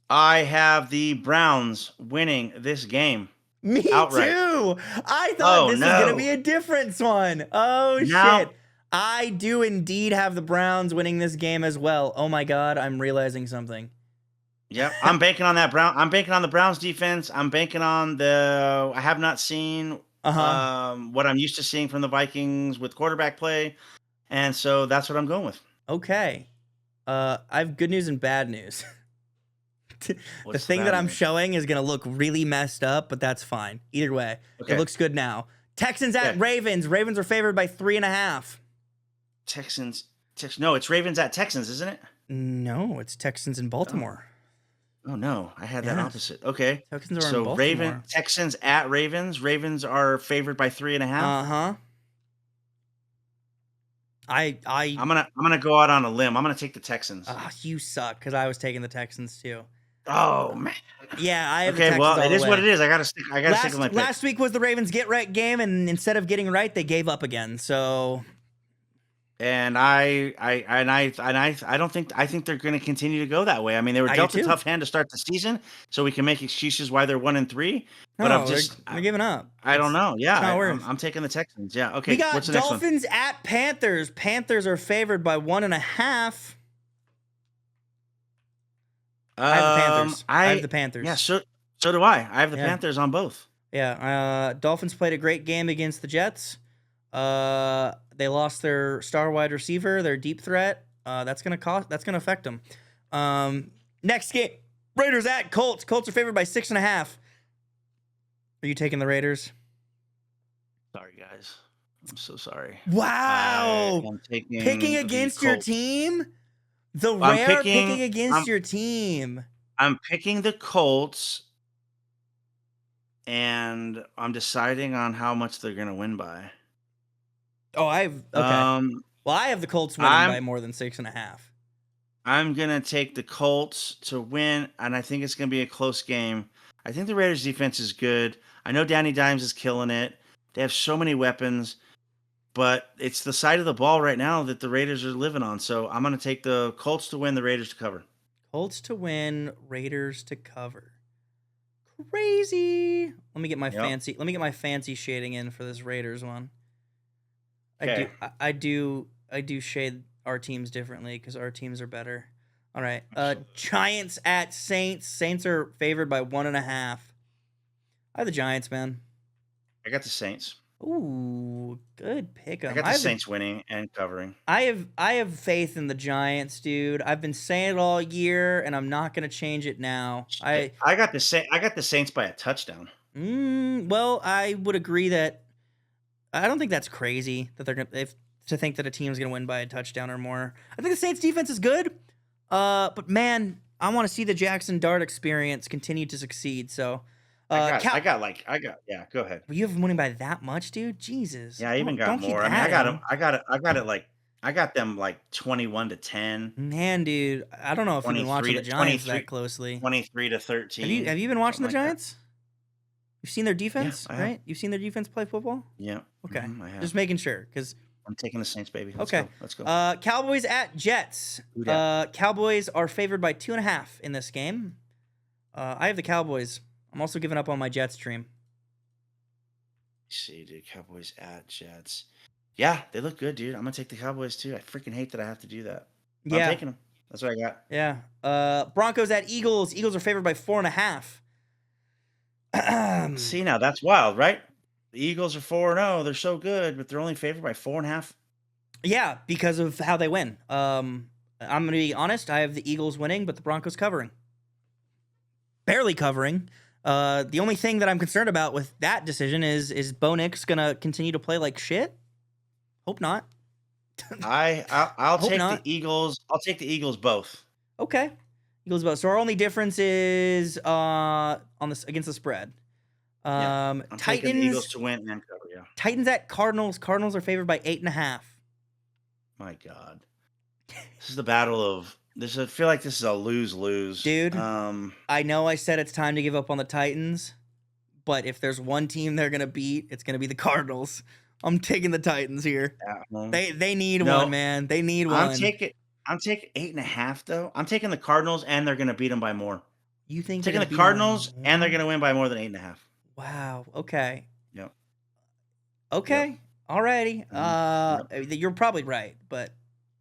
Speaker 2: I have the Browns winning this game.
Speaker 1: Me
Speaker 2: outright.
Speaker 1: Too. I thought this was going to be a different one. Oh, shit. I do indeed have the Browns winning this game as well. Oh, my God. I'm realizing something.
Speaker 2: Yep. I'm banking on that I'm banking on the Browns defense. I'm banking on I have not seen what I'm used to seeing from the Vikings with quarterback play. And so that's what I'm going with.
Speaker 1: Okay. I have good news and bad news. The thing that I'm showing is going to look really messed up, but that's fine. Either way, It looks good now. Texans at Ravens. Ravens are favored by 3.5.
Speaker 2: No, it's Ravens at Texans, isn't it?
Speaker 1: No, it's Texans in Baltimore.
Speaker 2: Oh no, I had that opposite. Okay.
Speaker 1: Texans are in Baltimore.
Speaker 2: Texans at Ravens. Ravens are favored by 3.5. I'm gonna go out on a limb. I'm gonna take the Texans.
Speaker 1: You suck, because I was taking the Texans too.
Speaker 2: Oh man.
Speaker 1: Yeah, I have the Texans.
Speaker 2: Well, it is what it is. I gotta stick with my pick.
Speaker 1: Last week was the Ravens get right game, and instead of getting right, they gave up again. So.
Speaker 2: And I think they're going to continue to go that way. I mean, they were dealt a tough hand to start the season, so we can make excuses why they're 1-3. But
Speaker 1: they're giving up.
Speaker 2: I don't know. Yeah, I'm taking the Texans. Yeah. Okay.
Speaker 1: We got
Speaker 2: what's the next
Speaker 1: Dolphins
Speaker 2: one?
Speaker 1: at Panthers. Panthers are favored by 1.5. I have the Panthers.
Speaker 2: Yeah. So do I. I have the Panthers on both.
Speaker 1: Yeah. Dolphins played a great game against the Jets. They lost their star wide receiver, their deep threat. That's gonna affect them. Next game, Raiders at Colts. Colts are favored by 6.5. Are you taking the Raiders?
Speaker 2: Sorry, guys. I'm so sorry.
Speaker 1: Wow.
Speaker 2: I'm
Speaker 1: picking against your team. The rare picking against your team.
Speaker 2: I'm picking the Colts, and I'm deciding on how much they're going to win by.
Speaker 1: Oh, okay. Well, I have the Colts winning by more than 6.5.
Speaker 2: I'm going to take the Colts to win, and I think it's going to be a close game. I think the Raiders' defense is good. I know Danny Dimes is killing it. They have so many weapons, but it's the side of the ball right now that the Raiders are living on. So I'm going to take the Colts to win, the Raiders to cover.
Speaker 1: Colts to win, Raiders to cover. Crazy. Let me get my fancy shading in for this Raiders one. Okay. I do shade our teams differently because our teams are better. All right. Giants at Saints. Saints are favored by 1.5. I have the Giants, man.
Speaker 2: I got the Saints.
Speaker 1: Ooh, good pick.
Speaker 2: I got the Saints winning and covering.
Speaker 1: I have faith in the Giants, dude. I've been saying it all year, and I'm not gonna change it now.
Speaker 2: I got the Saints by a touchdown.
Speaker 1: Well, I would agree that I don't think that's crazy that they're gonna to think that a team's gonna win by a touchdown or more. I think the Saints defense is good, but man, I want to see the Jackson Dart experience continue to succeed. So.
Speaker 2: Go ahead.
Speaker 1: You have them winning by that much, dude? Jesus.
Speaker 2: Yeah, I even got more. I mean, I got them like 21-10.
Speaker 1: Man, dude, I don't know if you've been watching the Giants that closely.
Speaker 2: 23-13.
Speaker 1: Have you been watching the Giants? You've seen their defense, right? You've seen their defense play football?
Speaker 2: Yeah.
Speaker 1: Okay.
Speaker 2: I have.
Speaker 1: Just making sure, because
Speaker 2: I'm taking the Saints, baby.
Speaker 1: Let's go. Cowboys at Jets. Cowboys are favored by 2.5 in this game. I have the Cowboys. I'm also giving up on my Jets dream.
Speaker 2: See, dude, Cowboys at Jets. Yeah, they look good, dude. I'm going to take the Cowboys, too. I freaking hate that I have to do that. Yeah. I'm taking them. That's what I got.
Speaker 1: Yeah. Broncos at Eagles. Eagles are favored by 4.5.
Speaker 2: See, now, that's wild, right? The Eagles are 4-0. They're so good, but they're only favored by 4.5.
Speaker 1: Yeah, because of how they win. I'm going to be honest. I have the Eagles winning, but the Broncos covering. Barely covering. The only thing that I'm concerned about with that decision is Bo Nix gonna continue to play like shit? Hope not.
Speaker 2: I'll take the Eagles. I'll take the Eagles both.
Speaker 1: Okay, Eagles both. So our only difference is against the spread.
Speaker 2: I'm taking the Eagles to win and cover. Yeah.
Speaker 1: Titans at Cardinals. Cardinals are favored by 8.5.
Speaker 2: My God, this is the battle of. I feel like this is a lose-lose.
Speaker 1: Dude, I know I said it's time to give up on the Titans, but if there's one team they're going to beat, it's going to be the Cardinals. I'm taking the Titans here. They need one, man. They need one.
Speaker 2: I'm taking 8.5, though. I'm taking the Cardinals, and they're going to beat them by more.
Speaker 1: You think
Speaker 2: taking the Cardinals, and they're going to win by more than 8.5.
Speaker 1: Wow. Okay.
Speaker 2: Yep.
Speaker 1: Okay. Yep. Alrighty. You're probably right, but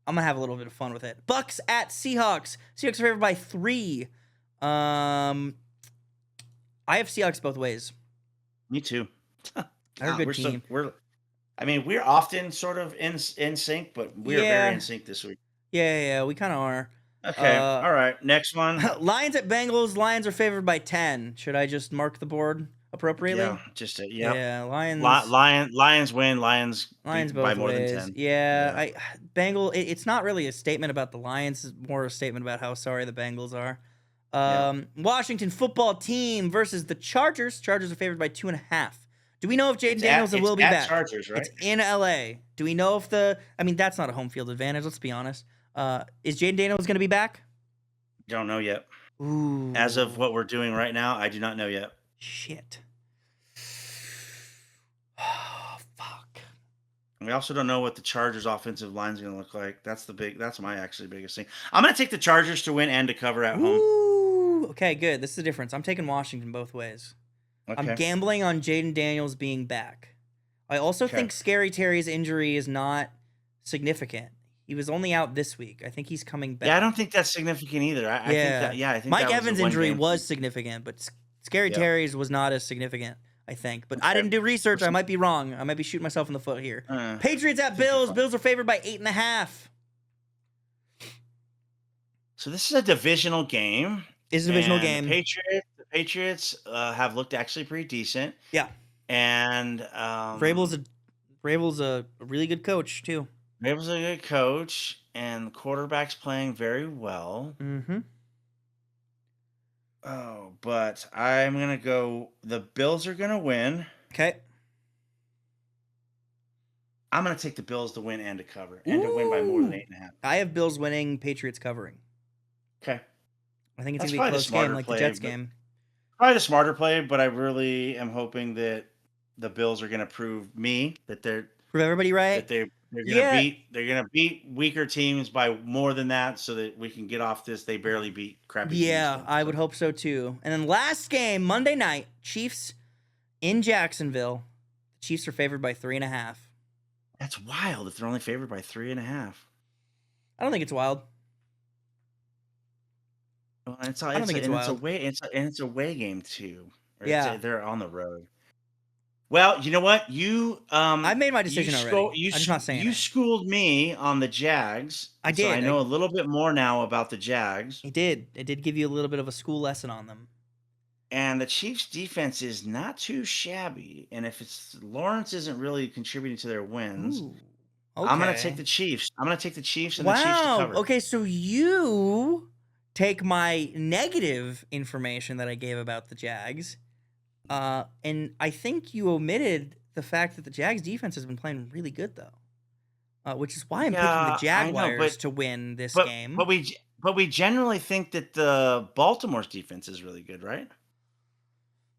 Speaker 1: I'm gonna have a little bit of fun with it. Bucks at Seahawks. Seahawks are favored by 3. I have Seahawks both ways.
Speaker 2: Me too.
Speaker 1: They're a good team.
Speaker 2: We're often sort of in sync, but we are very in sync this week.
Speaker 1: Yeah, we kind of are.
Speaker 2: Okay, all right. Next one.
Speaker 1: Lions at Bengals. Lions are favored by 10. Should I just mark the board appropriately?
Speaker 2: Yeah,
Speaker 1: Yeah, Lions.
Speaker 2: Lions win. Lions
Speaker 1: both
Speaker 2: by more
Speaker 1: ways.
Speaker 2: than 10.
Speaker 1: Yeah. It's not really a statement about the Lions. It's more a statement about how sorry the Bengals are. Washington football team versus the Chargers. Chargers are favored by 2.5. Do we know if Jaden Daniels will be back?
Speaker 2: Chargers, right?
Speaker 1: It's in LA. Do we know if that's not a home field advantage, let's be honest. Is Jaden Daniels going to be back?
Speaker 2: Don't know yet.
Speaker 1: Ooh.
Speaker 2: As of what we're doing right now, I do not know yet.
Speaker 1: Shit. Oh, fuck.
Speaker 2: We also don't know what the Chargers offensive line is going to look like. That's my actually biggest thing. I'm going to take the Chargers to win and to cover at home.
Speaker 1: Ooh. Okay, good. This is the difference. I'm taking Washington both ways. Okay. I'm gambling on Jaden Daniels being back. I also think Scary Terry's injury is not significant. He was only out this week. I think he's coming back.
Speaker 2: Yeah, I don't think that's significant either. I think
Speaker 1: Mike Evans' injury was significant, but Scary Terry's was not as significant, I think. But I didn't do research. I might be wrong. I might be shooting myself in the foot here. Patriots at Bills. Bills are favored by 8.5.
Speaker 2: So this is a divisional game.
Speaker 1: It's a divisional game.
Speaker 2: The Patriots have looked actually pretty decent.
Speaker 1: Yeah.
Speaker 2: And
Speaker 1: Vrabel's a really good coach too.
Speaker 2: Vrabel's a good coach, and the quarterback's playing very well.
Speaker 1: Mm-hmm.
Speaker 2: Oh, but I'm gonna go. The Bills are gonna win.
Speaker 1: Okay.
Speaker 2: I'm gonna take the Bills to win and to cover, and to win by more than 8.5.
Speaker 1: I have Bills winning, Patriots covering.
Speaker 2: Okay.
Speaker 1: I think it's gonna be a close game, like the Jets game.
Speaker 2: Probably the smarter play, but I really am hoping that the Bills are gonna prove
Speaker 1: everybody right.
Speaker 2: That they're gonna beat weaker teams by more than that, so that we can get off this. They barely beat crappy teams.
Speaker 1: Yeah, I would hope so too. And then last game, Monday night, Chiefs in Jacksonville. The Chiefs are favored by 3.5.
Speaker 2: That's wild if they're only favored by 3.5.
Speaker 1: I don't think it's wild.
Speaker 2: Well, it's a away game too.
Speaker 1: Yeah,
Speaker 2: they're on the road. Well, you know what?
Speaker 1: I made my decision already. I'm just not saying
Speaker 2: you schooled me on the Jags.
Speaker 1: I did.
Speaker 2: So I know a little bit more now about the Jags.
Speaker 1: It did give you a little bit of a school lesson on them.
Speaker 2: And the Chiefs' defense is not too shabby. And if Lawrence isn't really contributing to their wins, okay. I'm going to take the Chiefs. I'm going to take the Chiefs and the Chiefs to cover.
Speaker 1: Okay, so you take my negative information that I gave about the Jags, and I think you omitted the fact that the Jags' defense has been playing really good, though, which is why I'm picking the Jaguars to win this game.
Speaker 2: But we generally think that the Baltimore's defense is really good, right?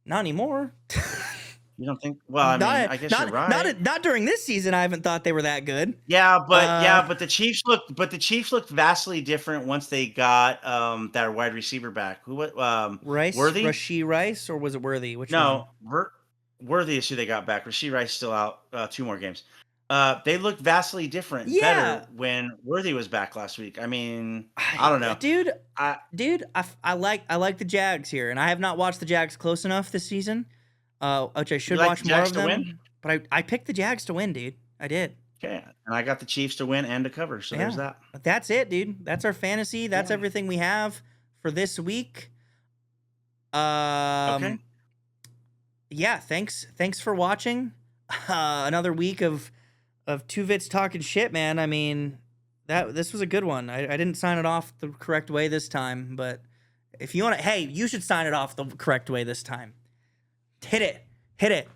Speaker 1: Not anymore.
Speaker 2: You don't think? Well, I guess you're right.
Speaker 1: Not during this season. I haven't thought they were that good.
Speaker 2: Yeah, but the Chiefs looked vastly different once they got that wide receiver back. Who?
Speaker 1: Rice?
Speaker 2: Worthy?
Speaker 1: Rashee Rice, or was it Worthy? Which
Speaker 2: one? Worthy is who they got back. Rashee Rice still out 2 more games. They looked vastly different, better when Worthy was back last week. I mean, I don't know,
Speaker 1: dude. I like the Jags here, and I have not watched the Jags close enough this season, which I should watch more of them. Win? But I picked the Jags to win, dude. I did.
Speaker 2: Okay, and I got the Chiefs to win and to cover. So there's that.
Speaker 1: That's it, dude. That's our fantasy. That's everything we have for this week. Okay. Yeah. Thanks for watching. Another week of two Vits talking shit, man. I mean, this was a good one. I didn't sign it off the correct way this time, but if you want to, hey, you should sign it off the correct way this time. Hit it.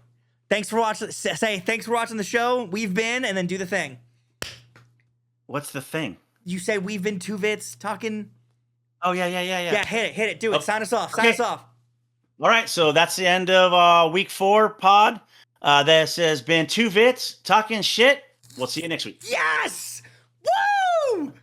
Speaker 1: Thanks for watching. Say thanks for watching the show. We've been, and then do the thing.
Speaker 2: What's the thing?
Speaker 1: You say we've been two Vits talking.
Speaker 2: Oh yeah.
Speaker 1: Yeah, hit it. Do it. Sign us off. Sign us off.
Speaker 2: All right, so that's the end of week 4 pod. This has been two Vits talking shit. We'll see you next week.
Speaker 1: Yes!